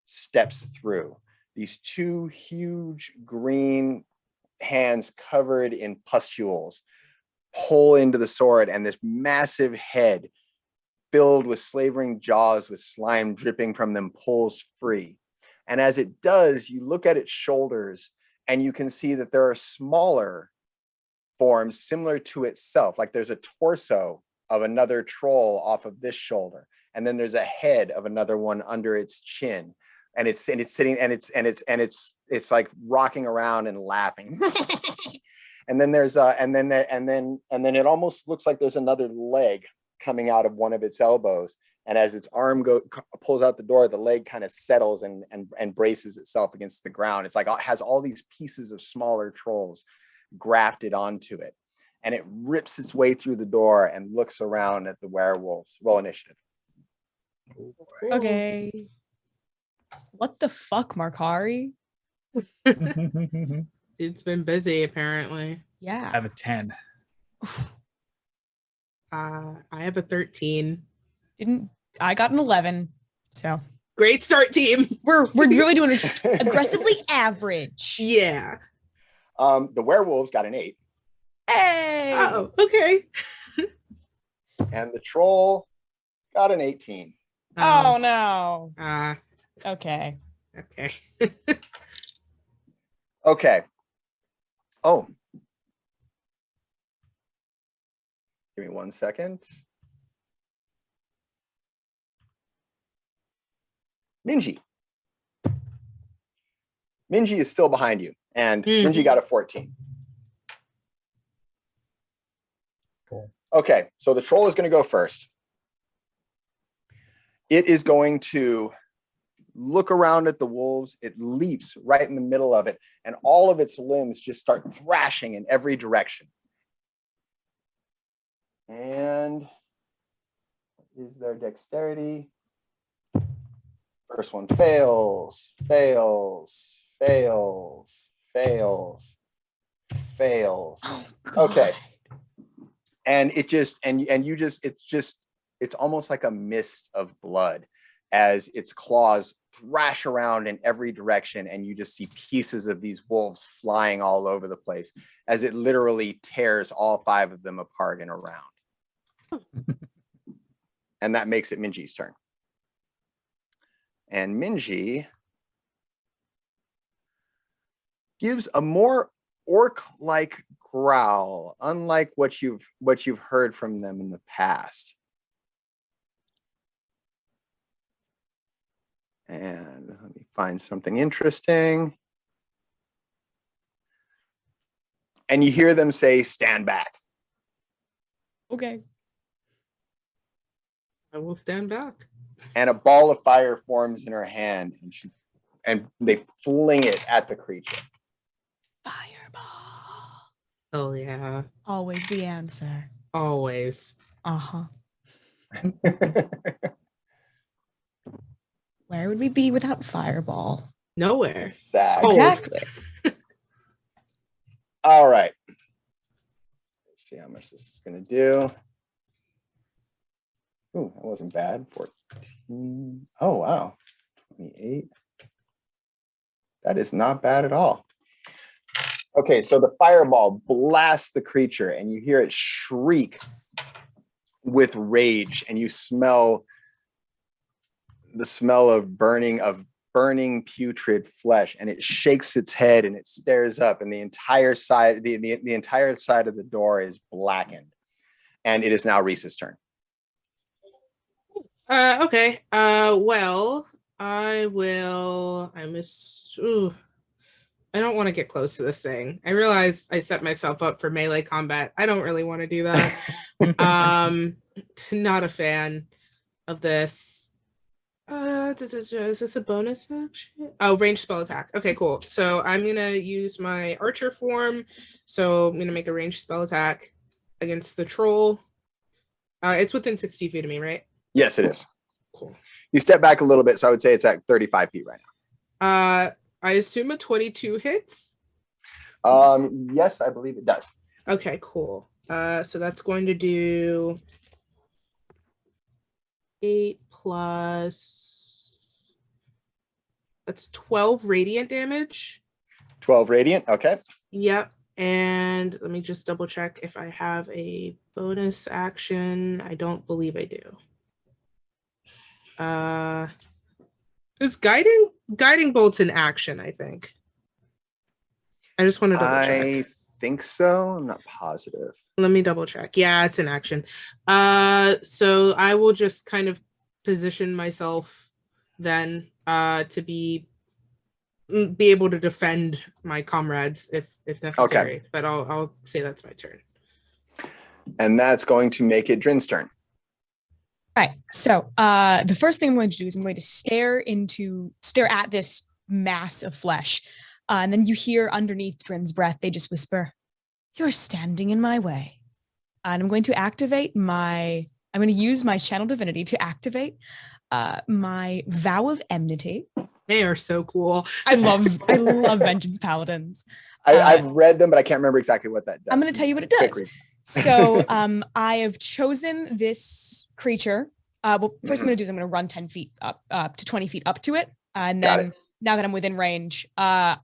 steps through. These 2 huge green hands covered in pustules pull into the sword, and this massive head filled with slavering jaws with slime dripping from them pulls free. And as it does, you look at its shoulders and you can see that there are smaller forms similar to itself. Like there's a torso of another troll off of this shoulder, and then there's a head of another one under its chin. And it's sitting and it's like rocking around and laughing. And then there's and then it almost looks like there's another leg coming out of one of its elbows. And as its arm pulls out the door, the leg kind of settles and braces itself against the ground. It's like it has all these pieces of smaller trolls grafted onto it. And it rips its way through the door and looks around at the werewolves. Roll initiative. Okay. What the fuck, Markari? It's been busy apparently. Yeah. I have a 10. I have a 13. I got an 11. So Great start, team. we're really doing aggressively average. Yeah. The werewolves got an 8. Hey. Oh, okay. And the troll got an 18. Oh no. Okay. Okay. Okay. Oh. Give me 1 second. Minji. Minji is still behind you, and Minji got a 14. Cool. Okay, so the troll is going to go first. It is going to look around at the wolves. It leaps right in the middle of it, and all of its limbs just start thrashing in every direction. And what is their dexterity? First one fails, fails, fails, fails, fails. Oh, God. Okay. And it just, and you just, it's almost like a mist of blood as its claws thrash around in every direction. And you just see pieces of these wolves flying all over the place as it literally tears all 5 of them apart and around. And that makes it Minji's turn. And Minji gives a more orc-like growl, unlike what you've heard from them in the past. And let me find something interesting. And you hear them say, "Stand back." Okay. I will stand back. And a ball of fire forms in her hand, and they fling it at the creature. Fireball. Oh yeah. Always the answer. Always. Uh-huh. Where would we be without fireball? Nowhere. Exactly. Exactly. All right. Let's see how much this is going to do. Ooh, that wasn't bad. 14. Oh, wow. 28. That is not bad at all. Okay, so the fireball blasts the creature, and you hear it shriek with rage, and you smell the smell of burning putrid flesh, and it shakes its head and it stares up, and the entire side, the entire side of the door is blackened. And it is now Reese's turn. Okay. Well, I don't want to get close to this thing. I realize I set myself up for melee combat. I don't really want to do that. Not a fan of this. Is this a bonus action? Oh, ranged spell attack. Okay, cool. So I'm gonna use my archer form. So I'm gonna make a ranged spell attack against the troll. It's within 60 feet of me, right? Yes, it is. Cool. You step back a little bit, so I would say it's at 35 feet right now. I assume a 22 hits? Yes, I believe it does. Okay, cool. So that's going to do 8 plus... That's 12 radiant damage. 12 radiant, okay. Yep. And let me just double check if I have a bonus action. I don't believe I do. Is guiding bolts in action, I think. I just want to double check. I think so. I'm not positive. Let me double check. Yeah, it's in action. So I will just kind of position myself then to be be able to defend my comrades if necessary. But I'll say that's my turn. And that's going to make it Drin's turn. Right. So the first thing I'm going to do is I'm going to stare at this mass of flesh. And then you hear underneath Drin's breath, they just whisper, "You're standing in my way." And I'm going to I'm going to use my channel divinity to activate my vow of enmity. They are so cool. I love Vengeance Paladins. I've read them, but I can't remember exactly what that does. I'm going to tell you what it does. So I have chosen this creature. Well, first I'm going to do is I'm going to run 10 feet up to 20 feet up to it. And then now that I'm within range, I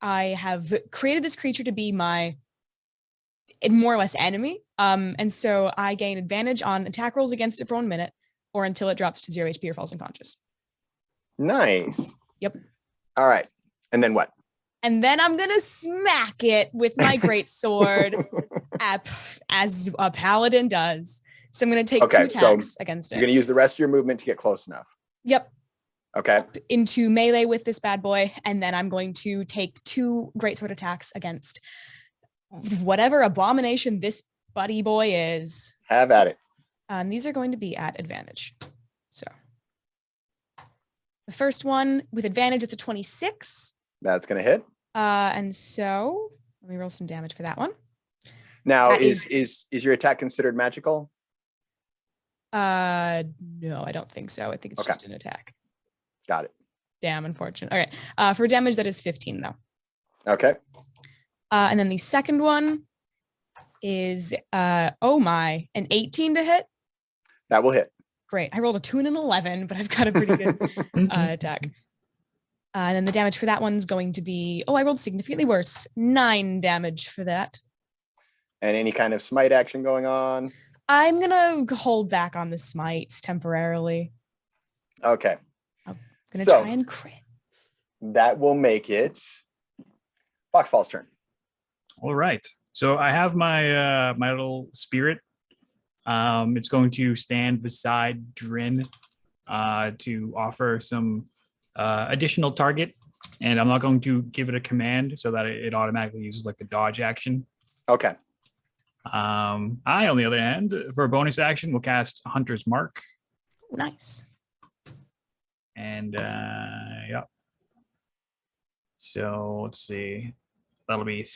have created this creature to be my more or less enemy. And so I gain advantage on attack rolls against it for 1 minute or until it drops to 0 HP or falls unconscious. Nice. Yep. All right. And then what? And then I'm going to smack it with my great sword as a paladin does. So I'm going to take 2 attacks against it. You're going to use the rest of your movement to get close enough. Yep. Okay. Up into melee with this bad boy. And then I'm going to take 2 greatsword attacks against whatever abomination this buddy boy is. Have at it. And these are going to be at advantage. So the first one with advantage is a 26. That's going to hit. And so let me roll some damage for that one. Now, That is your attack considered magical? No, I don't think so. I think it's just an attack. Got it. Damn, unfortunate. Okay. For damage, that is 15 though. Okay. And then the second one is an 18 to hit. That will hit. Great. I rolled a 2 and an 11, but I've got a pretty good attack. And then the damage for that one's going to be, I rolled significantly worse. 9 damage for that. And any kind of smite action going on? I'm going to hold back on the smites temporarily. Okay. I'm going to try and crit. That will make it Foxfall's turn. All right. So I have my my little spirit. It's going to stand beside Drin to offer some additional target, and I'm not going to give it a command so that it automatically uses like the dodge action. Okay. I, on the other hand, for a bonus action, will cast Hunter's Mark. Nice. And yeah. So let's see. That'll be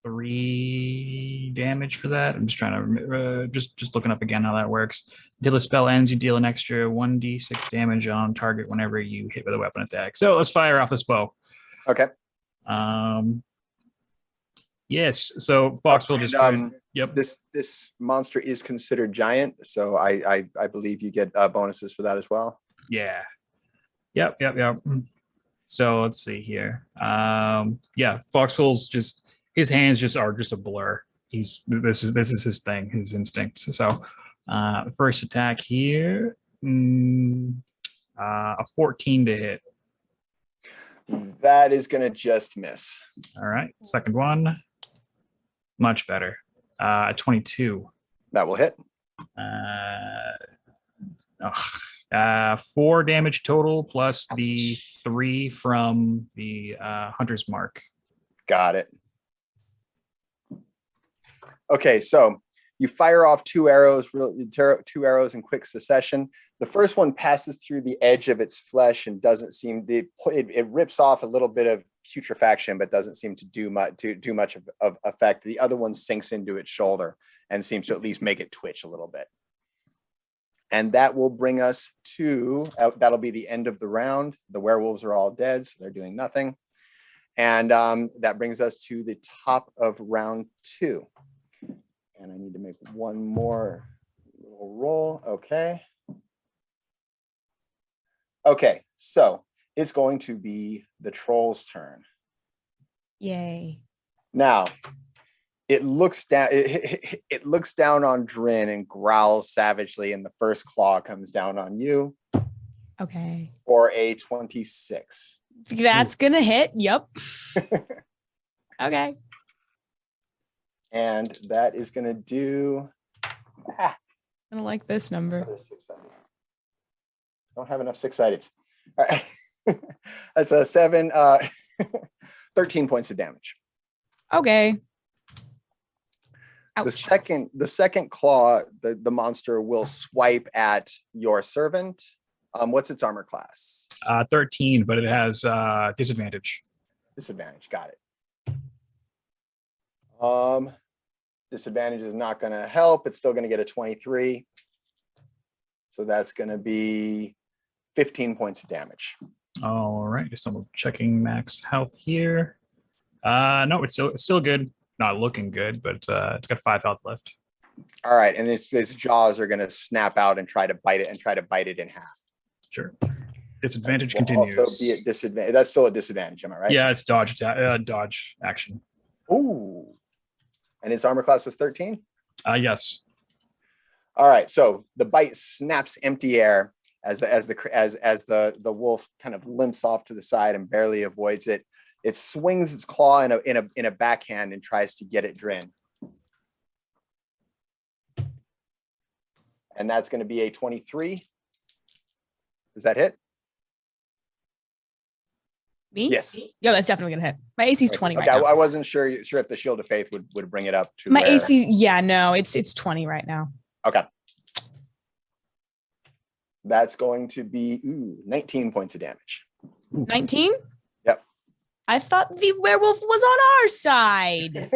3 damage for that. I'm just trying to just looking up again how that works. Until the spell ends, you deal an extra 1d6 damage on target whenever you hit with a weapon attack. So let's fire off this bow. Okay. Yes. So Fox will just. Yep. This monster is considered giant, so I believe you get bonuses for that as well. Yeah. Yep. So let's see here. Yeah, Foxfall's just his hands are just a blur. This is his thing, his instincts. So first attack here, a 14 to hit. That is gonna just miss. All right. Second one, much better. 22. That will hit. 4 damage total plus the 3 from the Hunter's Mark. Got it. Okay, so you fire off 2 arrows, 2 arrows in quick succession. The first one passes through the edge of its flesh and doesn't seem it rips off a little bit of putrefaction, but doesn't seem to do much of effect. The other one sinks into its shoulder and seems to at least make it twitch a little bit. And that will bring us to, that'll be the end of the round. The werewolves are all dead, so they're doing nothing. And that brings us to the top of round 2. And I need to make one more little roll. Okay. Okay, so it's going to be the troll's turn. Yay. Now, it looks down. It looks down on Drin and growls savagely, and the first claw comes down on you. Okay. For a 26. That's gonna hit. Yep. Okay. And that is gonna do. I don't like this number. Another 6-sided. Don't have enough 6-sided. All right. That's a 7, 13 points of damage. Okay. The Ouch. second claw, the monster will swipe at your servant. What's its armor class? 13, but it has disadvantage. Disadvantage. Got it. Disadvantage is not going to help. It's still going to get a 23. So that's going to be 15 points of damage. All right, just double checking max health here. No, it's still good. Not looking good, but it's got 5 health left. All right, and its jaws are going to snap out and try to bite it in half. Sure. Disadvantage Will continues. also be at disadvantage. That's still a disadvantage, am I right? Yeah, it's dodge action. Ooh. And its armor class was 13? Yes. All right, so the bite snaps empty air as the wolf kind of limps off to the side and barely avoids it. It swings its claw in a backhand and tries to get at Drin. And that's going to be a 23. Does that hit? Me? Yes. Yeah, that's definitely gonna hit. My AC is 20 right Okay, now. I wasn't sure if the Shield of Faith would bring it up to My where- AC, yeah, no, it's 20 right now. Okay. That's going to be 19 points of damage. 19? Yep. I thought the werewolf was on our side.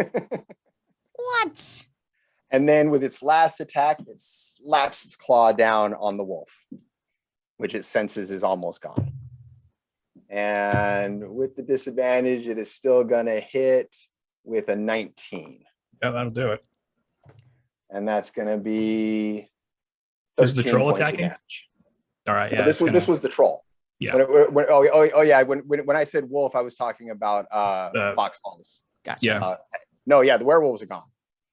What? And then with its last attack, it slaps its claw down on the wolf, which it senses is almost gone. And with the disadvantage, it is still going to hit with a 19. Yeah, that'll do it. And that's going to be This is the 13 troll points of attacking? damage. All right. Yeah. But this was the troll. Yeah. When I said wolf, I was talking about foxholes. Gotcha. Yeah. The werewolves are gone.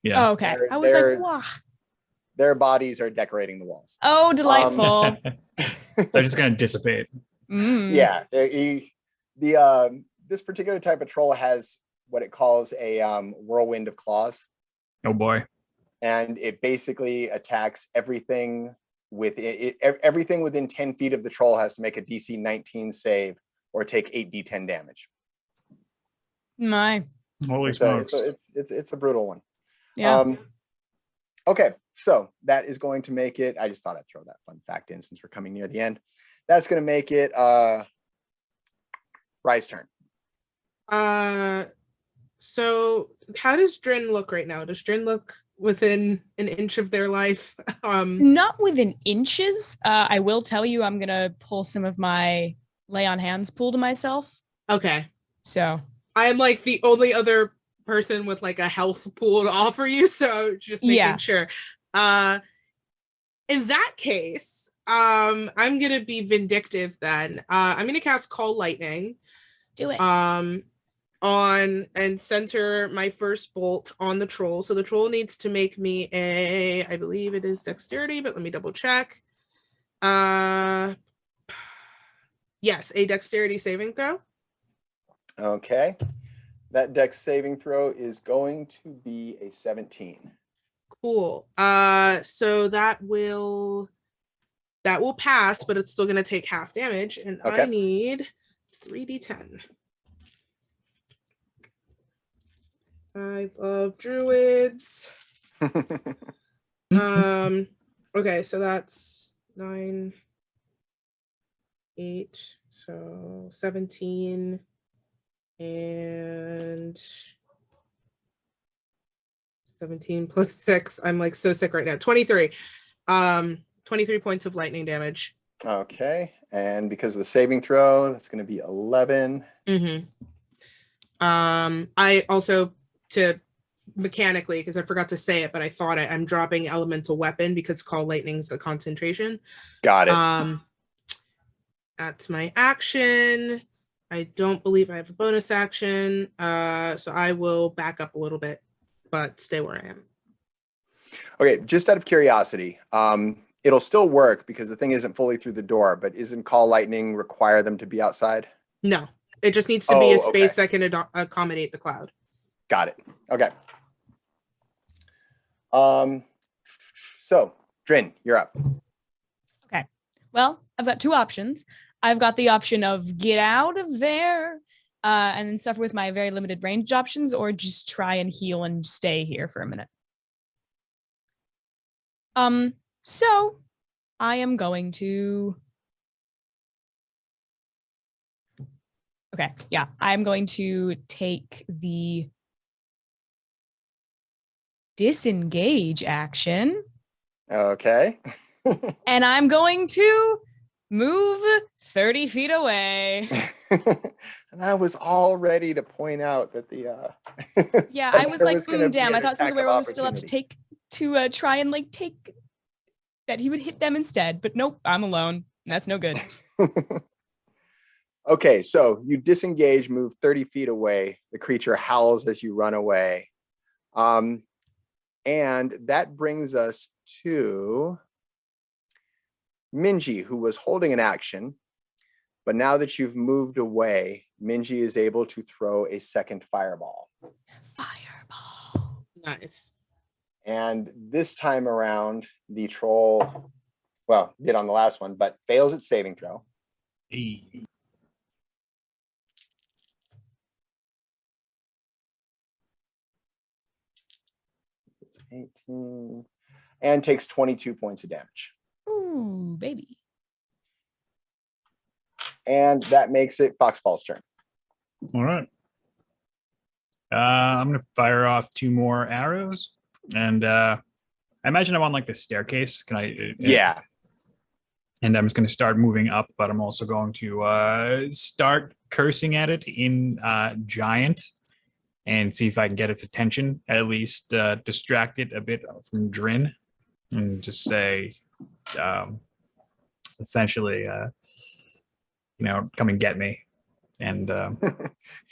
Yeah. Oh, okay. They're- I was they're- like, wow. Their bodies are decorating the walls. Oh, delightful. They're just gonna dissipate. Yeah, this particular type of troll has what it calls a whirlwind of claws, Oh boy. and it basically attacks everything everything within 10 feet of the troll has to make a DC 19 save or take 8d10 damage. My. Holy It's smokes. it's a brutal one. Yeah. Okay, so that is going to make it. I just thought I'd throw that fun fact in since we're coming near the end. That's going to make it Rye's turn. So how does Drin look right now? Does Drin look within an inch of their life? Not within inches. I will tell you, I'm gonna pull some of my lay on hands pool to myself. Okay. So I am like the only other person with like a health pool to offer you, so just making sure. In that case, I'm gonna be vindictive then. I'm gonna cast Call Lightning. do it. On and center my first bolt on the troll. So the troll needs to make me I believe it is dexterity, but let me double check. Yes, a dexterity saving throw. Okay, that dex saving throw is going to be a 17. Cool. So that will pass, but it's still going to take half damage, and Okay. I need 3d10. I love druids. Okay, so that's 9, 8, so 17, and 17 plus 6. I'm like so sick right now. 23. 23 points of lightning damage. Okay, and because of the saving throw, that's going to be 11. I also, to mechanically, because I forgot to say it, but I thought I'm dropping elemental weapon because Call Lightning's a concentration. Got it. That's my action. I don't believe I have a bonus action, so I will back up a little bit, but stay where I am. Okay, just out of curiosity, it'll still work because the thing isn't fully through the door, but isn't Call Lightning require them to be outside? No, it just needs to be a Oh, space okay. that can accommodate the cloud. Got it. Okay. So, Drin, you're up. Okay. Well, I've got two options. I've got the option of get out of there and then suffer with my very limited range options, or just try and heal and stay here for a minute. So I am going to. Okay, yeah, I'm going to take the disengage action. Okay. And I'm going to move 30 feet away. And I was all ready to point out that the Yeah, that I was there like, gonna be damn, an I thought some of the attack of werewolves still have to opportunity. try and like take that he would hit them instead. But nope, I'm alone. That's no good. Okay, so you disengage, move 30 feet away. The creature howls as you run away. And that brings us to Minji, who was holding an action. But now that you've moved away, Minji is able to throw a second fireball. Fireball. Nice. And this time around, the troll, well, did on the last one, but fails its saving throw. 18, and takes 22 points of damage. Ooh, baby. And that makes it Foxfall's turn. All right. I'm gonna fire off 2 more arrows, and I imagine I'm on like the staircase. Can I? Yeah. And I'm just gonna start moving up, but I'm also going to start cursing at it in giant, and see if I can get its attention. At least distract it a bit from Drin, and just say, essentially, come and get me. And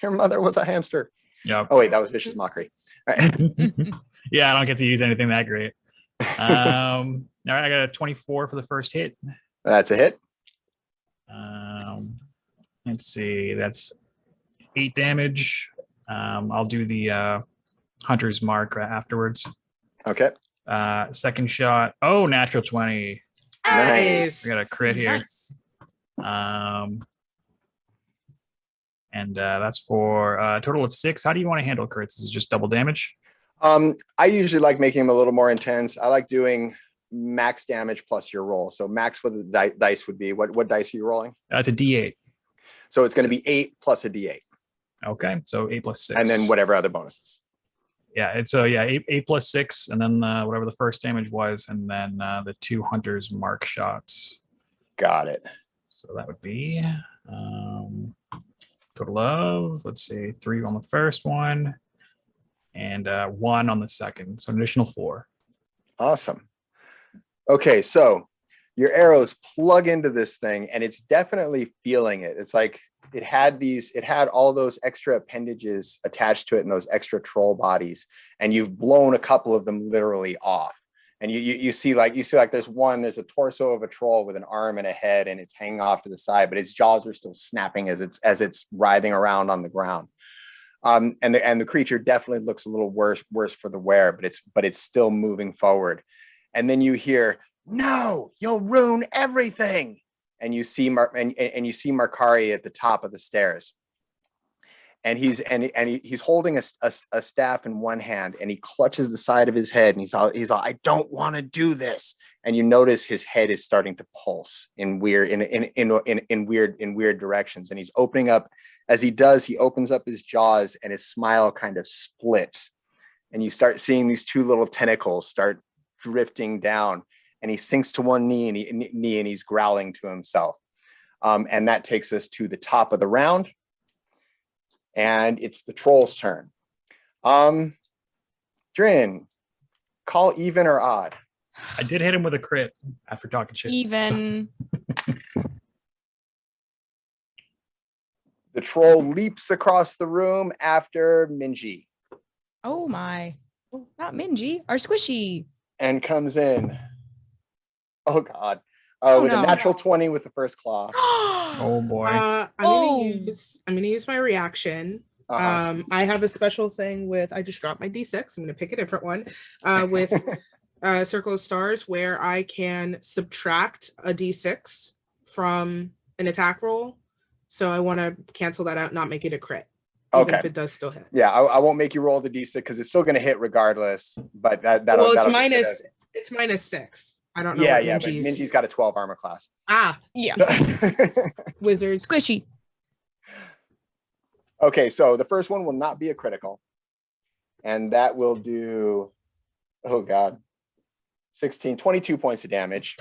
Your mother was a hamster. yeah. Oh, wait, that was vicious mockery. All right. Yeah, I don't get to use anything that great. All right, I got a 24 for the first hit. That's a hit. Let's see, that's 8 damage. I'll do the hunter's mark afterwards. Okay. Second shot. Oh, natural 20. Nice. I got a crit here. Nice. And that's for a total of 6. How do you want to handle crits? Is it just double damage? I usually like making them a little more intense. I like doing max damage plus your roll. So max what the dice would be. What dice are you rolling? That's a D8. So it's going to be 8 plus a D8. Okay, so 8 plus 6. And then whatever other bonuses. Yeah, it's 8 plus 6, and then whatever the first damage was, and then the 2 hunter's mark shots. Got it. So that would be total of, let's see, 3 on the first one, and 1 on the second. So an additional 4. Awesome. Okay, so your arrows plug into this thing, and it's definitely feeling it. It's like it had all those extra appendages attached to it and those extra troll bodies, and you've blown a couple of them literally off. And you see like there's a torso of a troll with an arm and a head, and it's hanging off to the side, but its jaws are still snapping as it's writhing around on the ground. And the creature definitely looks a little worse for the wear, but it's still moving forward. And then you hear, "No, you'll ruin everything." And you see Markari at the top of the stairs. And he's holding a staff in one hand, and he clutches the side of his head, and he's all, "I don't want to do this." And you notice his head is starting to pulse in weird directions. And he's opening up. As he does, he opens up his jaws, and his smile kind of splits. And you start seeing these 2 little tentacles start drifting down. And he sinks to one knee, and he's growling to himself. And that takes us to the top of the round. And it's the troll's turn. Drin, call even or odd. I did hit him with a crit after talking shit. Even. The troll leaps across the room after Minji Oh my. Oh, not Minji. Our squishy. and comes in. Oh God. Oh, With no. a natural 20 with the first claw. Oh boy. I'm gonna use my reaction. Uh-huh. I have a special thing with, I just dropped my D6. I'm gonna pick a different one. With Circle of Stars, where I can subtract a D6 from an attack roll. So I want to cancel that out, not make it a crit. Even Okay. if it does still hit. Yeah, I won't make you roll the d6 because it's still going to hit regardless. But that'll Well, that'll it's -6. I don't know. Yeah, what yeah. But Minji's. Minji's got a 12 armor class. Yeah. Wizards. Squishy. Okay, so the first one will not be a critical, and that will do, oh God, 16, 22 points of damage.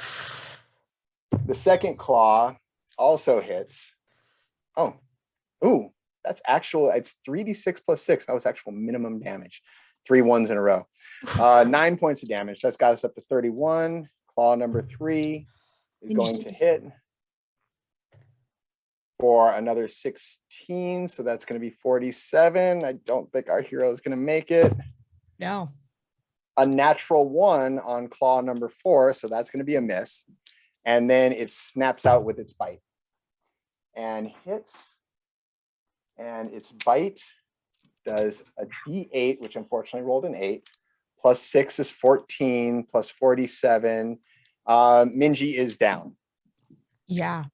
The second claw also hits. Oh, ooh, that's actual, it's 3d6 plus 6. That was actual minimum damage. 3 ones in a row. 9 points of damage. That's got us up to 31. Claw number 3 is going to hit for another 16. So that's going to be 47. I don't think our hero is going to make it. No. A natural 1 on claw number 4. So that's going to be a miss. And then it snaps out with its bite and hits. And its bite does a d8, which unfortunately rolled an 8. Plus 6 is 14, plus 47. Minji is down. Yeah.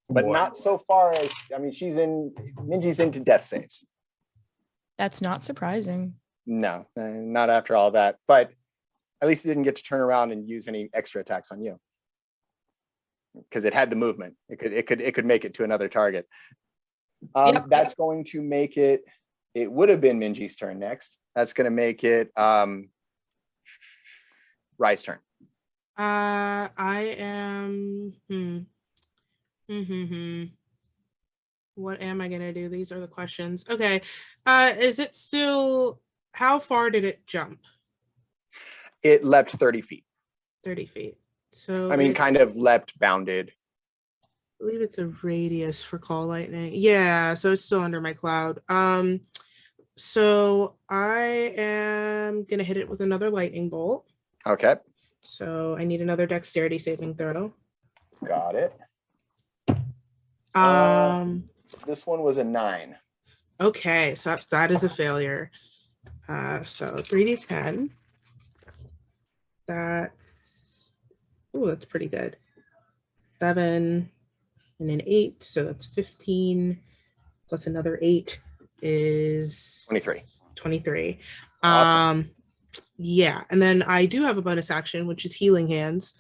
But not so far as, I mean, Minji's into death saves. That's not surprising. No, not after all that. But at least it didn't get to turn around and use any extra attacks on you. Because it had the movement. It could make it to another target. That's going to make it, it would have been Minji's turn next. That's going to make it Rye's turn. I am what am I gonna do? These are the questions. Okay. Is it still, how far did it jump? It leapt 30 feet. 30 feet. So I mean, kind of leapt, bounded. I believe it's a radius for call lightning. Yeah, so it's still under my cloud. So I am gonna hit it with another lightning bolt. Okay. So I need another dexterity saving throw. Got it. This one was a 9. Okay, so that is a failure. So 3d10. That's pretty good. 7 and an 8, so that's 15 plus another 8 is 23. Awesome. Yeah, and then I do have a bonus action, which is healing hands,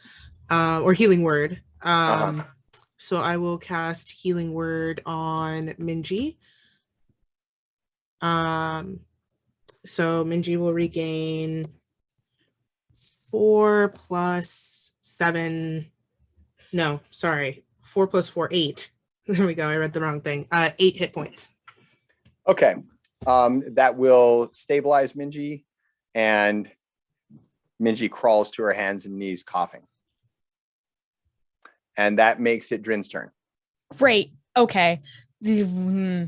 or healing word. So I will cast healing word on Minji. So Minji will regain 4 plus 7. No, sorry. 4 plus 4, 8. There we go. I read the wrong thing. 8 hit points. Okay. That will stabilize Minji, and Minji crawls to her hands and knees, coughing. And that makes it Drin's turn. Great. Okay. So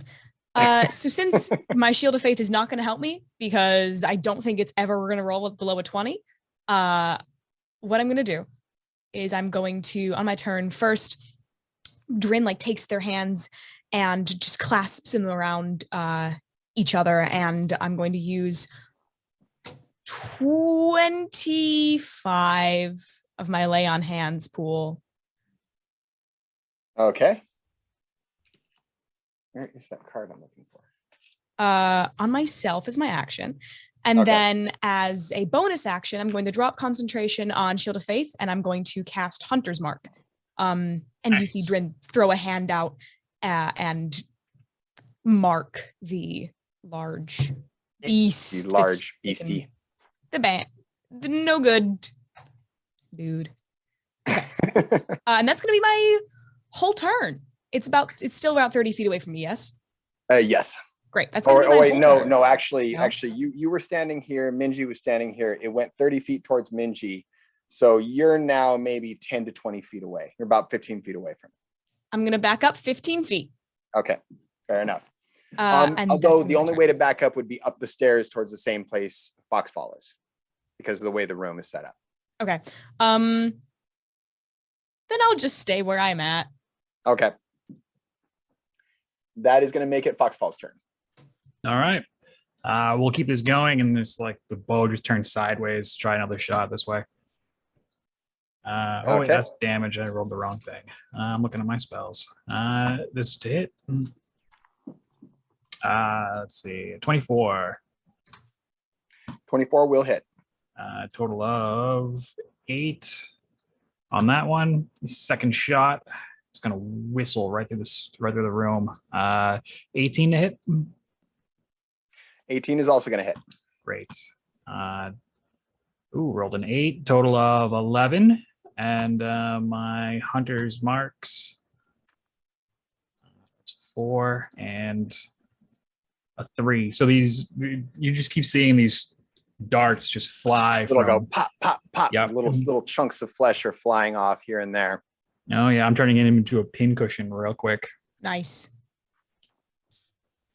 since my Shield of Faith is not going to help me because I don't think it's ever going to roll below a 20, what I'm going to do is I'm going to, on my turn, first, Drin takes their hands and just clasps them around each other, and I'm going to use 25 of my lay on hands pool. Okay. Where is that card I'm looking for? On myself as my action. And then as a bonus action, I'm going to drop concentration on Shield of Faith, and I'm going to cast Hunter's Mark. And you see Drin throw a hand out and mark the large beast. The large beastie. The no good dude. Okay. And that's going to be my whole turn. It's still about 30 feet away from me, yes? Yes. Great. That's Actually, you were standing here. Minji was standing here. It went 30 feet towards Minji. So you're now maybe 10 to 20 feet away. You're about 15 feet away from it. I'm going to back up 15 feet. Okay. Fair enough. Although the only way to back up would be up the stairs towards the same place Foxfall is, because of the way the room is set up. Okay. Then I'll just stay where I'm at. Okay. That is going to make it Foxfall's turn. All right. We'll keep this going, and this the bow just turns sideways. Try another shot this way. Oh, wait, Okay. that's damage. I rolled the wrong thing. I'm looking at my spells. This is to hit. Let's see. 24. 24 will hit. Total of 8 on that one. Second shot. It's gonna whistle right through the room. 18 to hit. 18 is also going to hit. Great. Rolled an 8. Total of 11. And my hunter's marks. It's 4 and a 3. So these, you just keep seeing these darts just fly. It'll go pop, pop, pop. Yep. Little chunks of flesh are flying off here and there. Oh yeah, I'm turning it into a pincushion real quick. Nice.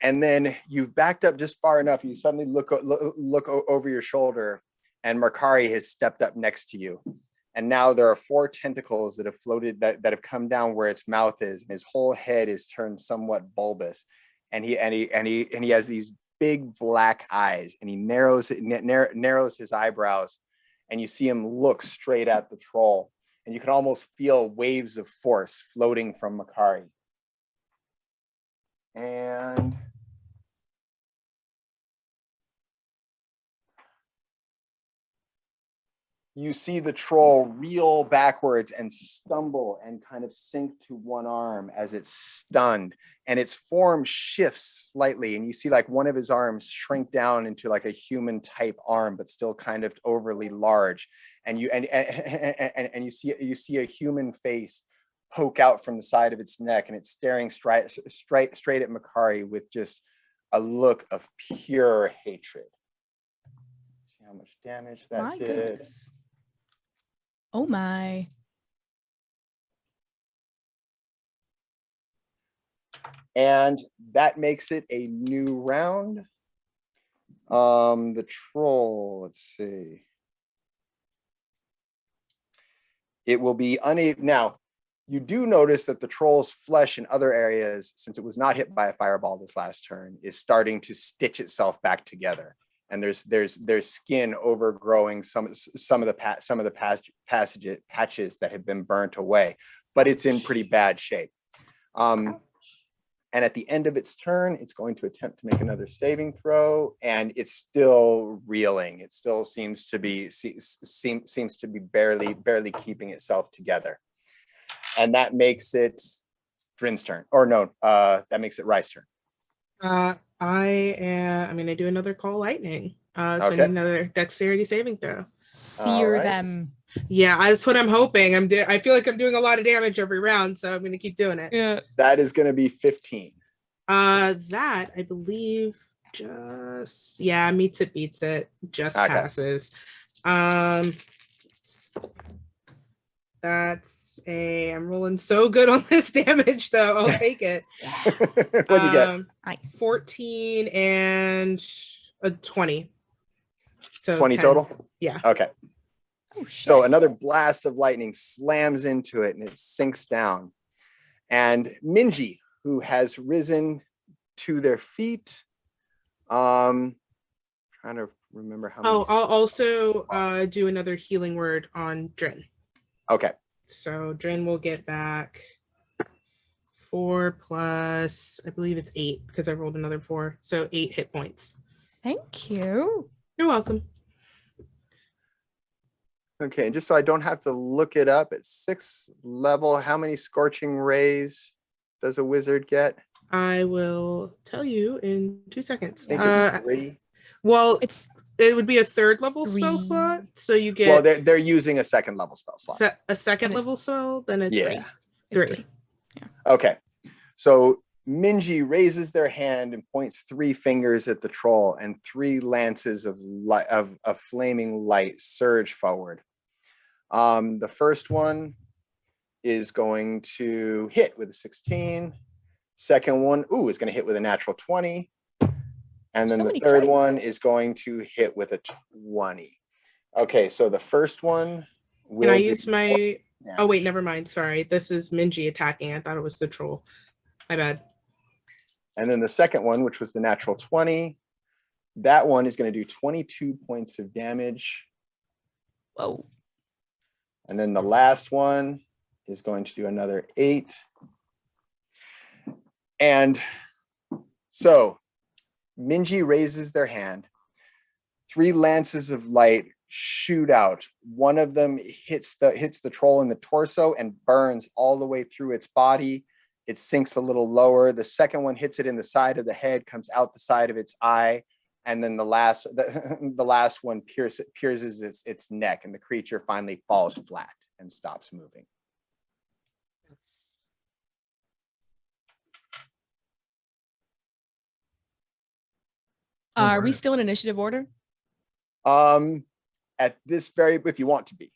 And then you've backed up just far enough. You suddenly look over your shoulder, and Makari has stepped up next to you. And now there are 4 tentacles that have floated that have come down where its mouth is, and his whole head is turned somewhat bulbous. And he has these big black eyes, and he narrows his eyebrows, and you see him look straight at the troll, and you can almost feel waves of force floating from Makari. And you see the troll reel backwards and stumble and kind of sink to one arm as it's stunned, and its form shifts slightly, and you see like one of his arms shrink down into like a human type arm, but still kind of overly large, and you see a human face poke out from the side of its neck, and it's staring straight at Makari with just a look of pure hatred. See how much damage that My did. goodness. Oh my. And that makes it a new round. The troll, let's see. It will be unable. Now, you do notice that the troll's flesh in other areas, since it was not hit by a fireball this last turn, is starting to stitch itself back together. And there's skin overgrowing some of the patches that have been burnt away, but it's in pretty bad shape. And at the end of its turn, it's going to attempt to make another saving throw, and it's still reeling. It still seems to be barely keeping itself together. And that makes it Drin's turn. Or no, that makes it Rye's turn. I'm gonna do another call lightning. So I Okay. need another dexterity saving throw. Sear right. them. Yeah, that's what I'm hoping. I feel like I'm doing a lot of damage every round, so I'm gonna keep doing it. Yeah. That is going to be 15. That I believe meets it, beats it, just Okay. passes. I'm rolling so good on this damage though. I'll take it. What'd you get? Nice. 14 and a 20. So 20 10. total? Yeah. Okay. Oh, shit. So another blast of lightning slams into it and it sinks down. And Minji, who has risen to their feet, trying to remember how many. Oh, I'll also do another healing word on Drin. Okay. So Drin will get back 4 plus, I believe it's 8 because I rolled another 4. So 8 hit points. Thank you. You're welcome. Okay, and just so I don't have to look it up, at 6th level, how many scorching rays does a wizard get? I will tell you in 2 seconds. I think it's 3. Well, It's it would be a 3rd level spell 3. slot. So you Well, get they're using a 2nd level spell slot. a 2nd And it's- level spell, then it's Yeah. It's 3. 3. Okay, so Minji raises their hand and points 3 fingers at the troll, and 3 lances of flaming light surge forward. The first one is going to hit with a 16. Second one, is going to hit with a natural 20. And then So the many third crits. one is going to hit with a 20. Okay, so the first one will Can I do use my damage. Oh wait, never mind. Sorry. This is Minji attacking. I thought it was the troll. My bad. And then the second one, which was the natural 20, that one is going to do 22 points of damage. Whoa. And then the last one is going to do another 8. And so Minji raises their hand. 3 lances of light shoot out. One of them hits the troll in the torso and burns all the way through its body. It sinks a little lower. The second one hits it in the side of the head, comes out the side of its eye, and then the last one pierces its neck, and the creature finally falls flat and stops moving. Are we still in initiative order? At this if you want to be.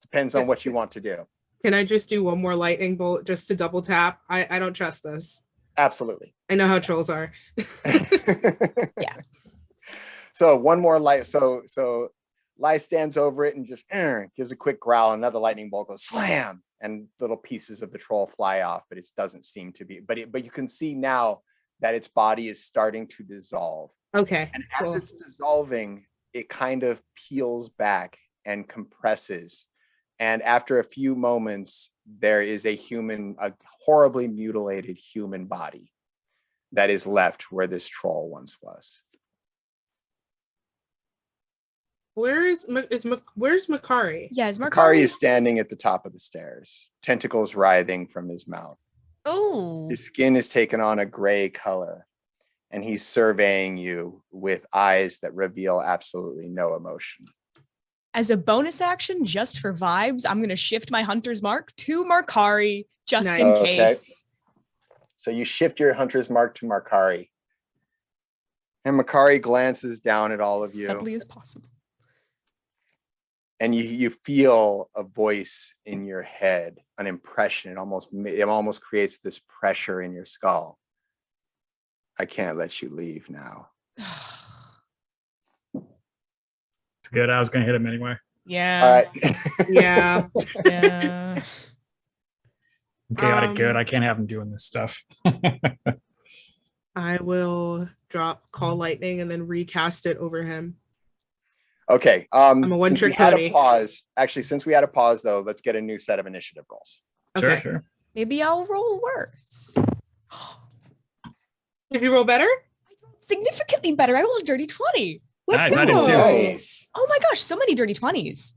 Depends on what you want to do. Can I just do one more lightning bolt just to double tap? I don't trust this. Absolutely. I know how trolls are. Yeah. So one more light. So Lai stands over it and just gives a quick growl. Another lightning bolt goes slam, and little pieces of the troll fly off. But it doesn't seem to be. But you can see now that its body is starting to dissolve. Okay. And as it's dissolving, it kind of peels back and compresses. And after a few moments, there is a horribly mutilated human body that is left where this troll once was. Where's Makari? Yeah, is Makari is standing at the top of the stairs, tentacles writhing from his mouth. Oh. His skin is taken on a gray color, and he's surveying you with eyes that reveal absolutely no emotion. As a bonus action, just for vibes, I'm going to shift my Hunter's Mark to Makari, just in case. So you shift your Hunter's Mark to Makari. And Makari glances down at all of you. Subtly as possible. And you feel a voice in your head, an impression. It almost creates this pressure in your skull. I can't let you leave now. It's good. I was going to hit him anyway. Yeah. All right. Yeah. Yeah. Chaotic good. I can't have him doing this stuff. I will call lightning and then recast it over him. Okay. I'm a one-trick pony. Since we had a pause, though, let's get a new set of initiative rolls. Okay. Sure. Maybe I'll roll worse. Did you roll better? Significantly better. I rolled a dirty 20. Nice, I did too. Nice. Oh my gosh, so many dirty 20s.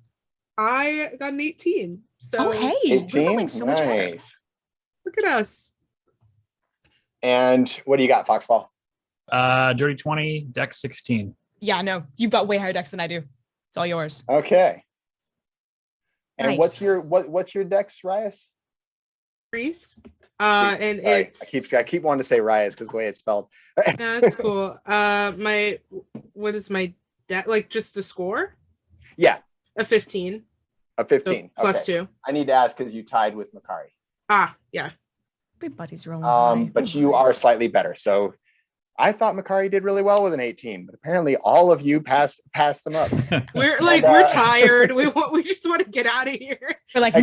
I got an 18. So Oh, hey. We're 18? going so much better. Nice. look at us. And what do you got, Foxfall? Dirty 20, Dex 16. Yeah, no, you've got way higher decks than I do. It's all yours. Okay. And Nice. what's your dex, Rias? Reese. And Sorry, it's I keep wanting to say Rias because the way it's spelled. that's cool. What is my like just the score? Yeah, A 15. a 15. So plus Okay. 2. I need to ask because you tied with Makari. Yeah. Everybody's rolling high. But you are slightly better. So I thought Makari did really well with an 18, but apparently all of you passed them up. We're And, we're tired. We just want to get out of here. We're like,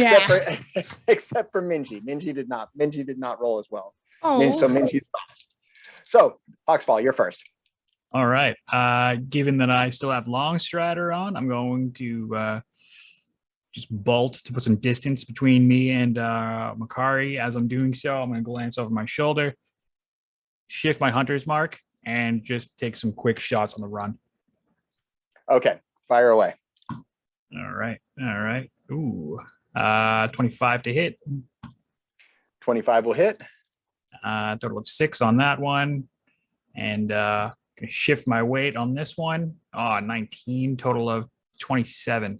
except for Minji. Minji did not roll as well. Oh. So Minji's lost. So Foxfall, you're first. All right. Given that I still have Long Strider on, I'm going to just bolt to put some distance between me and Makari. As I'm doing so, I'm going to glance over my shoulder, shift my Hunter's Mark, and just take some quick shots on the run. Okay, fire away. All right. Ooh, 25 to hit. 25 will hit. Total of 6 on that one. And gonna shift my weight on this one. 19, total of 27.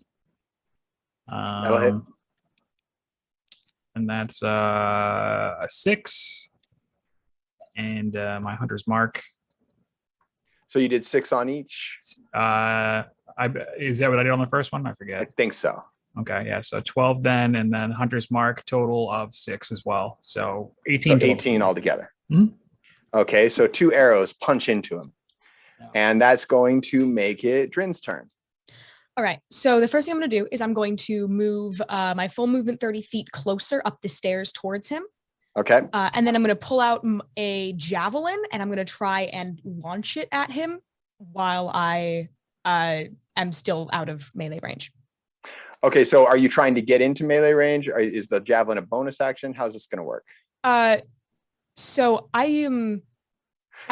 That'll hit. And that's a 6. And my Hunter's Mark. So you did 6 on each? Is that what I did on the first one? I I forget. think so. Okay, yeah. So 12 then, and then Hunter's Mark, total of 6 as well. So 18. So 18 altogether. Mhm. Okay, so 2 arrows punch into him. Yeah. And that's going to make it Drin's turn. All right. So the first thing I'm going to do is I'm going to move my full movement 30 feet closer up the stairs towards him. Okay. And then I'm going to pull out a javelin and I'm going to try and launch it at him while I am still out of melee range. Okay, so are you trying to get into melee range? Or is the javelin a bonus action? How's this going to work? So I am.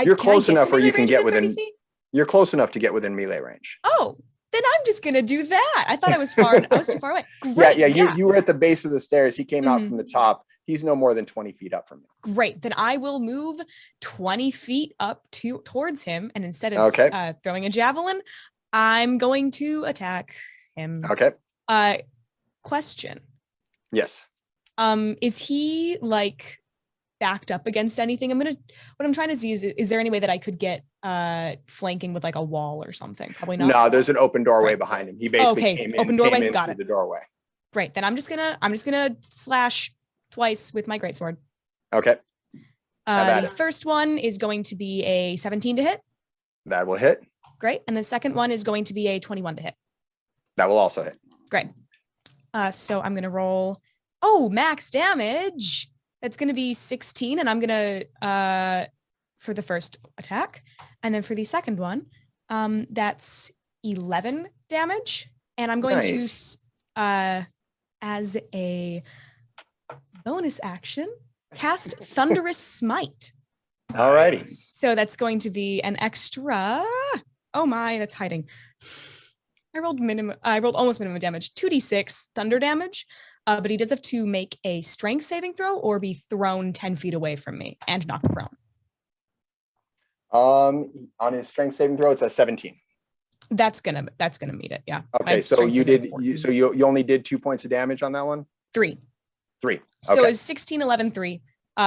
You're close enough where you can get 30 within. feet? You're close enough to get within melee range. Oh, then I'm just gonna do that. I thought I was far. I was too far away. Great, Yeah. You were at the base of the stairs. He came out Mhm. from the top. He's no more than 20 feet up from you. Great. Then I will move 20 feet up towards him, and instead of Okay. throwing a javelin, I'm going to attack him. Okay. Question. Yes. Is he like backed up against anything? What I'm trying to see is there any way that I could get flanking with like a wall or something? Probably not. No, there's an open doorway Right. behind him. He basically Okay, came in, open doorway, came in got through it. the doorway. Great. Then I'm just gonna slash twice with my greatsword. Okay. Have at The it. first one is going to be a 17 to hit. That will hit. Great. And the second one is going to be a 21 to hit. That will also hit. Great. So I'm gonna roll. Max damage. That's gonna be 16, and I'm gonna for the first attack, and then for the second one, that's 11 damage, and I'm going Nice. to as a bonus action cast Thunderous Smite. Alrighty. So that's going to be an extra. Oh my, that's hiding. I rolled almost minimum damage, 2d6 thunder damage, but he does have to make a strength saving throw or be thrown 10 feet away from me and knocked prone. On his strength saving throw, it's a 17. That's gonna meet it. Yeah. Okay, My so strength you saving's did 14. you only did 2 points of damage on that one? 3. 3. So Okay. it's 16, 11, 3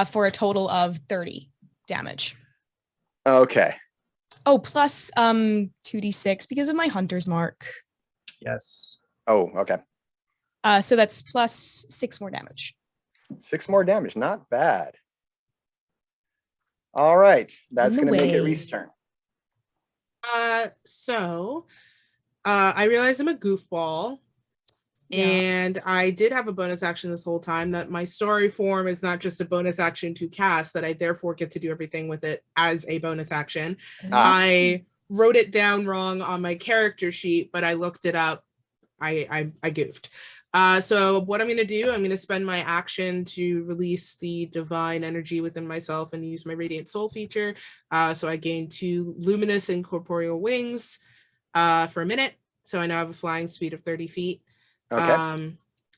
for a total of 30 damage. Okay. Plus 2d6 because of my hunter's mark. Yes. Oh, okay. So that's plus 6 more damage. 6 more damage. Not bad. All right. That's In the going to make it way. Reese's turn. I realize I'm a goofball. Yeah. And I did have a bonus action this whole time that my story form is not just a bonus action to cast, that I therefore get to do everything with it as a bonus action. I wrote it down wrong on my character sheet, but I looked it up. I goofed. So what I'm going to do, I'm going to spend my action to release the divine energy within myself and use my radiant soul feature. So I gain 2 luminous and corporeal wings for a minute. So I now have a flying speed of 30 feet. Okay.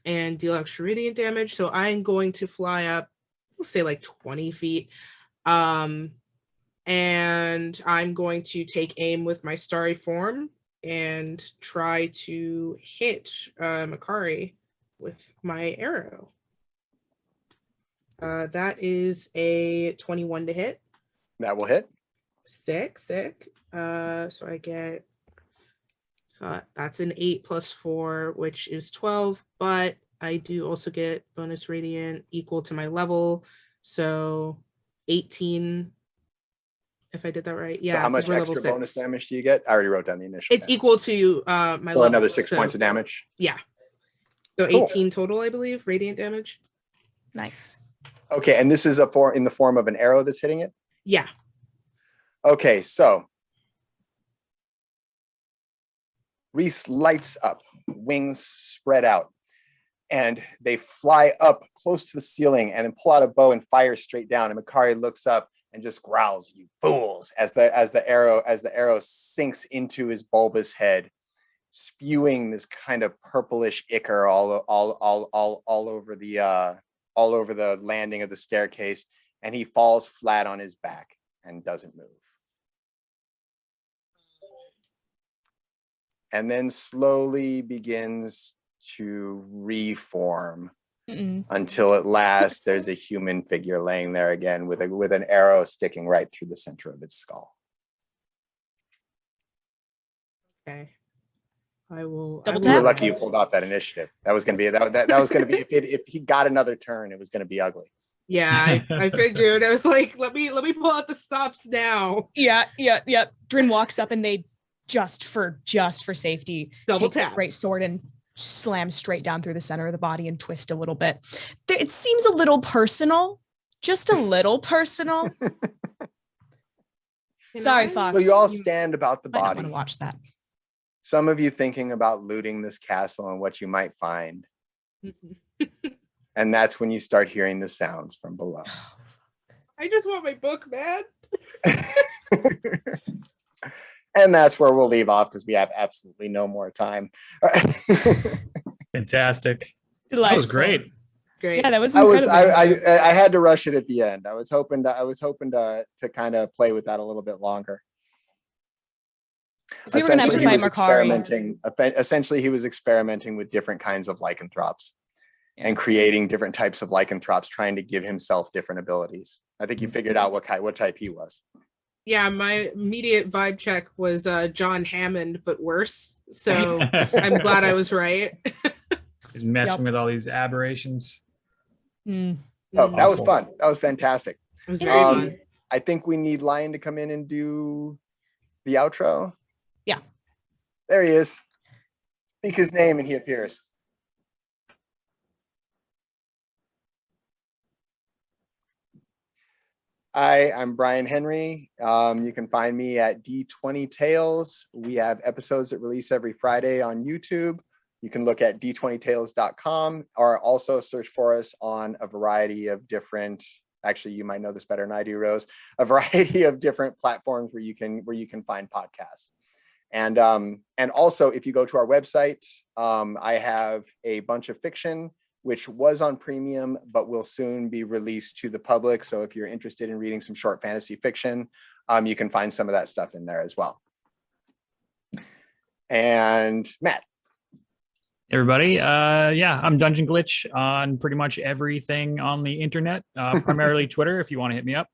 And deal extra radiant damage. So I'm going to fly up, we'll say like 20 feet. And I'm going to take aim with my starry form and try to hit Makari with my arrow. That is a 21 to hit. That will hit. Sick. So I get, so that's an 8 plus 4, which is 12, but I do also get bonus radiant equal to my level. So 18, if I did that right. Yeah. So how much we're extra level bonus 6. damage do you get? I already wrote down the initial. It's equal to my So level. another 6 so- points of damage. Yeah. So Cool. 18 total, I believe, radiant damage. Nice. Okay, and this is in the form of an arrow that's hitting it? Yeah. Okay, so Reese lights up, wings spread out, and they fly up close to the ceiling and then pull out a bow and fire straight down. And Makari looks up and just growls, "You fools!" as the arrow sinks into his bulbous head, spewing this kind of purplish ichor all over the landing of the staircase, and he falls flat on his back and doesn't move. And then slowly begins to reform until at last there's a human figure laying there again with an arrow sticking right through the center of its skull. Okay. I will. Double You were tap? lucky you pulled off that initiative. That was going to be that was going to be if he got another turn, it was going to be ugly. Yeah, I figured. I was like, let me pull out the stops now. Yeah. Drin walks up and they just for safety Double take the tap. great sword and slam straight down through the center of the body and twist a little bit. It seems a little personal, just a little personal. Sorry, Fox. So you all stand about the I don't want body. to watch that. some of you thinking about looting this castle and what you might find. And that's when you start hearing the sounds from below. I just want my book, man. And that's where we'll leave off because we have absolutely no more time. Fantastic. That was Delightful. great. Great. Yeah, that was I incredible. had to rush it at the end. I was hoping to kind of play with that a little bit longer. If we were gonna have to Essentially, he fight was Makari, essentially, he was experimenting with different kinds of lycanthropes and creating different types of lycanthropes, trying to give himself different abilities. I think you figured out what type he was. Yeah, my immediate vibe check was John Hammond, but worse. So I'm glad I was right. He's messing with all these aberrations. Mm. Oh, that was Awful. fun. That was fantastic. It was very fun. I think we need Lion to come in and do the outro. Yeah. There he is. Speak his name and he appears. Hi, I'm Brian Henry. You can find me at D20 Tales. We have episodes that release every Friday on YouTube. You can look at d20tales.com or also search for us on a variety of different, actually, you might know this better than I do, Rose, a variety of different platforms where you can find podcasts. And also, if you go to our website, I have a bunch of fiction which was on premium, but will soon be released to the public. So if you're interested in reading some short fantasy fiction, you can find some of that stuff in there as well. And Matt. Everybody, yeah, I'm Dungeon Glitch on pretty much everything on the internet, primarily Twitter if you want to hit me up.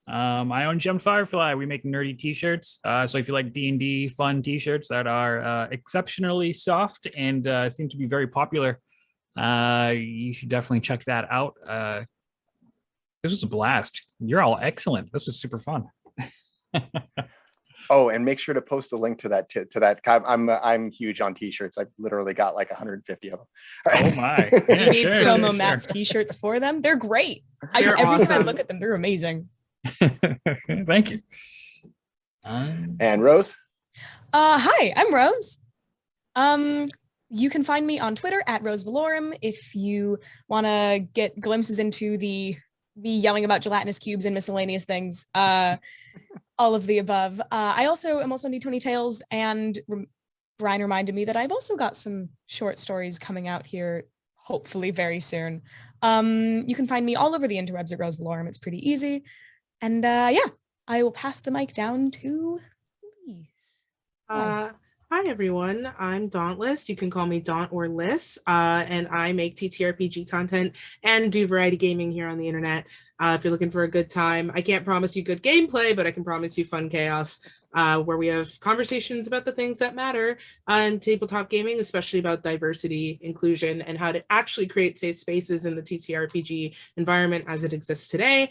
I own Gem Firefly. We make nerdy t-shirts. So if you like D&D fun t-shirts that are exceptionally soft and seem to be very popular, you should definitely check that out. This was a blast. You're all excellent. This was super fun. Oh, and make sure to post a link to that. I'm huge on t-shirts. I've literally got like 150 of them. Oh my. you Yeah, need sure, Promo sure. Matt's t-shirts for them. They're great. They're Every time I awesome. look at them, they're amazing. Thank you. And Rose? Hi, I'm Rose. You can find me on Twitter at Rose Valorum if you want to get glimpses into the yelling about gelatinous cubes and miscellaneous things. All of the above. I also am also on D20 Tales, and Brian reminded me that I've also got some short stories coming out here, hopefully very soon. You can find me all over the interwebs at Rose Valorum. It's pretty easy. And yeah, I will pass the mic down to Elise. Hi everyone, I'm Dauntless. You can call me Daunt or Liz, and I make TTRPG content and do variety gaming here on the internet. If you're looking for a good time, I can't promise you good gameplay, but I can promise you fun chaos, where we have conversations about the things that matter in tabletop gaming, especially about diversity, inclusion, and how to actually create safe spaces in the TTRPG environment as it exists today.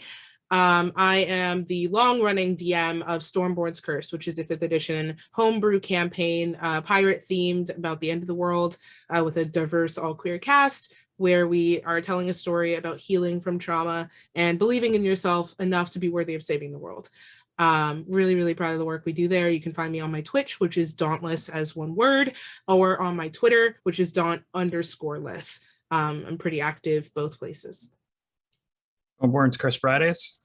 I am the long-running DM of Stormborn's Curse, which is a 5th edition homebrew campaign, pirate-themed about the end of the world, with a diverse all-queer cast, where we are telling a story about healing from trauma and believing in yourself enough to be worthy of saving the world. Really, really proud of the work we do there. You can find me on my Twitch, which is Dauntless as one word, or on my Twitter, which is Daunt_less. I'm pretty active both places. Born's Curse Fridays.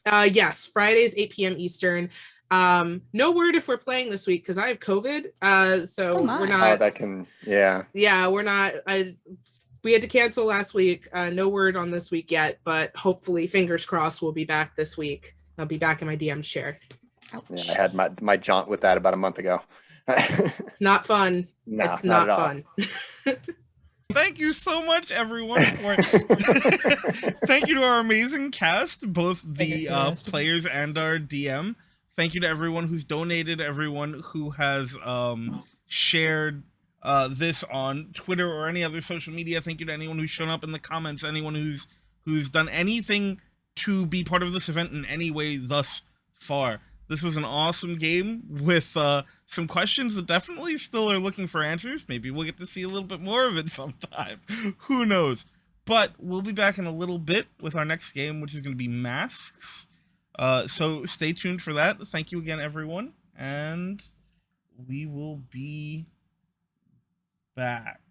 Yes, Fridays 8 p.m. Eastern. No word if we're playing this week because I have COVID. So Oh my. we're not. that can, yeah. Yeah, we're not. We had to cancel last week. No word on this week yet, but hopefully, fingers crossed, we'll be back this week. I'll be back in my DM's chair. Yeah, I had my jaunt with that about a month ago. It's not fun. No, it's not not at all. fun. Thank you so much, everyone. Thank you to our amazing cast, both the players and our DM. Thank you to everyone who's donated, everyone who has shared this on Twitter or any other social media. Thank you to anyone who's shown up in the comments, anyone who's done anything to be part of this event in any way thus far. This was an awesome game with some questions that definitely still are looking for answers. Maybe we'll get to see a little bit more of it sometime. Who knows? But we'll be back in a little bit with our next game, which is going to be Masks. So stay tuned for that. Thank you again, everyone. And we will be back.